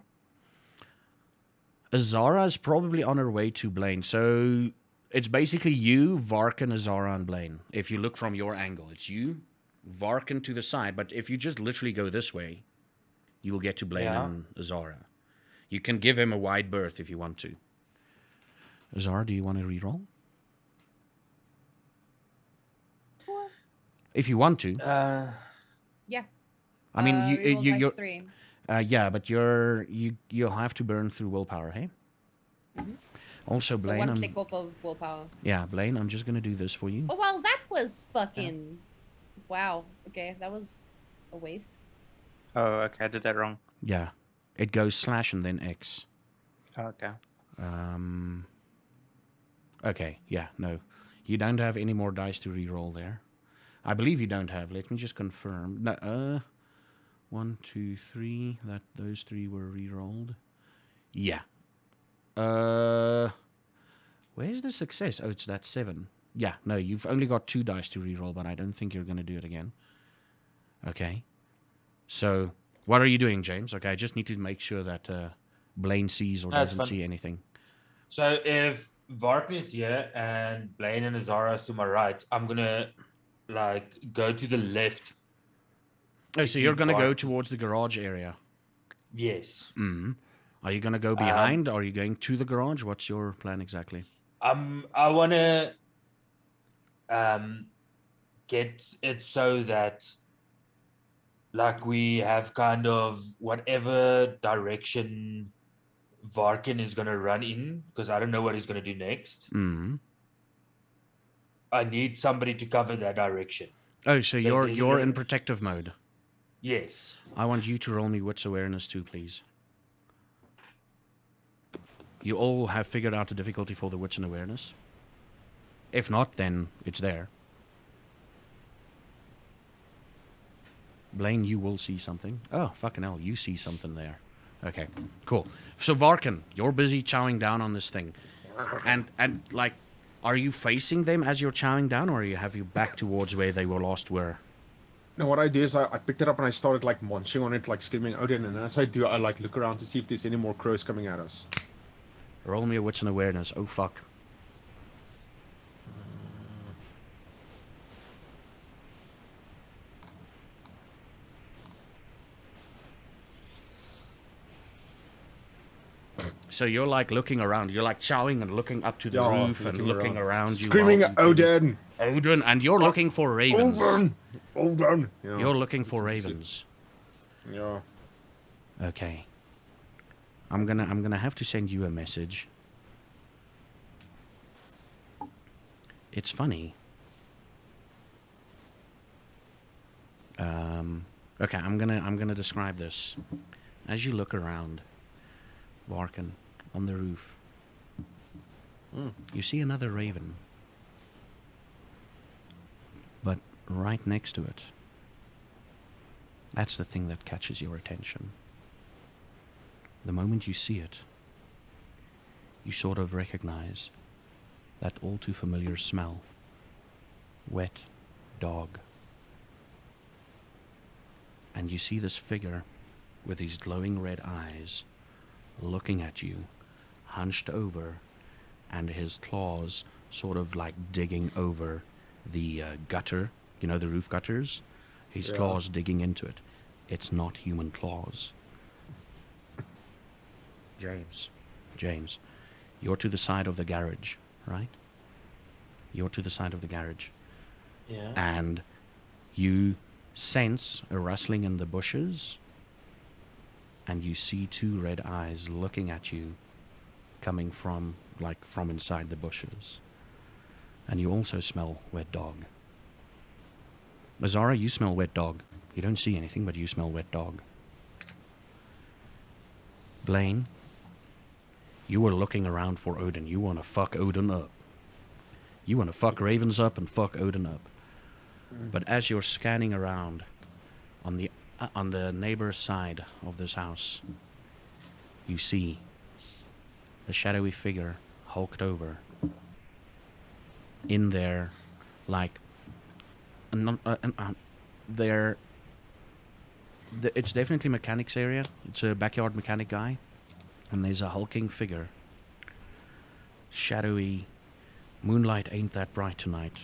Azara is probably on her way to Blaine. So it's basically you, Varkan, Azara, and Blaine. If you look from your angle, it's you, Varkan to the side. But if you just literally go this way, you'll get to Blaine Yeah. and Azara. You can give him a wide berth if you want to. Azara, do you want to reroll? What? If you want to. Yeah. I mean, Reroll you're dice 3. yeah, but you'll have to burn through willpower, hey? Also, So Blaine, one I'm, click off of willpower. yeah, Blaine, I'm just gonna do this for you. Oh well, that was fucking. Wow. Okay, that was a waste. Oh, okay, I did that wrong. Yeah. It goes slash and then X. Okay. Okay, yeah, no. You don't have any more dice to re-roll there. I believe you don't have. Let me just confirm. No, 1, 2, 3. Those 3 were re-rolled. Yeah. Where's the success? Oh, it's that 7. Yeah, no, you've only got 2 dice to re-roll, but I don't think you're going to do it again. Okay. So, what are you doing, James? Okay, I just need to make sure that Blaine sees or That's doesn't fine. see anything. So if Varkn is here and Blaine and Azara is to my right, I'm gonna like go to the left. Oh, to so you're keep going to go Varkn- towards the garage area. Yes. Are you going to go behind? Or are you going to the garage? What's your plan exactly? I wanna get it so that like we have kind of whatever direction Varkin is gonna run in, because I don't know what he's gonna do next. I need somebody to cover that direction. Oh, so if you're there's a in dir- protective mode. Yes. I want you to roll me wits awareness too, please. You all have figured out the difficulty for the wits and awareness. If not, then it's there. Blaine, you will see something. Oh, fucking hell, you see something there. Okay, cool. So Varkin, you're busy chowing down on this thing. And like, are you facing them as you're chowing down, or have you back towards where they were last were? No, what I do is I picked it up and I started like munching on it, like screaming Odin, and as I do, I like look around to see if there's any more crows coming at us. Roll me a wits and awareness. Oh, fuck. So you're like looking around. You're like chowing and looking up to the Yeah, roof and looking around you. Screaming while eating. Odin! Odin, and you're looking for ravens. Odin! Odin! Yeah. You're looking for ravens. Yeah. Okay. I'm gonna have to send you a message. It's funny. Okay, I'm gonna describe this. As you look around, Varkin, on the roof, you see another raven. But right next to it, that's the thing that catches your attention. The moment you see it, you sort of recognize that all too familiar smell. Wet dog. And you see this figure with these glowing red eyes looking at you, hunched over, and his claws sort of like digging over the gutter, you know, the roof gutters. His claws digging into it. It's not human claws. James, you're to the side of the garage, right? You're to the side of the garage. Yeah. And you sense a rustling in the bushes, and you see 2 red eyes looking at you, coming from inside the bushes. And you also smell wet dog. Azara, you smell wet dog. You don't see anything, but you smell wet dog. Blaine, you were looking around for Odin. You want to fuck Odin up. You want to fuck ravens up and fuck Odin up. But as you're scanning around on the neighbor's side of this house, you see a shadowy figure hulked over. In there, like, it's definitely mechanics area. It's a backyard mechanic guy, and there's a hulking figure. Shadowy. Moonlight ain't that bright tonight,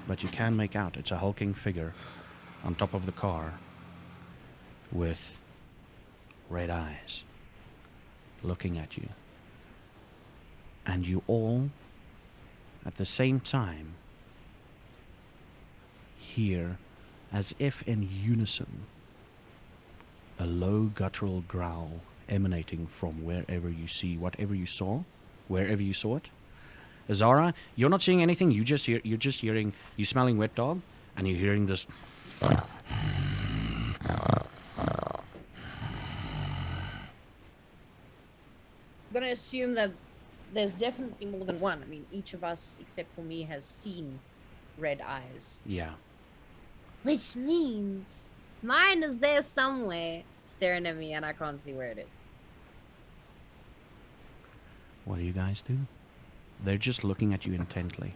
but you can make out it's a hulking figure on top of the car with red eyes looking at you. And you all, at the same time, hear, as if in unison, a low guttural growl emanating from wherever you see whatever you saw, wherever you saw it. Azara, you're not seeing anything. You're just hearing. You're smelling wet dog, and you're hearing this. gonna assume that there's definitely more than one. I mean, each of us, except for me, has seen red eyes. Yeah. Which means mine is there somewhere, staring at me, and I can't see where it is. What do you guys do? They're just looking at you intently.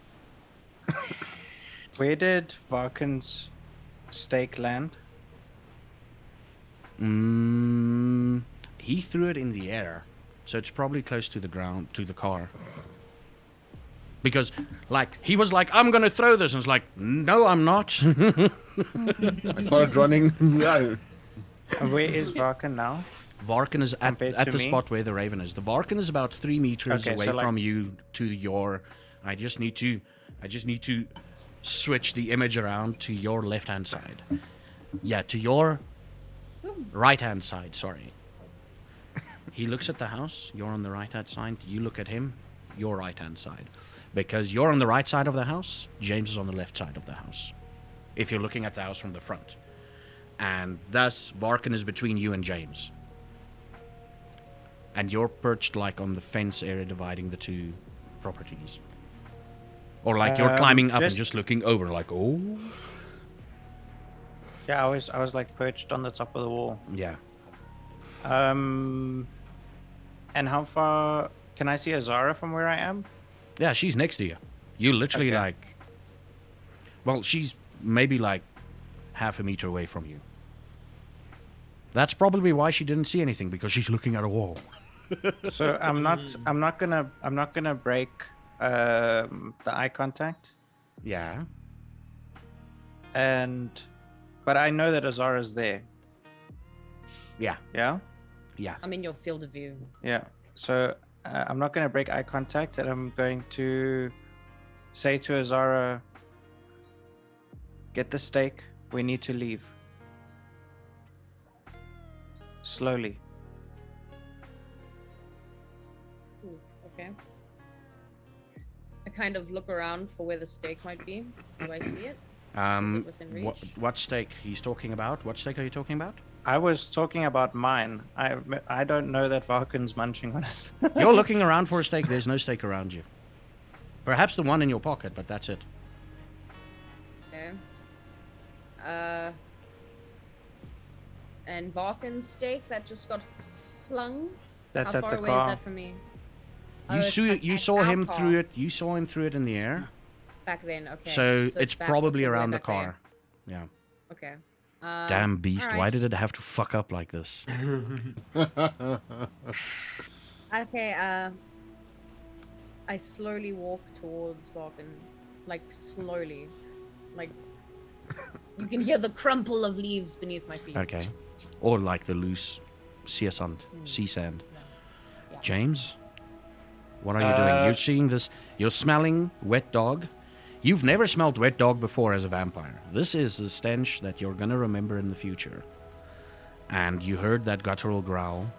Where did Varkin's stake land? He threw it in the air, so it's probably close to the ground, to the car. Because, like, he was like, I'm gonna throw this, and it's like, no, I'm not. I started running. No. Where is Varkin now? Varkin is at Compared to the me? spot where the raven is. The Varkin is about 3 meters Okay, away so, like- from you to your. I just need to switch the image around to your left hand side. Yeah, to your right hand side. Sorry. He looks at the house. You're on the right hand side. You look at him. Your right hand side. Because you're on the right side of the house. James is on the left side of the house. If you're looking at the house from the front. And thus, Varkin is between you and James. And you're perched like on the fence area dividing the two properties. Or like you're climbing up and just looking over like, oh. Yeah, I was like perched on the top of the wall. Yeah. And how far can I see Azara from where I am? Yeah, she's next to you. You literally Okay. like... Well, she's maybe like half a meter away from you. That's probably why she didn't see anything, because she's looking at a wall. So I'm not gonna break the eye contact. Yeah. But I know that Azara's there. Yeah. Yeah. Yeah. I'm in your field of view. Yeah. So I'm not gonna break eye contact, and I'm going to say to Azara, "Get the stake. We need to leave." Slowly. Ooh, okay. I kind of look around for where the stake might be. Do I see it? Is it within reach? What stake he's talking about? What stake are you talking about? I was talking about mine. I don't know that Varkin's munching on it. You're looking around for a stake. There's no stake around you. Perhaps the one in your pocket, but that's it. Okay. And Varkin's stake that just got flung. That's How at far the away car. is that from me? You saw him through it. You saw him through it in the air. Back then, okay. So it's back- probably so way around the back there. car. Yeah. Okay. Damn beast! Why alright. did it have to fuck up like this? Okay, I slowly walk towards Varkin. Like, slowly. Like, you can hear the crumple of leaves beneath my feet. Okay. Or like the loose sea sand. Yeah. James, what are you doing? You're seeing this. You're smelling wet dog. You've never smelled wet dog before as a vampire. This is the stench that you're gonna remember in the future. And you heard that guttural growl,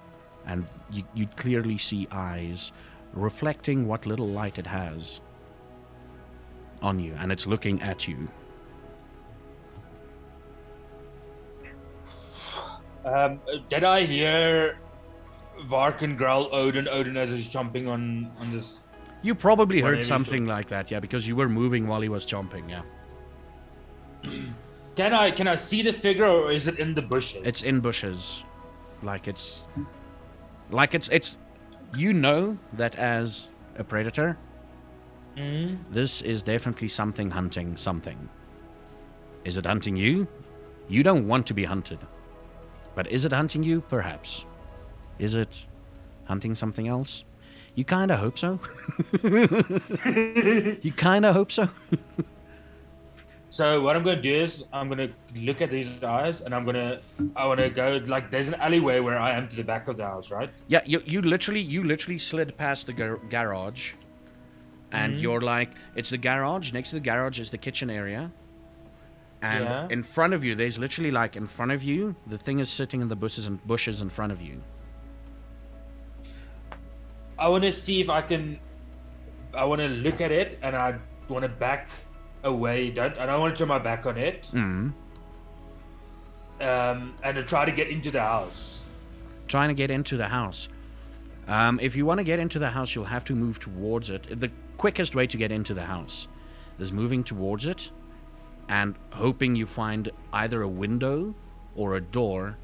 and you clearly see eyes reflecting what little light it has on you, and it's looking at you. Did I hear Varkin growl Odin as he's chomping on this? You probably Whatever heard you something like that, yeah, because you were moving while he was chomping, yeah. Can I see the figure, or is it in the bushes? It's in bushes. It's you know that as a predator, this is definitely something hunting something. Is it hunting you? You don't want to be hunted. But is it hunting you? Perhaps. Is it hunting something else? You kinda hope so. You kinda hope so. So what I'm gonna do is I'm gonna look at these eyes, and I wanna go, like, there's an alleyway where I am to the back of the house, right? Yeah, you literally slid past the garage, and you're like, it's the garage. Next to the garage is the kitchen area, and Yeah. in front of you, there's literally like in front of you, the thing is sitting in the bushes in front of you. I wanna see if I wanna look at it, and I wanna back away. I don't want to turn my back on it. Mm. And to try to get into the house. Trying to get into the house. If you want to get into the house, you'll have to move towards it. The quickest way to get into the house is moving towards it and hoping you find either a window or a door.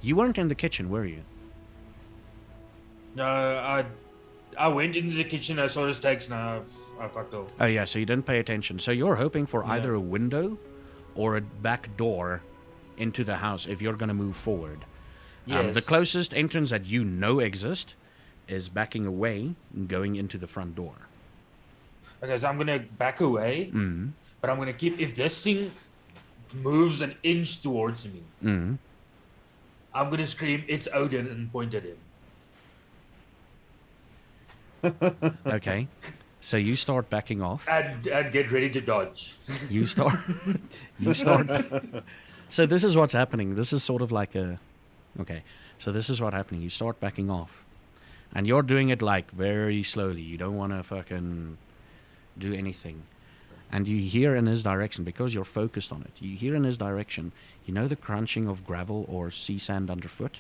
You weren't in the kitchen, were you? No, I went into the kitchen. I saw the steaks. Now I fucked off. Oh, yeah, so you didn't pay attention. So you're hoping for Yeah. either a window or a back door into the house if you're going to move forward. Yes. The closest entrance that you know exist is backing away and going into the front door. Okay, so I'm gonna back away, Mm. but I'm gonna keep. If this thing moves an inch towards me, Mm. I'm gonna scream, "It's Odin!" and point at him. Okay. So you start backing off. And get ready to dodge. You start. You start. So this is what's happening. This is sort of like a. Okay. So this is what's happening. You start backing off, and you're doing it like very slowly. You don't want to fucking do anything, and you hear in his direction because you're focused on it. You hear in his direction. You know the crunching of gravel or sea sand underfoot.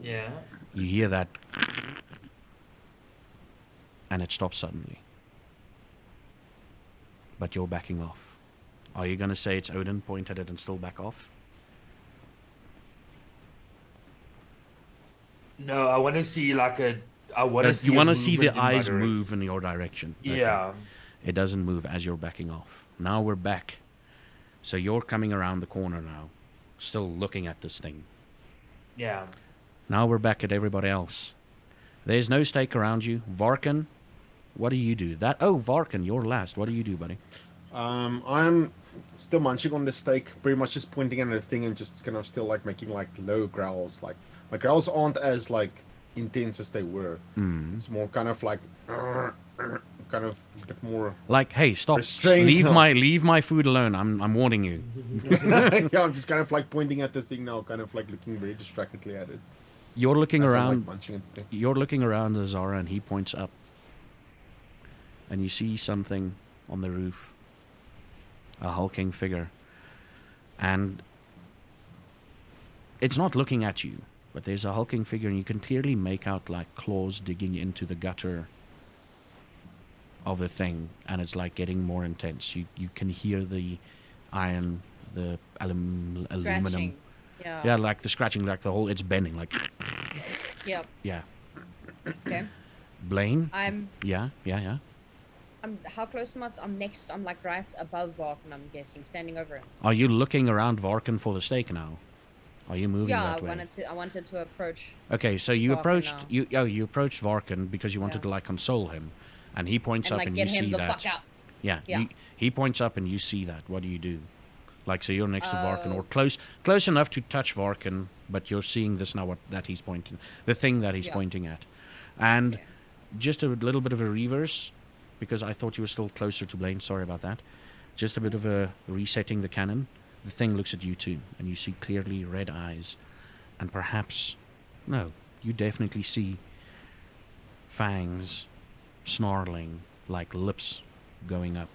Yeah. You hear that, and it stops suddenly. But you're backing off. Are you going to say it's Odin, point at it, and still back off? No, I want to see like a. I want to see. You a want to see the movement in my eyes direction. move in your direction. Okay. Yeah. It doesn't move as you're backing off. Now we're back. So you're coming around the corner now, still looking at this thing. Yeah. Now we're back at everybody else. There's no stake around you. Varkan, what do you do? Varkan, you're last. What do you do, buddy? I'm still munching on the steak, pretty much just pointing at the thing and just kind of still like making like low growls. Like my growls aren't as like intense as they were. It's more kind of like kind of a bit more. Like, hey, stop! Restrained, Leave my food alone. I'm warning you. Yeah, I'm just kind of like pointing at the thing now, kind of like looking very distractedly at it. You're looking as I'm, around. like, munching at the thing. You're looking around the Zara, and he points up, and you see something on the roof. A hulking figure, and it's not looking at you, but there's a hulking figure, and you can clearly make out like claws digging into the gutter of the thing, and it's like getting more intense. You can hear the iron, the aluminum. Scratching. Yeah. Yeah, like the scratching, like the whole, it's bending, like, Yep. yeah. Okay. Blaine? I'm Yeah. how close am I? I'm next. I'm like right above Varkan, I'm guessing, standing over him. Are you looking around Varkan for the stake now? Are you moving Yeah, that way? I wanted to approach. Okay, so you Varkan approached now. you approached Varkan because you wanted Yeah. to like console him, and he points And up like and get you him see the that. fuck out. Yeah, Yeah. he points up and you see that. What do you do? Like, so you're next to Varkan, Oh. or close enough to touch Varkan, but you're seeing this now. That he's pointing, the thing that he's Yeah. pointing at, and Okay. just a little bit of a reverse, because I thought you were still closer to Blaine. Sorry about that. Just a bit of a resetting the cannon. The thing looks at you too, and you see clearly red eyes, and perhaps, no, you definitely see fangs snarling, like lips going up.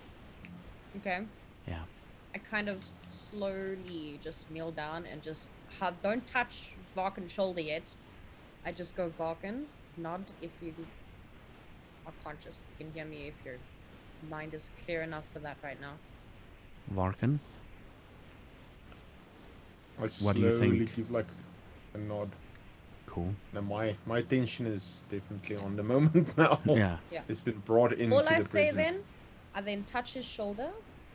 Okay. Yeah. I kind of slowly just kneel down and just don't touch Varkan's shoulder yet. I just go, Varkan, nod if you are conscious, if you can hear me, if your mind is clear enough for that right now. Varkan, I What do you slowly think? give like a nod. cool. Now my attention is definitely on the moment now. Yeah. It's been brought into All I the say present. I then touch his shoulder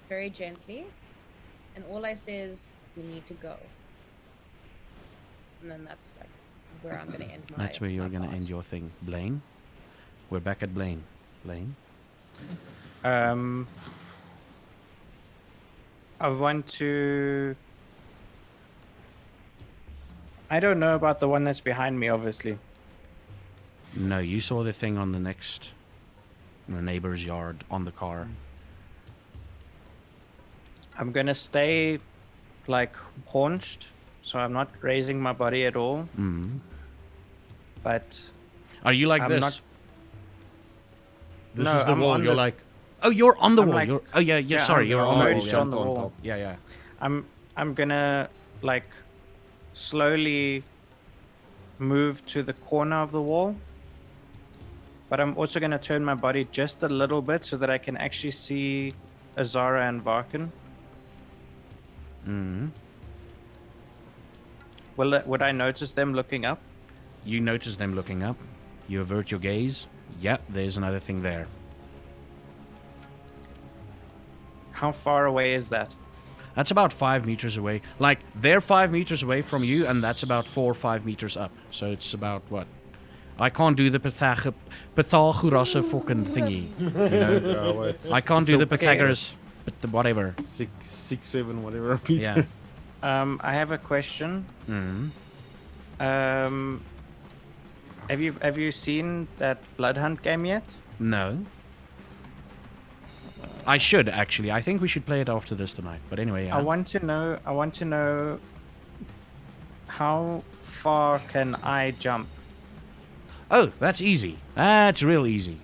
very gently, and all I say is, "We need to go." And then that's like where I'm gonna end my. That's where you're my gonna part. end your thing. Blaine, we're back at Blaine. Blaine, I want to. I don't know about the one that's behind me, obviously. no, you saw the thing on the neighbor's yard on the car. I'm gonna stay, like, haunched, so I'm not raising my body at all. Mm. But Are you like I'm this? not- This No, is the I'm wall. on You're the- like, oh, you're on the I'm wall. like- You're, oh yeah, Yeah, sorry, I'm you're on the already wall. still on the on wall. top. Yeah. I'm gonna like slowly move to the corner of the wall. But I'm also going to turn my body just a little bit so that I can actually see Azara and Varkin. Mm. Would I notice them looking up? You notice them looking up. You avert your gaze. Yep, there's another thing there. How far away is that? That's about 5 meters away. Like, they're 5 meters away from you, and that's about 4 or 5 meters up. So it's about, what? I can't do the Pythagoras fucking thingy. You know? Well, it's I can't do the okay. Pythagoras, but the whatever. 6, 7, whatever. Yeah. I have a question. Mm. Have you seen that Blood Hunt game yet? No. I should, actually. I think we should play it after this tonight. But anyway, yeah. I want to know how far can I jump? Oh, that's easy. That's real easy.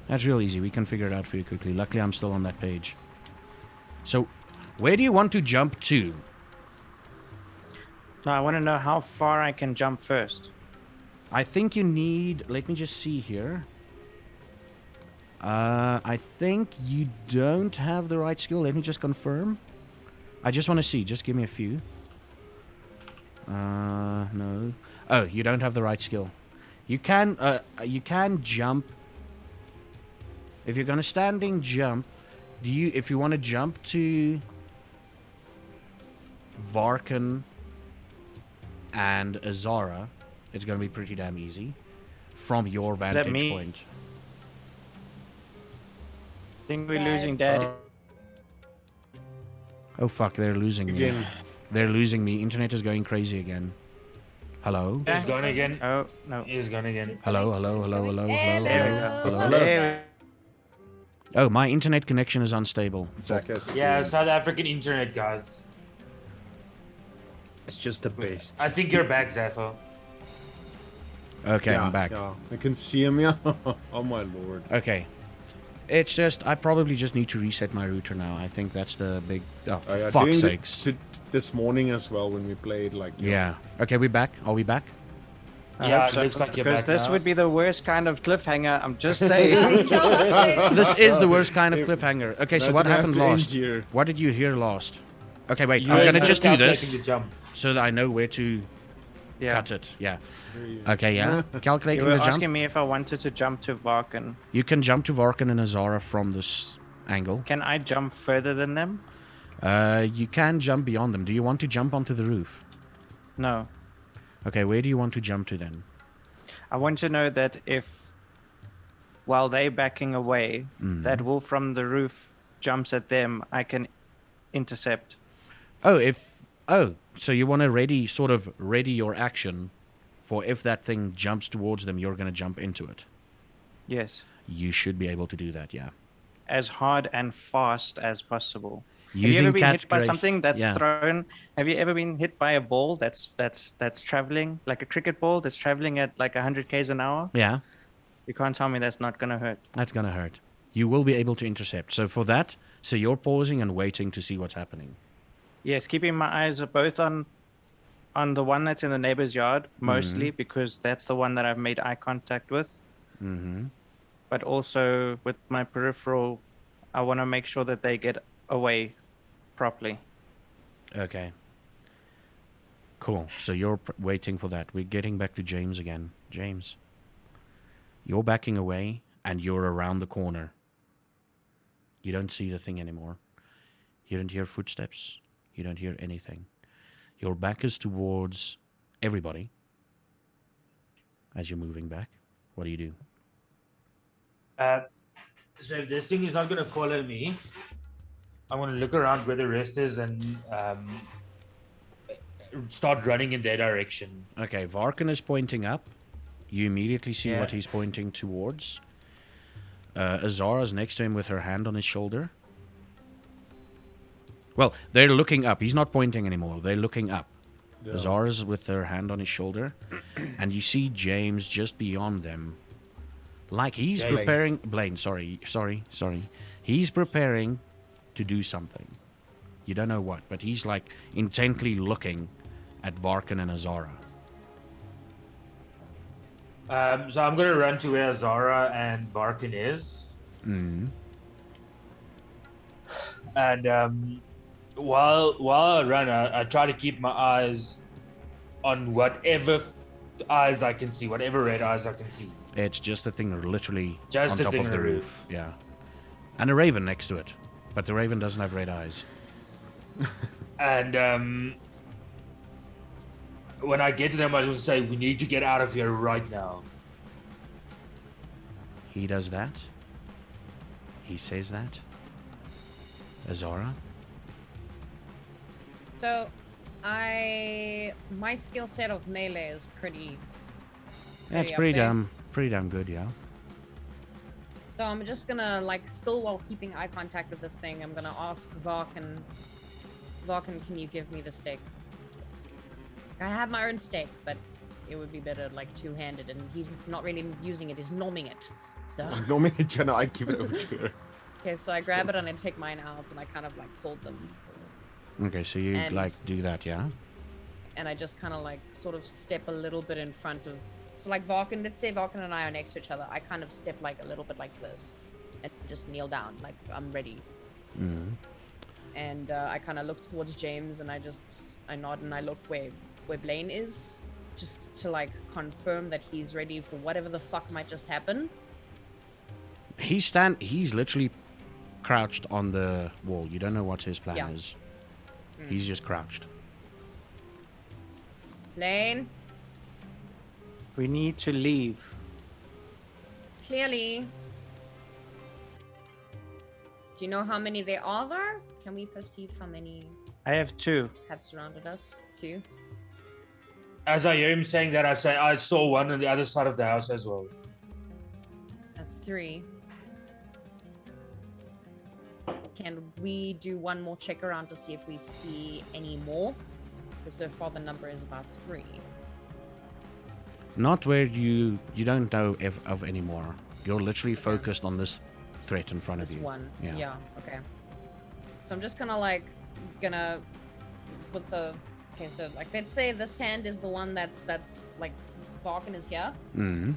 That's real easy. We can figure it out for you quickly. Luckily, I'm still on that page. So, where do you want to jump to? No, I want to know how far I can jump first. I think you need... Let me just see here. I think you don't have the right skill. Let me just confirm. I just want to see. Just give me a few. No. Oh, you don't have the right skill. You can jump. If you're gonna standing jump, if you want to jump to Varkin and Azara, it's gonna be pretty damn easy from your vantage me? point. I think we're losing Daddy. Oh fuck, they're losing me. Again. They're losing me. Internet is going crazy again. Hello? He's gone again. Oh no. He's gone again. He's Hello, coming. hello, He's hello, coming. hello, hello, There we go. hello, hello. There Oh, my internet connection is unstable. Jackass. Yeah, South African internet, guys. It's just the best. I think you're back, Zepho. Okay, Yeah, I'm back. Yeah. I can see him, yeah. Oh my lord. Okay. It's just, I probably just need to reset my router now. I think that's the big... Oh, for Yeah, fuck's doing sakes. this morning as well when we played, like... you know, Yeah. Okay, we back? Are we back? I Yeah, hope it so, looks like you're because back this now. would be the worst kind of cliffhanger. I'm just saying. This is the worst kind of cliffhanger. Okay, so Imagine what I have happened to end last? here. What did you hear last? Okay, wait. You I'm guys gonna are just do calculating this the jump. so that I know where to Yeah. cut it. Yeah. Yeah. Okay, yeah. You Calculating were the jump. asking me if I wanted to jump to Varkin. You can jump to Varkin and Azara from this angle. Can I jump further than them? You can jump beyond them. Do you want to jump onto the roof? No. Okay, where do you want to jump to then? I want to know that if, while they're backing away, that wolf from the roof jumps at them, I can intercept. So you want to sort of ready your action for if that thing jumps towards them, you're going to jump into it. Yes. You should be able to do that, yeah. As hard and fast as possible. Have Using you ever been cat's hit by grace. something that's Yeah. thrown? Have you ever been hit by a ball that's traveling, like a cricket ball that's traveling at like 100 k's an hour? Yeah, You can't tell me that's not gonna hurt. that's going to hurt. You will be able to intercept. So for that, so you're pausing and waiting to see what's happening. Yes, keeping my eyes both on the one that's in the neighbor's yard, mostly because that's the one that I've made eye contact with. Mm-hmm. But also with my peripheral, I want to make sure that they get away properly. Okay. Cool. So you're waiting for that. We're getting back to James again. James, you're backing away and you're around the corner. You don't see the thing anymore. You don't hear footsteps. You don't hear anything. Your back is towards everybody as you're moving back. What do you do? So if this thing is not going to follow me, I'm going to look around where the rest is and start running in their direction. Okay, Varkin is pointing up. You immediately see Yeah. what he's pointing towards. Azara's next to him with her hand on his shoulder. Well, they're looking up. He's not pointing anymore. They're looking up. Yeah. Azara's with her hand on his shoulder. And you see James just beyond them. Like he's Blaine. preparing... Blaine, sorry. He's preparing to do something. You don't know what, but he's like intently looking at Varkin and Azara. So I'm gonna run to where Zara and Barkin is, Mm. and while I run, I try to keep my eyes on whatever eyes I can see, whatever red eyes I can see. It's just the thing literally Just on the top thing of on the the roof. Yeah. And a raven next to it. But the raven doesn't have red eyes. And when I get to them, I will say, "We need to get out of here right now." He does that. He says that. Azara. So, my skill set of melee is pretty. Yeah, it's up pretty there. damn good, yeah. So I'm just gonna still while keeping eye contact with this thing, I'm gonna ask Varkin. Varkin, can you give me the stick? I have my own stick, but it would be better two-handed, and he's not really using it; he's nomming it. So. Normally, Jenna, I give it over to her. Okay, so I grab it and I take mine out, and I kind of hold them. Okay, so you And- do that, yeah? And I just kind of sort of step a little bit in front of. So Varkin, let's say Varkin and I are next to each other. I kind of step a little bit like this, and just kneel down, I'm ready. Mm. And I kind of look towards James, and I nod and I look where Blaine is, just to confirm that he's ready for whatever the fuck might just happen. He's literally crouched on the wall. You don't know what his plan Yeah. is. He's just crouched. Blaine, We need to leave. clearly. Do you know how many there are there? Can we perceive how many I have 2. have surrounded us? 2. As I hear him saying that, I say, "I saw one on the other side of the house as well." That's 3. Can we do one more check around to see if we see any more? Because so far the number is about 3. Not where you don't know of any more. You're literally focused on this threat in front This of you. one. Yeah. Yeah. Okay. So I'm just gonna with the okay. So let's say this hand is the one that's Barkin is here. Mm.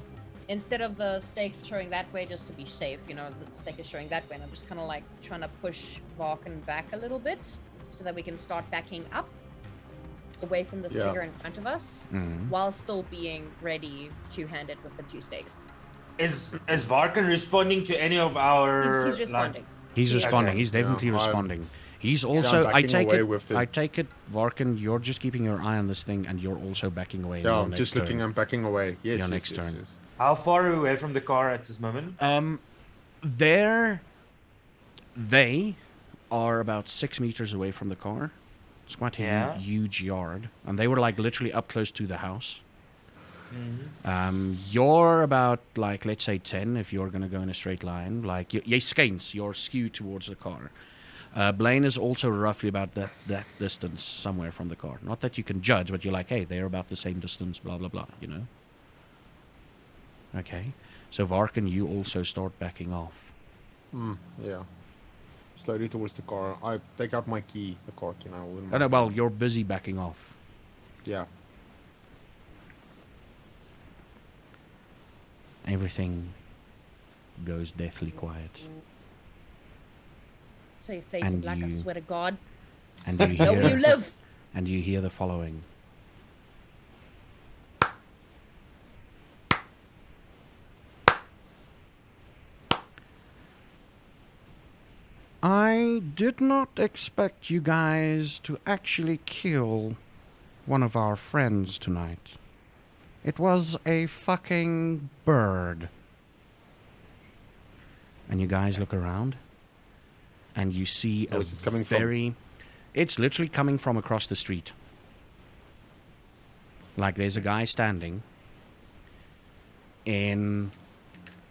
Instead of the stake showing that way, just to be safe, the stake is showing that way, and I'm just kind of trying to push Varkin back a little bit so that we can start backing up away from this Yeah. figure in front of us, Mm. while still being ready to hand it with the 2 stakes. Is Varkin responding to any of our? He's responding. He's He is responding. responding. He's definitely Yeah, I'm- responding. He's I'm also. I backing take away it. with the- I take it, Varkin. You're just keeping your eye on this thing, and you're also backing away. in Yeah, your I'm next just looking. turn. I'm backing away. Yes, Your yes, next yes, turn. yes. How far are we away from the car at this moment? They are about 6 meters away from the car. It's quite a Yeah. huge yard, and they were literally up close to the house. You're about let's say 10 if you're gonna go in a straight line. You're skewed towards the car. Blaine is also roughly about that distance somewhere from the car. Not that you can judge, but you're hey, they're about the same distance. Blah blah blah. Okay, so Varkin, you also start backing off. Yeah. Slowly towards the car. I take out my key, the car key now. Oh, no, well, you're busy backing off. Yeah. Everything goes deathly quiet. So fade to And black, I you- swear to God. And you No, you hear live! and you hear the following. I did not expect you guys to actually kill one of our friends tonight. It was a fucking bird. And you guys look around and you see Where a is it coming from? very it's literally coming from across the street. There's a guy standing in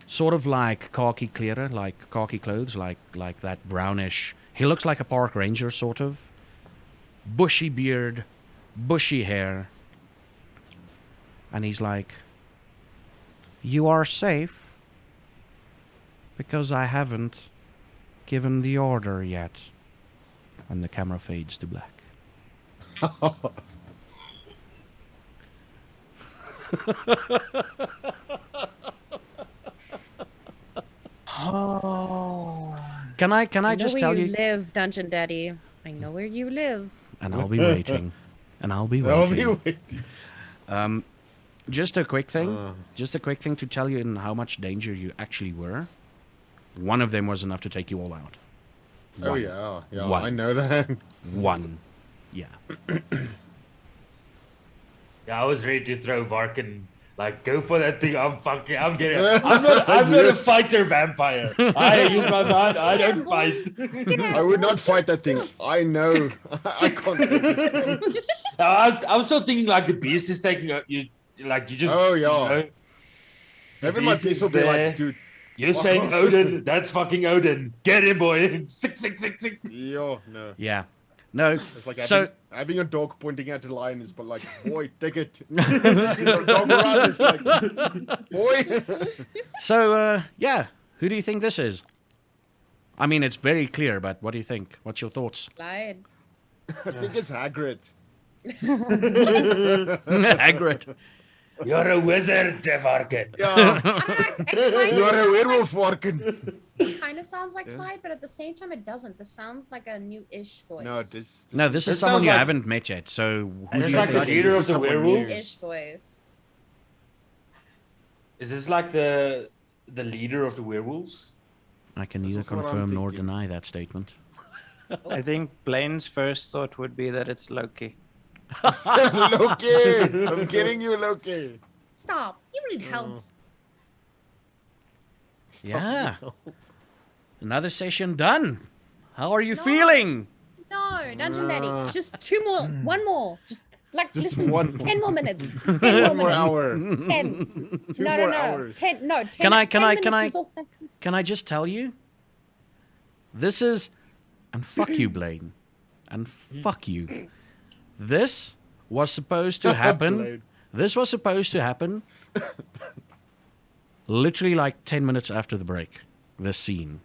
sort of khaki clearer, khaki clothes, like that brownish. He looks like a park ranger, sort of. Bushy beard, bushy hair. And he's like, "You are safe, because I haven't given the order yet." And the camera fades to black. can I I know just where tell you you? live, Dungeon Daddy. I know where you live. And I'll be waiting. And I'll be I'll waiting. be waiting. Just a quick thing. Uh. Just a quick thing to tell you in how much danger you actually were. One of them was enough to take you all out. Oh One. yeah, yeah, One. I know that. One. Yeah. Yeah, I was ready to throw Varkin. Like, go for that thing. I'm not a fighter vampire. I use my mind. I don't fight. I would not fight that thing. I know. I can't take this thing. I was still thinking like the beast is taking you. Like you just. Oh, yeah. You know, the Even my beast piece is will be there. like, dude, You're fuck saying off. Odin. That's fucking Odin. Get him, boy. Sick. yo, no. Yeah. No. It's like So having a dog pointing at a lion is, but like, boy, take it. You see the dog run, it's like, boy. yeah. Who do you think this is? I mean, it's very clear, but what do you think? What's your thoughts? Lied. I think it's Hagrid. Hagrid. You're a wizard, Varkin. Yeah, It you are a werewolf, Warken. kind of sounds like Clyde, but at the same time, it doesn't. This sounds like a new-ish voice. No, this. No, this is This someone sounds you like- haven't met yet. So who do It's you like the think? leader This of is the someone werewolves. new. Ish voice. Is this like the leader of the werewolves? I can This neither is what I'm confirm nor thinking. deny that statement. I think Blaine's first thought would be that it's Loki. Loki! I'm kidding you, Loki. Stop. You need help. Stop Yeah. now. Another session done. How are you No. feeling? No, Dungeon Daddy. Just two more. One more. Just Just listen. one. 10 more minutes. 10 more One more minutes. hour. 10. Two no, more no, no. hours. 10. No, 10. Can I- 10 minutes is all- Can I just tell you? This is, and fuck you, Blaine, and fuck you. This was supposed to happen. Blade. This was supposed to happen. Literally like 10 minutes after the break. This scene.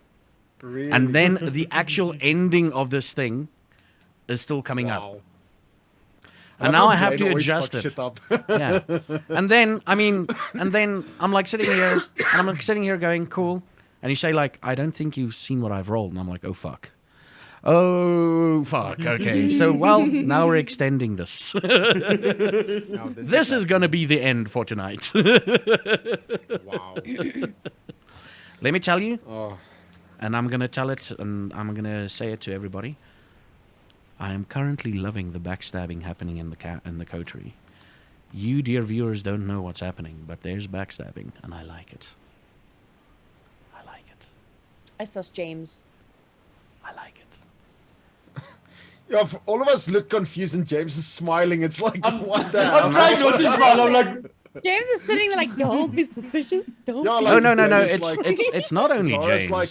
Really? And then the actual ending of this thing is still coming up. Wow. And love now how I have Blade to always adjust fucks it. shit up. Yeah. And then I'm like sitting here, and I'm like sitting here going, cool. And you say like, I don't think you've seen what I've rolled. And I'm like, oh fuck. Oh fuck. Okay. So well, now we're extending this. Now This is gonna be the end for tonight. Wow. Let me tell you, Oh, and I'm gonna tell it, and I'm gonna say it to everybody. I am currently loving the backstabbing happening in the coterie. You, dear viewers, don't know what's happening, but there's backstabbing, and I like it. I like it. I sus James. I like it. yeah, all of us look confused and James is smiling. It's like, what the I'm trying not to smile. I'm like, James is sitting there like, don't be suspicious. Don't Yeah, be. like- No. James It's like- it's not only Zara's James. like,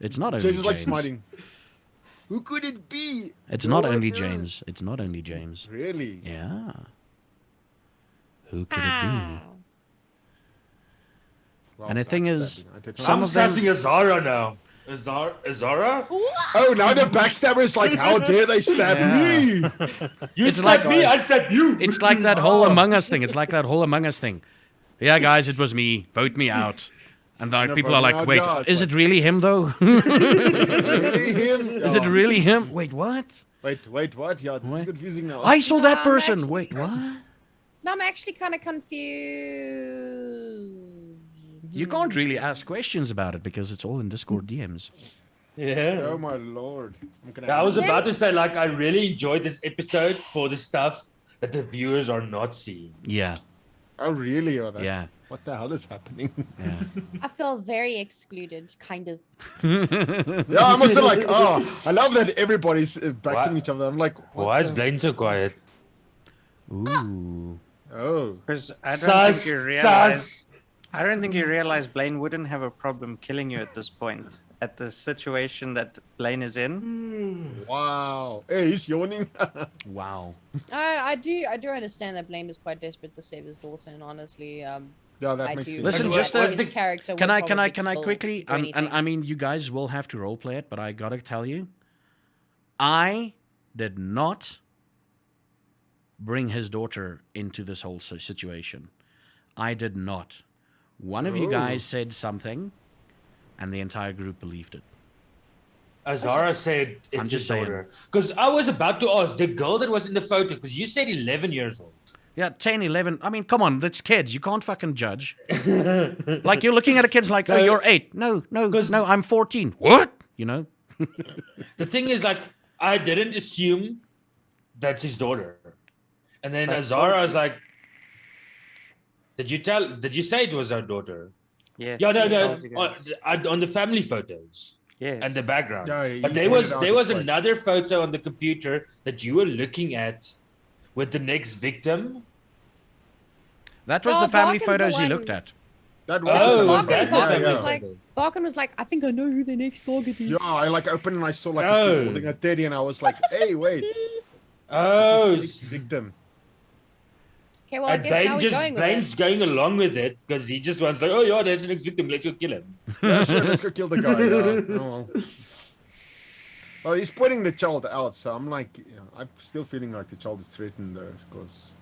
It's not only James is like James. smiling. Who could it be? It's No not one only knows. James. It's not only James. Really? Yeah. Who could it Ah. Wow, And the thing is, backstabbing. I did not- some I'm of them- trusting Azara now. Azara? Oh, now the backstabber is like, how dare they stab me? You It's stabbed like- me, I stabbed you. It's like that whole Oh. Among Us thing. It's like that whole Among Us thing. Yeah, guys, it was me. Vote me out. And like No, people vote are me like, out, wait, yeah, it's is like- it really him though? Is it really him? Is it Yeah. really him? Wait, what? Wait, what? Yeah, this is Wait. confusing now. I saw that I'm person. actually- Wait, what? No, I'm actually kind of confused. You can't really ask questions about it because it's all in Discord DMs. Yeah. Oh my lord. I'm gonna I was Then- about to say, like, I really enjoyed this episode for the stuff that the viewers are not seeing. Yeah, Oh really? Oh, that's... Yeah. What the hell is happening? yeah. I feel very excluded, kind of. Yeah, I'm also like, oh, I love that everybody's backstabbing What? each other. I'm like, what Why is the- Blaine so quiet? Ooh. Oh, Because I don't Sus, think you realize. sus. I don't think you realize Blaine wouldn't have a problem killing you at this point. At the situation that Blaine is in. wow. Hey, he's yawning. Wow. I do understand that Blame is quite desperate to save his daughter, and honestly, yeah, that I makes do. sense. Listen, agree just that a- his character Can would I probably kill quickly? or And anything. I mean, you guys will have to roleplay it, but I gotta tell you, I did not bring his daughter into this whole situation. I did not. One of you Oh. guys said something, and the entire group believed it. Azara said it's I'm just his saying. daughter. Because I was about to ask the girl that was in the photo, because you said 11 years old. Yeah, 10, 11. I mean, come on, that's kids. You can't fucking judge. Like, you're looking at a kid's like, oh, So- you're 8. No, 'Cause- I'm 14. What? You know? The thing is, like, I didn't assume that's his daughter. And then But Azara was like, did you say it was our daughter? Yes. Yeah, no, I no. told you guys. On the family photos Yes. and the background. Yeah, he But there pointed out was it's like- another photo on the computer that you were looking at with the next victim. That was No, the family Barkin's the photos you one. looked at. That Oh, was Because the was Barkin, that the Barkin family was like, photos? Barkin was like, I think I know who the next target is. Yeah, I like opened and I saw like a Oh. kid holding a teddy, and I was like, "Hey, wait, Oh, this is the next victim." Okay, well, I and guess now we're going with Blaine's it. going along with it because he just wants like, oh yeah, there's the next victim, let's go kill him. Yeah, sure, let's go kill the guy. Yeah. Oh, well, he's pointing the child out, so I'm like, I'm still feeling like the child is threatened though, because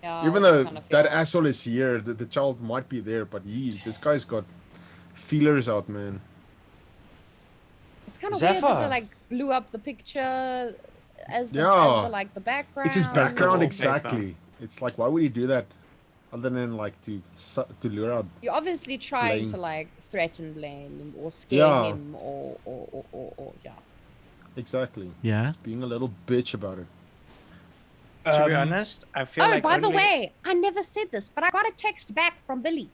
Yeah, even I though kinda that feel- asshole is here, the child might be there, but this guy's got feelers out, man. It's kind of weird that they Zephyr. like blew up the picture as the, Yeah. as the like the background. It's his background wallpaper. exactly. It's like, why would he do that, other than like to lure out? You're obviously trying Blaine. to like threaten Blaine or scare Yeah. him or yeah. Exactly. Yeah. He's being a little bitch about it. To be honest, I feel Oh, like by the only- way, I never said this, but I got a text back from Billy.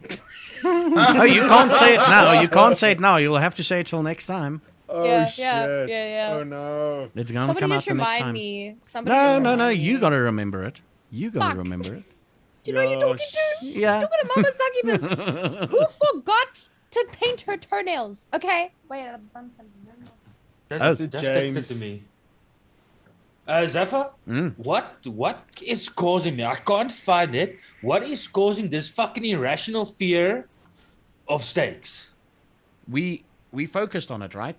Oh, you can't say it now. You can't say it now. You'll have to say it till next time. Oh Yeah, shit! yeah, yeah, yeah. Oh no! It's gonna Somebody come out just the next remind time. me. Somebody No, just no, no. remind You me. gotta remember it. You gotta Fuck. remember it. Do you know who you're talking to? Yeah. Talking to Mama Succubus, who forgot to paint her toenails. Okay. Wait, I've done something. Just it text it James? to me. Zephyr, Mm. what is causing me? I can't find it. What is causing this fucking irrational fear of stakes? We focused on it, right?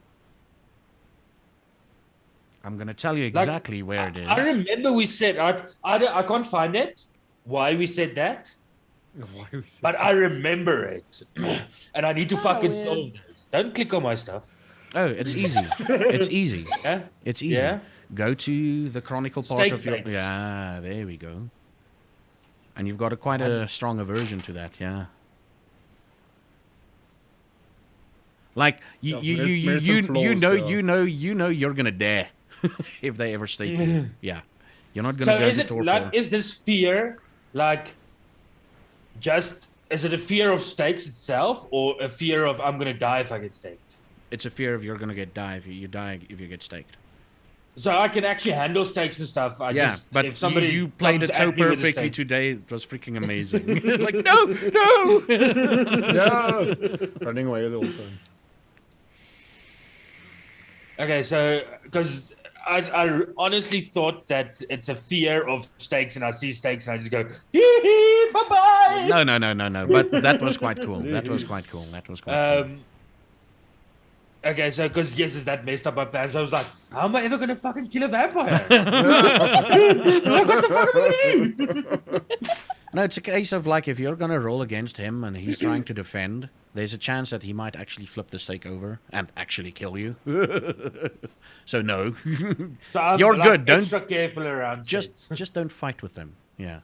I'm gonna tell you Like, exactly where it is. I remember we said I can't find it. Why we said that? Why we say But I remember it, and I need to kinda fucking weird. solve this. Don't click on my stuff. Oh, it's easy. It's easy. Yeah. It's easy. Yeah? Go to the chronicle part Steak of your. bakes. Yeah, there we go. And you've got quite a strong aversion to that, yeah. Like you Yeah, there's some flaws, you know you're gonna dare if they ever stake you. Yeah, you're not gonna So go is to it torpor. like is this fear like just is it a fear of stakes itself or a fear of I'm gonna die if I get staked? It's a fear of you're gonna die if you die if you get staked. So I can actually handle stakes and stuff. Yeah, but if somebody you played comes it so at me with a perfectly stake- today. It was freaking amazing. Like no. No! Running away the whole time. Okay, so because I honestly thought that it's a fear of stakes, and I see stakes and I just go hee hee bye bye. No. But that was quite cool. That was quite cool. Okay, so because yes, is that messed up my plans? So I was like, how am I ever gonna fucking kill a vampire? Like, what the fuck am I gonna do? No, it's a case of like if you're gonna roll against him and he's trying to defend, there's a chance that he might actually flip the stake over and actually kill you. So no, So I'm, You're like, good, don't- Extra careful around. stakes. just don't fight with them. Yeah.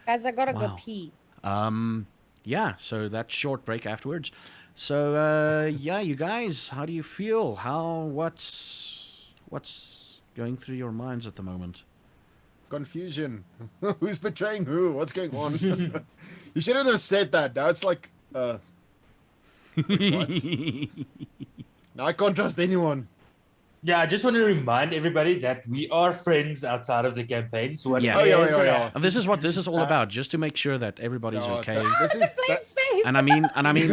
Guys, I gotta Wow. go pee. Yeah. So that short break afterwards. So yeah, you guys, how do you feel? What's going through your minds at the moment? Confusion. Who's betraying who? What's going on? You shouldn't have said that. Now it's like, wait, what? Now I can't trust anyone. Yeah, I just want to remind everybody that we are friends outside of the campaign. So Yeah. whatever Oh, yeah. And this is what this is all about, just to make sure that everybody's No, okay. This is Blaine's face. And I mean,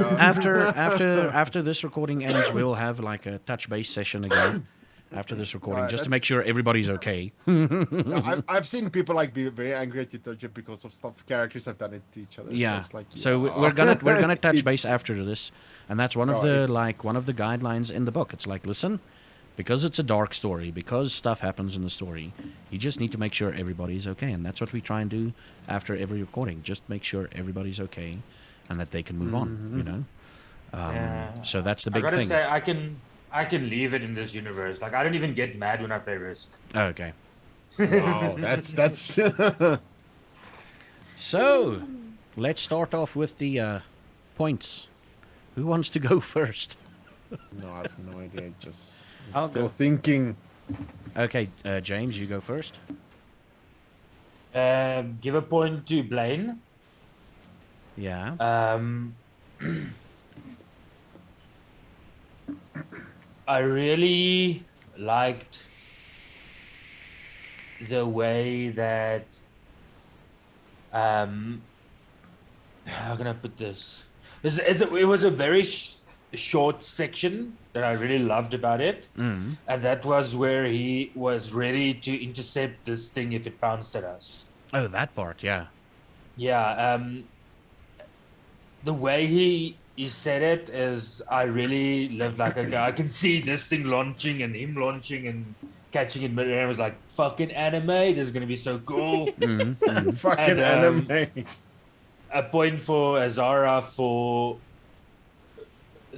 Yeah. after this recording ends, we'll have like a touch base session again. After this recording, Alright, just to make that's- sure everybody's okay. I've seen people like be very angry at each other because of stuff characters have done it to each other. Yeah. So, it's like, So yeah. we're gonna touch base It's- after this, and that's one of Oh, the it's- one of the guidelines in the book. It's like, listen, because it's a dark story, because stuff happens in the story, you just need to make sure everybody's okay, and that's what we try and do after every recording. Just make sure everybody's okay, and that they can move on. You know. Mm-hmm. Yeah. So that's the I big gotta thing. say, I can leave it in this universe. Like I don't even get mad when I play Risk. Okay. Wow, that's. So, let's start off with the points. Who wants to go first? No, I have no idea. Just I'll still go. thinking. Okay, James, you go first. Give a point to Blaine. Yeah. I really liked the way that how can I put this? It was a very short section that I really loved about it, Mm. and that was where he was ready to intercept this thing if it bounced at us. Oh, that part, yeah. Yeah, the way he said it is I really lived like a guy. I can see this thing launching and him launching and catching in midair. I was like, fucking anime, this is gonna be so cool. Fucking And, anime. A point for Azara for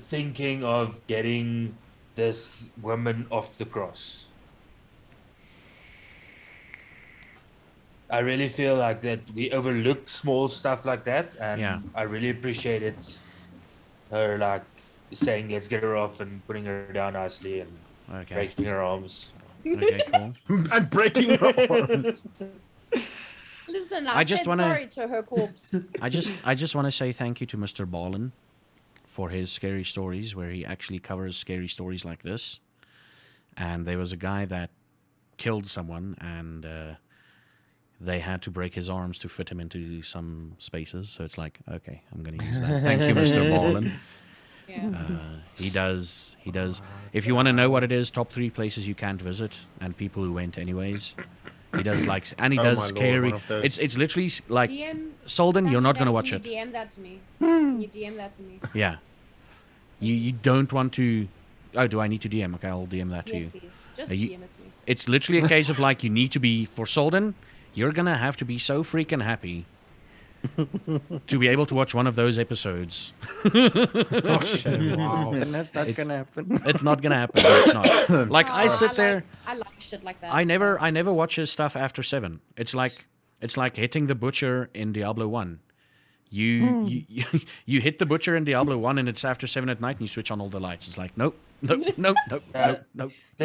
thinking of getting this woman off the cross. I really feel like that we overlook small stuff like that, and Yeah. I really appreciated her like saying let's get her off and putting her down nicely and Okay. breaking her arms. Okay, cool. And breaking her arms. Listen, I I just said wanna- sorry to her corpse. I just want to say thank you to Mr. Ballin for his scary stories, where he actually covers scary stories like this. And there was a guy that killed someone, and they had to break his arms to fit him into some spaces. So it's like, okay, I'm going to use that. Thank you, Mr. Ballin. Yeah. He does. If you want to know what it is, top 3 places you can't visit, and people who went anyways. He does and he Oh does my lord, scary. one of those. It's literally like DM. Soldin. You're not going to watch Can it. you DM that to me? Can you DM that to me? Yeah. You don't want to. Oh, do I need to DM? Okay, I'll DM that to Yes, you. please. Just you- DM it to me. It's literally a case of like you need to be for Soldin. You're gonna have to be so freaking happy to be able to watch one of those episodes. Oh shit! Wow. And that's not It's- gonna happen. It's not gonna happen. It's not. Like I Oh, sit there. I like shit like that. I never so- watch his stuff after 7. It's like hitting the butcher in Diablo 1. You you hit the butcher in Diablo 1 and it's after 7 at night and you switch on all the lights. It's like nope. No, The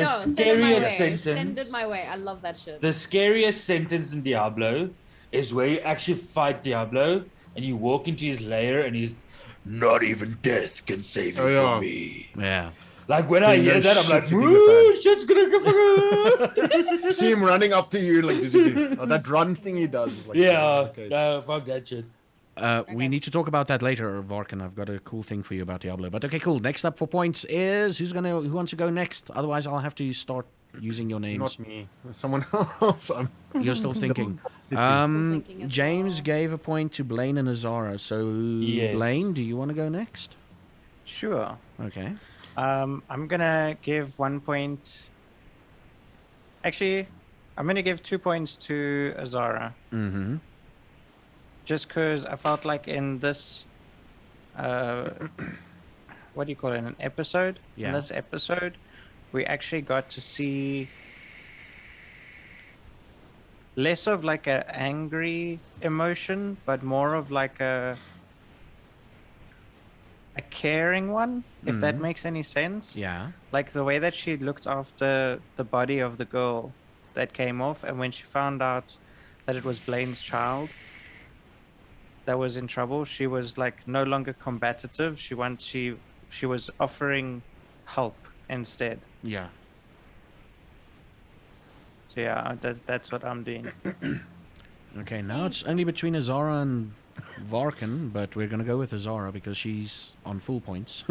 send it my way. scariest Send sentence. it my way. I love that shit. The scariest sentence in Diablo is where you actually fight Diablo and you walk into his lair and he's not even death can save you Oh, yeah. from me. Yeah. Like when I You know hear that, I'm like, shit's hitting the "Ooh, shit's gonna go." See him running up to you like oh, that run thing he does. Is like, Yeah, okay. no, fuck that shit. We Okay. need to talk about that later, Varkin. I've got a cool thing for you about Diablo. But okay, cool. Next up for points is who wants to go next? Otherwise, I'll have to start using your names. Not me. Someone else. You're still thinking. Still thinking as James well. gave a point to Blaine and Azara. So Yes. Blaine, do you want to go next? Sure. Okay. I'm gonna give 1 point. Actually, I'm gonna give 2 points to Azara. Mm-hmm. Just because I felt like in this, what do you call it, an episode? Yeah. In this episode, we actually got to see less of like a angry emotion, but more of like a caring one, if that Mhm. makes any sense. Yeah. Like the way that she looked after the body of the girl that came off, and when she found out that it was Blaine's child that was in trouble, she was like no longer combative. She was offering help instead. Yeah. So yeah, that's what I'm doing. Okay, now it's only between Azara and Varkin, but we're gonna go with Azara because she's on full points.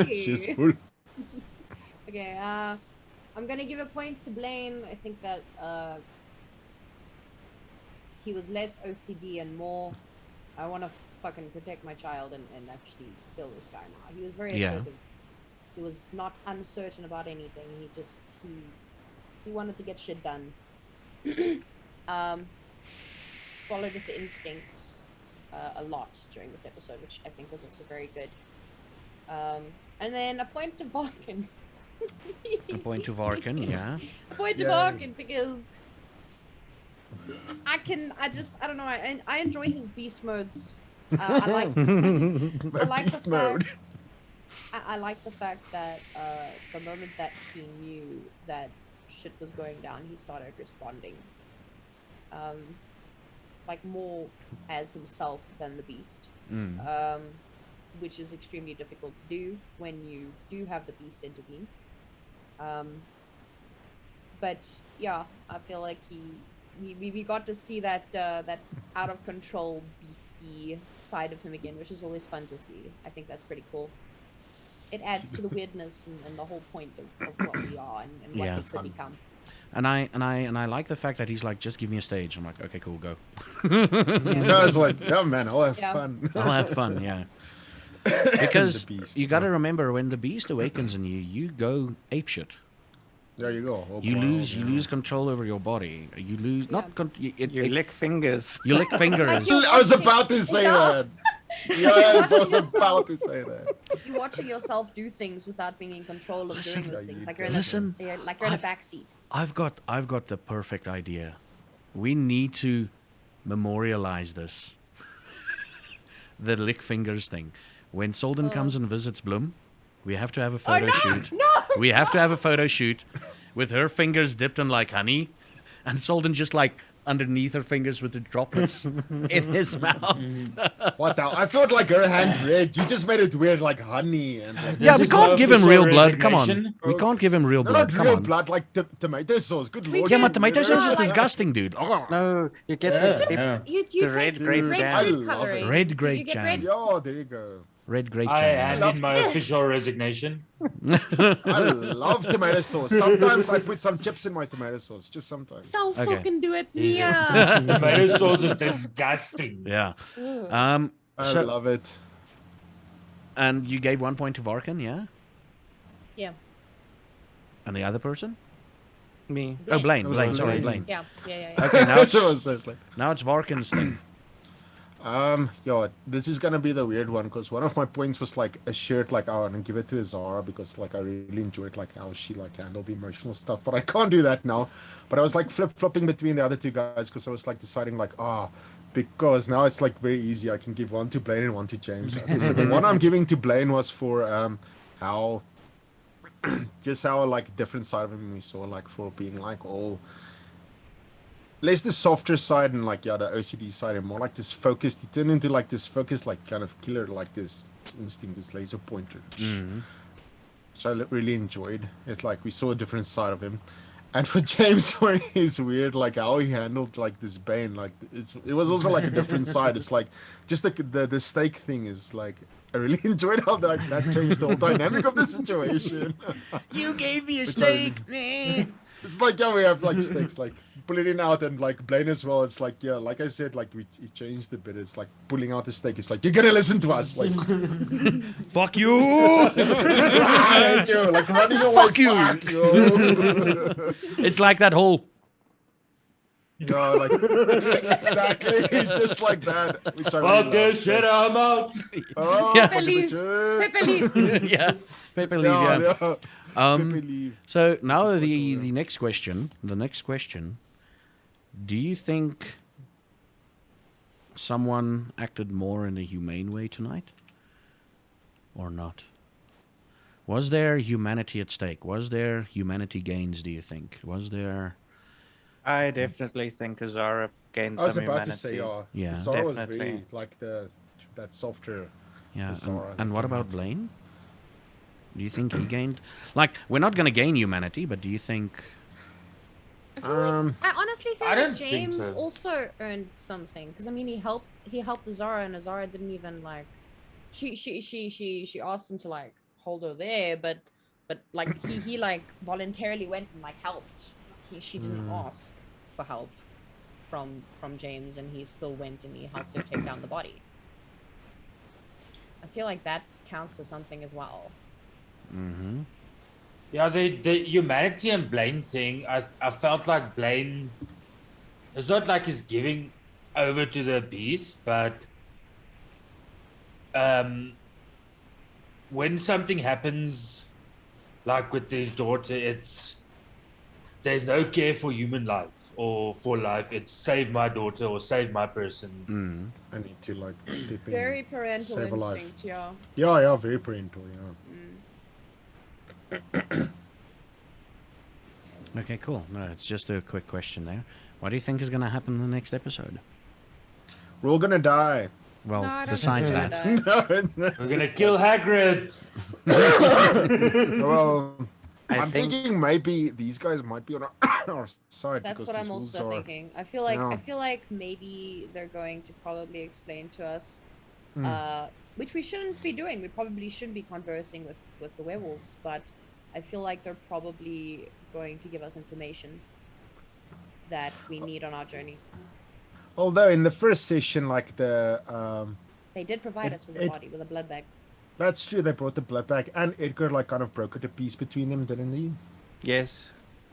She's full. Okay, I'm gonna give a point to Blaine. I think that he was less OCD and more, I want to fucking protect my child and actually kill this guy now. He was very Yeah. assertive. He was not uncertain about anything. He wanted to get shit done. Followed his instincts a lot during this episode, which I think was also very good. And then a point to Barkin. A point to Varkin, yeah. A point to Yay. Barkin because I don't know. I enjoy his beast modes. I like I like Beast the mode. fact. I like the fact that the moment that he knew that shit was going down, he started responding. Like more as himself than the beast. Mm. Which is extremely difficult to do when you do have the beast intervene. But yeah, I feel like we got to see that that out of control beastie side of him again, which is always fun to see. I think that's pretty cool. It adds to the weirdness and the whole point of what we are and what Yeah. we could Fun. become. And I like the fact that he's like, just give me a stage. I'm like, okay, cool, go. No, it's like, yeah, man, I'll have Yeah. fun. I'll have fun, yeah. Because The beast, you got to yeah. remember, when the beast awakens in you, you go apeshit. There you go. Oh, You wow, lose yeah. control over your body. You lose Yeah. not con- you, You lick fingers. you lick fingers. you're I was watching- about to say Yeah. that. Yes, I was Yourself. about to say that. You're watching yourself do things without being in control of doing those Yeah, things. you Like you're in Listen, like you're in a I've- back seat. I've got the perfect idea. We need to memorialize this. The lick fingers thing. When Soldin comes and visits Bloom, we have to have a photo shoot. No! We have to have a photo shoot with her fingers dipped in like honey, and Soldin just like underneath her fingers with the droplets in his mouth. What the? I thought like her hand red. You just made it weird, like honey and like. Yeah, This we is can't no give him official real blood. Come on, resignation. we can't give him real No, blood. not Come real on. blood, like tomato sauce. Good We lord. Yeah, can- but tomato sauce is like- disgusting, dude. No, you get Yeah, the yeah. You The red take grape red jam. food I love coloring. it. Red grape you get jam. red Yeah, there you go. Red grape I jam. hand in my official resignation. I love tomato sauce. Sometimes I put some chips in my tomato sauce. Just sometimes. So Okay. fucking do it, Yeah. Mia. Tomato sauce is disgusting. Yeah. Ugh. I So, love it. and you gave 1 point to Varkin, yeah? Yeah. And the other person? me. Oh, Blaine. It was Blaine. Sorry, Blaine. Blaine. Yeah. Okay, now it's, So it's like, now it's Varkin's thing. yo, this is gonna be the weird one because one of my points was like a shirt, like I want to give it to Zara because like I really enjoyed like how she like handled the emotional stuff, but I can't do that now. But I was like flip-flopping between the other two guys because I was like deciding like because now it's like very easy. I can give one to Blaine and one to James. Okay, so the one I'm giving to Blaine was for how just how like different side of him we saw, like for being like all less the softer side and like the OCD side and more like this focused. He turned into like this focused like kind of killer, like this instinct, this laser pointer. So I really enjoyed it. Like we saw a different side of him. And for James, where he's weird, like how he handled like this Bane, like it was also like a different side. It's like just the stake thing is like I really enjoyed how that changed the whole dynamic of the situation. You gave me a Which I- It's like we have like stakes, like pulling it out and like Blaine as well. It's like like I said, like we changed a bit. It's like pulling out the stake. It's like you're gonna listen to us, like Fuck you! I hate you, like running away. Fuck you. Fuck you. It's like that whole. Yeah, like exactly, just like that. Which I Fuck really this love. shit, I'm out. Oh, Yeah. fuck the Leave. bitches. Pepe leaf. Yeah. Paper leaf, Yeah, yeah. yeah. Um, Pepe leave. So now Just like the next question. Do you think someone acted more in a humane way tonight? Or not? Was there humanity at stake? Was there humanity gains, do you think? Was there... I definitely think Azara gained I was some about humanity. to say, Yeah. Zara was Definitely. very like that softer. Yeah, Bizarre, and that what came about out. Blaine? Do you think he gained... Like, we're not going to gain humanity, but do you think... Um, I honestly feel I like don't think James so. also earned something because I mean he helped Azara and Azara didn't even like she asked him to like hold her there but like he like voluntarily went and like helped. She didn't ask for help from James and he still went and he helped her take down the body. I feel like that counts for something as well. Mm-hmm. Yeah, the humanity and Blaine thing, I felt like Blaine, it's not like he's giving over to the beast, but when something happens, like with his daughter, there's no care for human life or for life. It's save my daughter or save my person. I need to like step in. Very and parental save a life. instinct, yeah. Yeah, very parental. Yeah. Okay, cool. No, it's just a quick question there. What do you think is going to happen in the next episode? We're all gonna die. Well, No, I don't besides think that. we're gonna die. We're gonna kill Hagrid. Well, I'm think thinking maybe these guys might be on our side. That's because what these I'm wolves also are- thinking. I feel like Yeah. maybe they're going to probably explain to us, Hmm. which we shouldn't be doing. We probably shouldn't be conversing with the werewolves, but I feel like they're probably going to give us information that we need on our journey. Although in the first session, like They did provide us with a body, with a blood bag. that's true. They brought the blood back, and Edgar like kind of broke it a piece between them, didn't he? yes.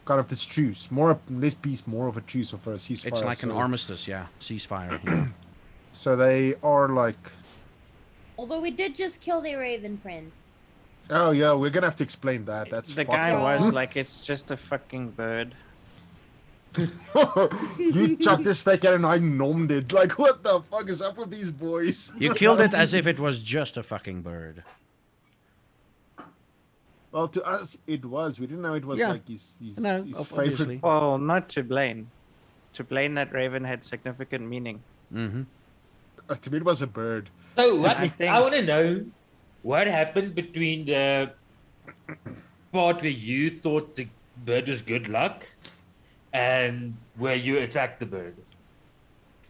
Kind of this truce, less peace, more of a truce of a ceasefire. It's like an so- armistice, yeah. Ceasefire. Yeah. So they are like, Although we did just kill their raven friend. oh yeah, we're gonna have to explain that. That's The fucked guy up. was like, it's just a fucking bird. You chucked a snake at and I nommed it. Like, what the fuck is up with these boys? You killed it as if it was just a fucking bird. Well, to us, it was. We didn't know it was Yeah. like his No, favorite. obviously. Well, not to Blaine. To Blaine, that raven had significant meaning. Mm-hmm. To me, it was a bird. So what I think- I want to know what happened between the part where you thought the bird was good luck and where you attacked the bird.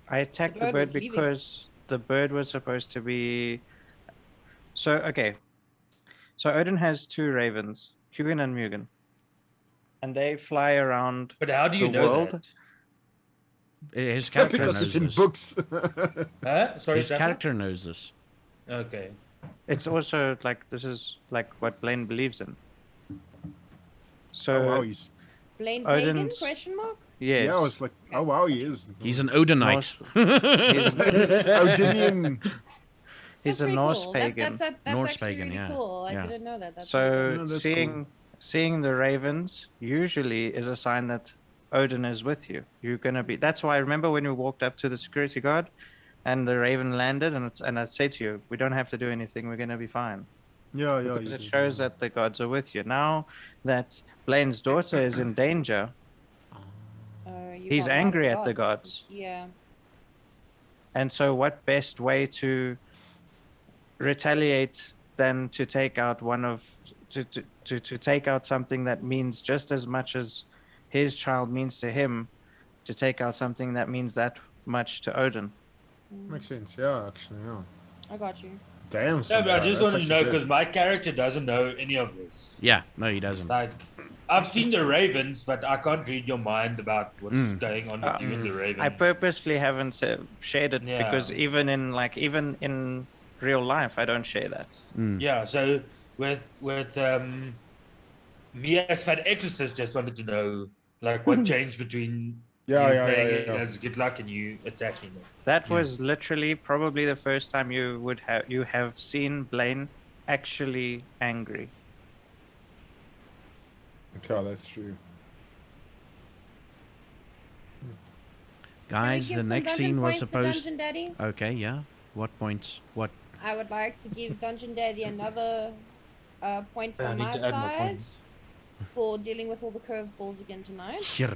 I attacked The the bird bird was leaving. because the bird was supposed to be. So, okay. So, Odin has two ravens, Hugin and Mugen. And they fly around. But how do you The know world? that? His character Because knows it's in this. books. Huh? Sorry, His Stefan? character knows this. Okay. It's also like this is like what Blaine believes in. So, Oh wow, he's. Blaine Pagan? Odin's- Question mark? yes. Yeah, I was like, oh wow, he is. He's an Odinite. He's, Odinian. he's That's a pretty Norse cool. pagan. That's Norse actually pagan, really yeah. cool. I Yeah. didn't know that. That's So really No, that's seeing the ravens usually is a sign that Odin is with you. You're gonna be. That's why I remember when we walked up to the security guard, and the raven landed, and I said to you, we don't have to do anything. We're gonna be fine Yeah, because you it did, shows yeah. that the gods are with you. Now that Blaine's daughter is in danger, you He's got a lot of angry at the gods. Yeah. and so what best way to retaliate than to take out one of to take out something that means just as much as his child means to him, to take out something that means that much to Odin. Makes sense. Yeah, actually, yeah. I got you. Damn. No, son, but I yeah, just that's want to know actually good. because my character doesn't know any of this. Yeah, no, he doesn't. Like, I've seen the ravens, but I can't read your mind about what's going on with you and the ravens. I purposefully haven't shared it Yeah. because even in real life I don't share that. Yeah, so with me as Fat Exorcist just wanted to know like what changed between Yeah, you yeah, playing yeah, it yeah. as good luck and you attacking it. That was literally probably the first time you have seen Blaine actually angry. Yeah, that's true. Guys, Can we the give some next dungeon scene was points to supposed. Dungeon Daddy? Okay, yeah. What points? What? I would like to give Dungeon Daddy another point I from need my to add more side points. for dealing with all the curveballs again tonight. Yeah.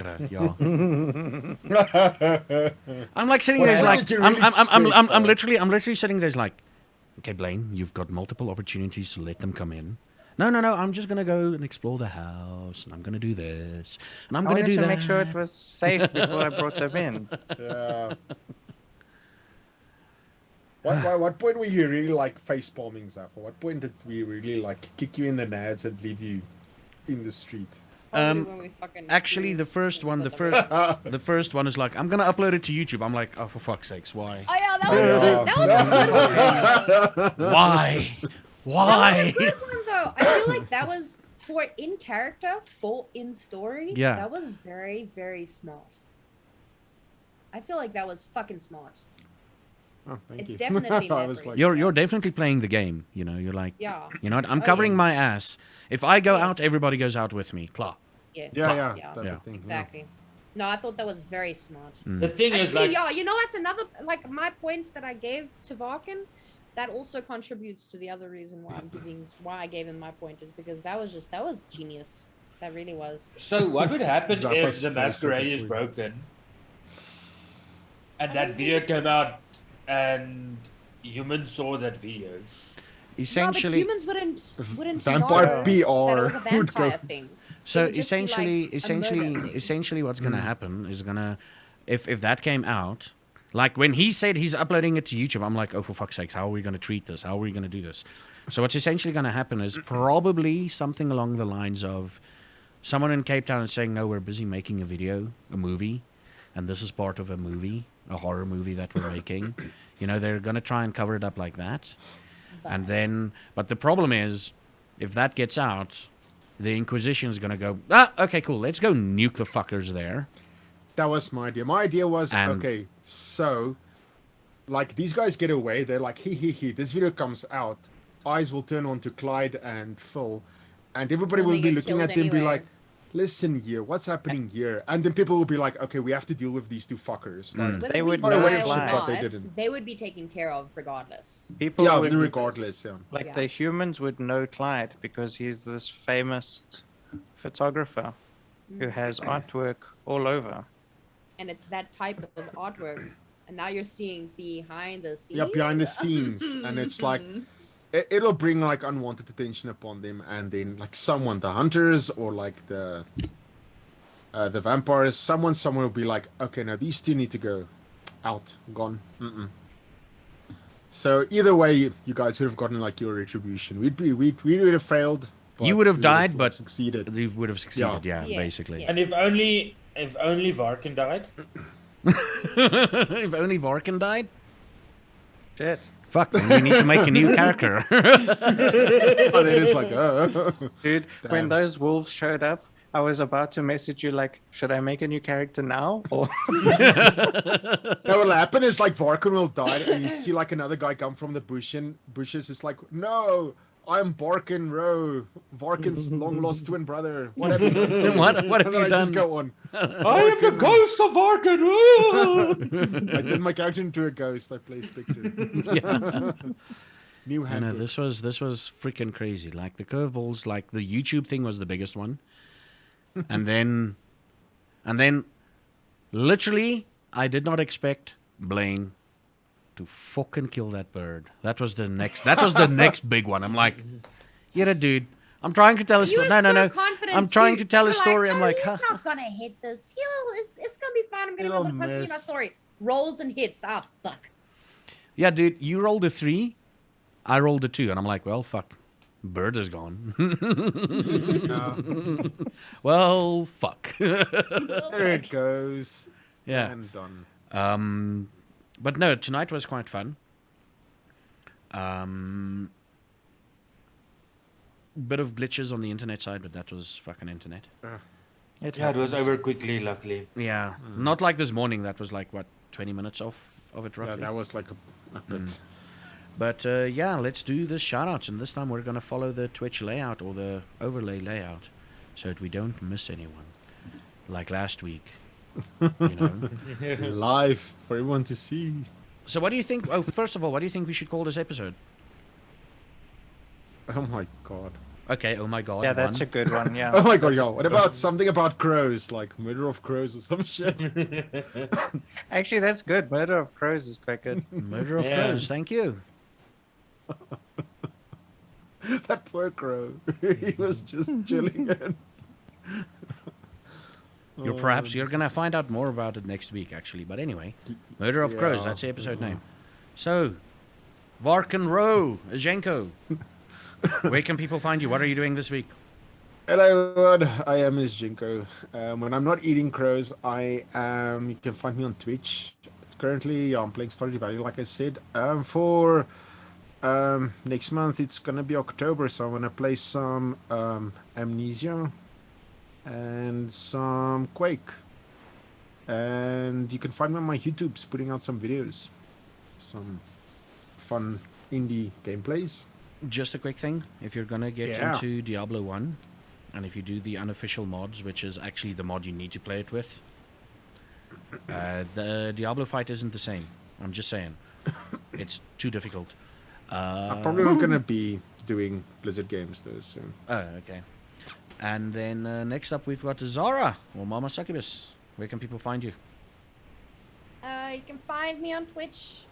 I'm like sitting there, Well, like did you I'm, really I'm stress, literally sitting there, like, okay, Blaine, you've got multiple opportunities to let them come in. No, I'm just gonna go and explore the house, and I'm gonna do this, and I'm I gonna wanted do to that. make sure it was safe before I brought them in. Yeah. What point were you really like face palming, Zaf? At what point did we really like kick you in the nads and leave you in the street? Probably when we fucking Actually, threw the first things one, at the the first, wall. the first one is like, I'm gonna upload it to YouTube. I'm like, oh, for fuck's sakes, why? Oh yeah, that was good. That was a good one. Why? Why? That was a good one though. I feel like that was for in character, for in story. Yeah. That was very, very smart. I feel like that was fucking smart. Oh, thank It's you. definitely I was like, You're definitely playing the game. You know, you're like, Yeah. you know what? I'm Oh, covering yes. my ass. If I go out, Yes. everybody goes out with me. Klar. Yes. yeah, Yeah. type Yeah. of thing. Exactly. No, I thought that was very smart. The thing is, Actually, like, yeah, you know what's another like my point that I gave to Varkin, that also contributes to the other reason why I gave him my point is because that was genius. That really was. so what would happen Zappa's if the Masquerade is basically- broken, and that video came out, and humans saw that video? No, but Essentially, humans wouldn't Vampire know that it was PR a would go. vampire thing. so It would just be like a murder thing. essentially, what's gonna happen is if that came out, like when he said he's uploading it to YouTube, I'm like, oh, for fuck's sakes, how are we gonna treat this? How are we gonna do this? So what's essentially gonna happen is probably something along the lines of someone in Cape Town is saying, no, we're busy making a video, a movie, and this is part of a movie, a horror movie that we're making. You know, they're gonna try and cover it up like that. And then, but the problem is, if that gets out, the Inquisition is going to go, okay, cool, let's go nuke the fuckers there. That was my idea. My idea was, And- okay, so, like, these guys get away. They're like, he. This video comes out. Eyes will turn on to Clyde and Phil. And everybody And will they be get looking killed at them, be anyway. like, listen here, what's happening here? And then people will be like, okay, we have to deal with these two fuckers. Like, Whether They we would die know or shit, but not, they didn't. they would be taken care of regardless. People yeah, would, regardless, yeah. like Yeah. the humans would know Clyde because he's this famous photographer who has artwork all over. And it's that type of artwork. And now you're seeing behind the scenes. Yeah, behind the scenes. And it's like, it'll bring, like, unwanted attention upon them. And then, like, someone, the hunters or, like, the vampires, someone will be like, okay, now these two need to go out, gone. So either way, you guys would have gotten like your retribution. We would have failed. But You would have we died, but succeeded. you would have succeeded, yeah, Yes, basically. yes. And if only Varkin died. If only Varkin died? Shit. Fuck, then we need to make a new character. Oh, then it's like, Dude, Damn. when those wolves showed up, I was about to message you like, should I make a new character now? Or That will happen is like Varkin will die, and you see like another guy come from the bushes. It's like, no, I'm Barkin Rowe, Varkin's long lost twin brother. What have you done? What have And then you I just done? go on. I am the ghost of Varkin. I turned my character into a ghost. I play Spectre. New I know, handbook. this was freaking crazy. Like the curveballs, like the YouTube thing was the biggest one. and then literally I did not expect Blaine to fucking kill that bird. That was the next big one. I'm like, yeah, dude, I'm trying to tell a You story. were No, so confident I'm trying too. to tell a You're story. Like, I'm "Oh, like, he's huh? not gonna hit this. It's gonna be fine. I'm gonna be It'll able to continue my miss. story. Rolls and hits. Ah, fuck. Yeah, dude, you rolled a 3, I rolled a 2, and I'm like, well, fuck, bird is gone. Well, fuck. There it goes. Yeah. And done. But no, tonight was quite fun. Bit of glitches on the internet side, but that was fucking internet. Yeah, it was over quickly, luckily. Yeah, not like this morning. That was like what 20 minutes off of it Yeah, roughly. that was like a bit. But yeah, let's do the shoutouts, and this time we're gonna follow the Twitch layout or the overlay layout, so that we don't miss anyone, like last week. You know. Live for everyone to see. So what do you think? Oh, first of all, what do you think we should call this episode? Oh my god. Okay. Oh my god. yeah, that's a one. good one. Yeah. Oh my god, yo. What about something about crows? Like murder of crows or some shit? Actually, that's good. Murder of Crows is quite good. Murder of Yeah. crows. Thank you. That poor crow. He was just chilling in. You're gonna find out more about it next week, actually. But anyway, Murder of Crows. Yeah. That's the episode name. So, Varkin Rowe, Zhenko. Where can people find you? What are you doing this week? Hello everyone, I am Miss Jinko. When I'm not eating crows, I am. You can find me on Twitch. Currently, I'm playing Stardew Valley, like I said. For next month, it's gonna be October, so I'm gonna play some Amnesia and some Quake. And you can find me on my YouTube's putting out some videos. some fun indie gameplays. Just a quick thing, if you're gonna get Yeah. into Diablo 1, and if you do the unofficial mods, which is actually the mod you need to play it with, the Diablo fight isn't the same. I'm just saying. It's too difficult. I'm probably not gonna be doing Blizzard games though, so Oh, okay. And then next up we've got Zara, or Mama Succubus. Where can people find you? You can find me on Twitch.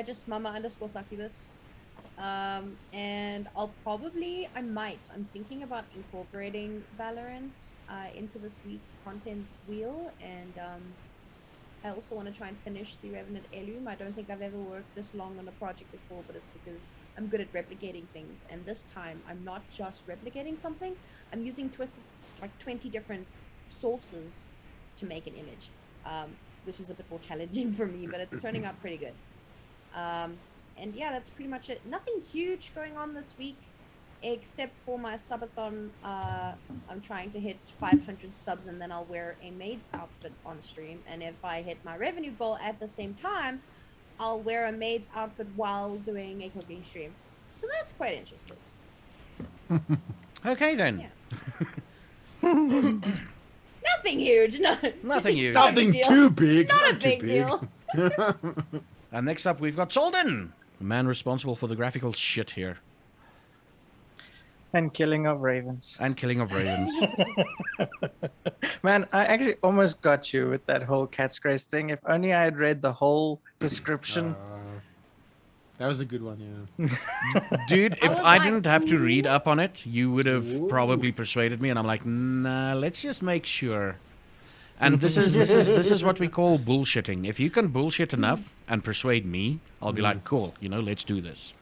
Just mama_succubus. And I'm thinking about incorporating Valorant into this week's content wheel, and I also want to try and finish the Revenant Heirloom. I don't think I've ever worked this long on a project before, but it's because I'm good at replicating things, and this time I'm not just replicating something, I'm using 20 different sources to make an image, which is a bit more challenging for me, but it's turning out pretty good. And yeah, that's pretty much it. Nothing huge going on this week, except for my subathon. I'm trying to hit 500 subs, and then I'll wear a maid's outfit on stream. And if I hit my revenue goal at the same time, I'll wear a maid's outfit while doing a cooking stream. So that's quite interesting. Okay then. Yeah. Nothing huge. No. Nothing huge. Not a nothing big deal. too big. Not a too big deal. And next up we've got Soldin, the man responsible for the graphical shit here. And killing of ravens. And killing of ravens. Man, I actually almost got you with that whole cat's grace thing. If only I had read the whole description. That was a good one, yeah. Dude, I if was I like, didn't have to read up on it, you would have Ooh. probably persuaded me, and I'm like, nah, let's just make sure. And this is what we call bullshitting. If you can bullshit enough and persuade me, I'll be like, cool, let's do this.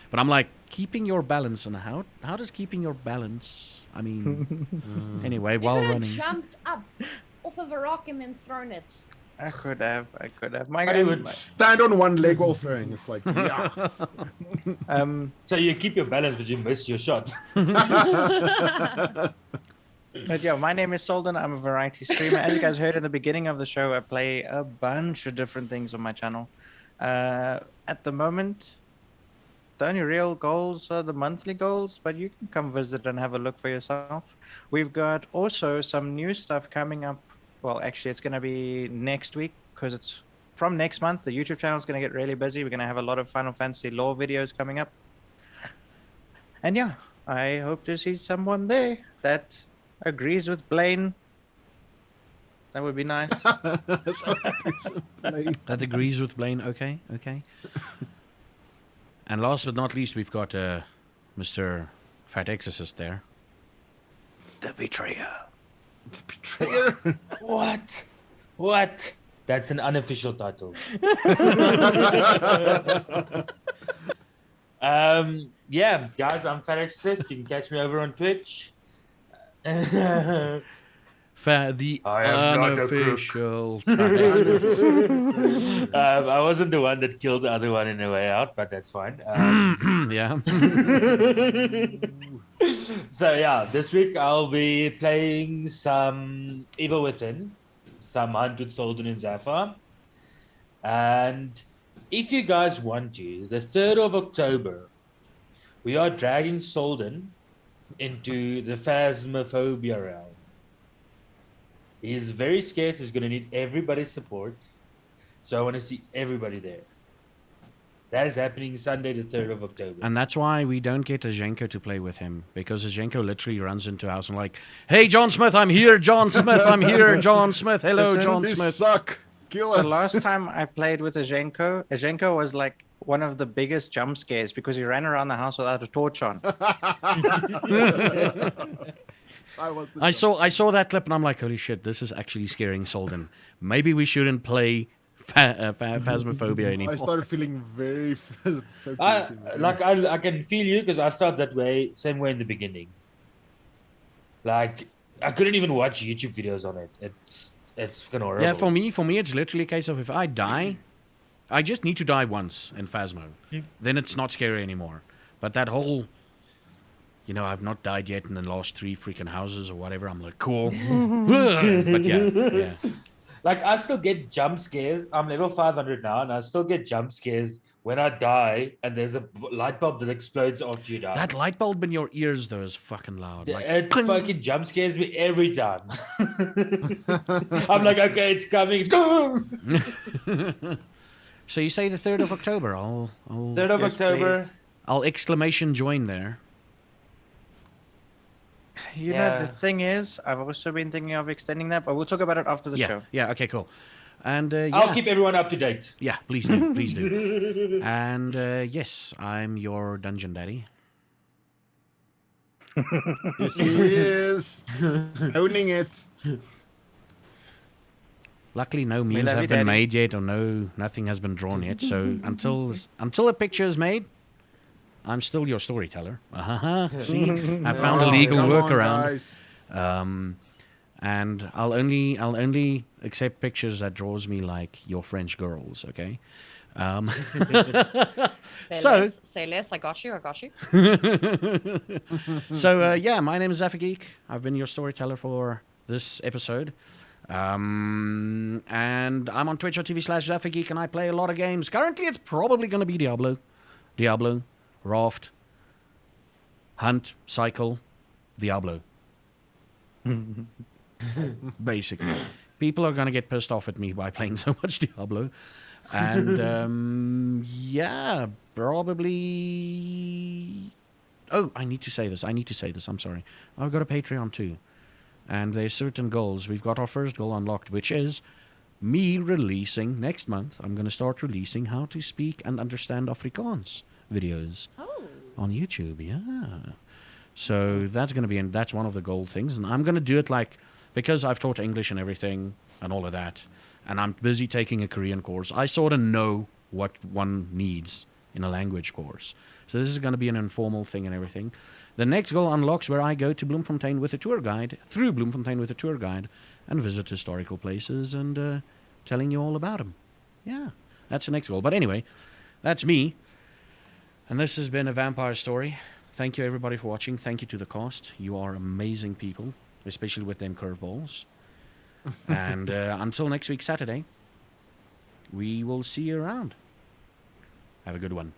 But I'm like, keeping your balance, and how does keeping your balance? I mean, anyway, You while could have running. jumped up off of a rock and then thrown it. I could have. My I guy would- Stand on one leg while throwing. It's like, yeah. So you keep your balance, but you miss your shot. But yeah, my name is Soldin. I'm a variety streamer. As you guys heard in the beginning of the show, I play a bunch of different things on my channel. At the moment, the only real goals are the monthly goals, but you can come visit and have a look for yourself. We've got also some new stuff coming up. Well, actually, it's going to be next week, because it's from next month. The YouTube channel is going to get really busy. We're going to have a lot of Final Fantasy lore videos coming up. And yeah, I hope to see someone there that agrees with Blaine. That would be nice. That agrees with Blaine. Okay. And last but not least, we've got Mr. Fat Exorcist there. The Betrayer. Betrayer. What? That's an unofficial title. Yeah, guys, I'm Fat Exorcist. You can catch me over on Twitch. The I am not a crook. unofficial title. I wasn't the one that killed the other one in the way out, but that's fine. Yeah. So yeah, this week I'll be playing some Evil Within, some Hunt with Soldin and Zafar. And if you guys want to, the 3rd of October, we are dragging Soldin into the Phasmophobia realm. He's very scared, so he's going to need everybody's support. So I want to see everybody there. That is happening Sunday, the 3rd of October. And that's why we don't get Azhenko to play with him, because Azhenko literally runs into a house and like, hey, John Smith, I'm here, John Smith, I'm here, John Smith, hello, Listen, John You Smith. suck. Kill The us. last time I played with Azhenko was like one of the biggest jump scares because he ran around the house without a torch on. I was the I saw that clip and I'm like, holy shit, this is actually scaring Soldin. Maybe we shouldn't play Phasmophobia anymore. I started feeling very so I guilty. I can feel you because I felt that way, same way in the beginning. Like I couldn't even watch YouTube videos on it. It's fucking horrible. Yeah, for me, it's literally a case of if I die, I just need to die once in Phasmo. Then it's not scary anymore. But that whole, I've not died yet in the last 3 freaking houses or whatever. I'm like, cool. But yeah. Like I still get jump scares. I'm level 500 now, and I still get jump scares when I die, and there's a light bulb that explodes after you die. That light bulb in your ears though is fucking loud. Like, It cling. fucking jump scares me every time. I'm like, okay, it's coming. It's coming. So you say the 3rd of October? I'll 3rd of Yes, October. please. I'll exclamation join there. You know, Yeah. the thing is, I've also been thinking of extending that, but we'll talk about it after the Yeah. show. Yeah. Okay. Cool. And yeah. I'll keep everyone up to date. Yeah. Please do. Please do. And yes, I'm your dungeon daddy. Yes, he is. Owning it. Luckily, no memes love have you, been Daddy. made yet, or nothing has been drawn yet. So until a picture is made, I'm still your storyteller. See, I found a Oh, legal come on, workaround. guys. And I'll only accept pictures that draws me like your French girls. Okay. So- Say less. I got you. I got you. So yeah, my name is Zaffa Geek. I've been your storyteller for this episode. And I'm on twitch.tv/Zaffa Geek, and I play a lot of games. Currently, it's probably going to be Diablo, Raft, Hunt, Cycle, Diablo. Basically, people are going to get pissed off at me by playing so much Diablo. And yeah, probably. Oh, I need to say this. I'm sorry. I've got a Patreon too. And there's certain goals. We've got our first goal unlocked, which is me releasing next month. I'm going to start releasing how to speak and understand Afrikaans videos Oh. on YouTube. Yeah. So that's going to be, that's one of the goal things. And I'm going to do it like, because I've taught English and everything and all of that, and I'm busy taking a Korean course, I sort of know what one needs in a language course. So this is going to be an informal thing and everything. The next goal unlocks where I go to Bloemfontein with a tour guide, through Bloemfontein with a tour guide, and visit historical places and telling you all about them. Yeah, that's the next goal. But anyway, that's me. And this has been a vampire story. Thank you everybody for watching. Thank you to the cast. You are amazing people, especially with them curveballs. And until next week, Saturday, we will see you around. Have a good one.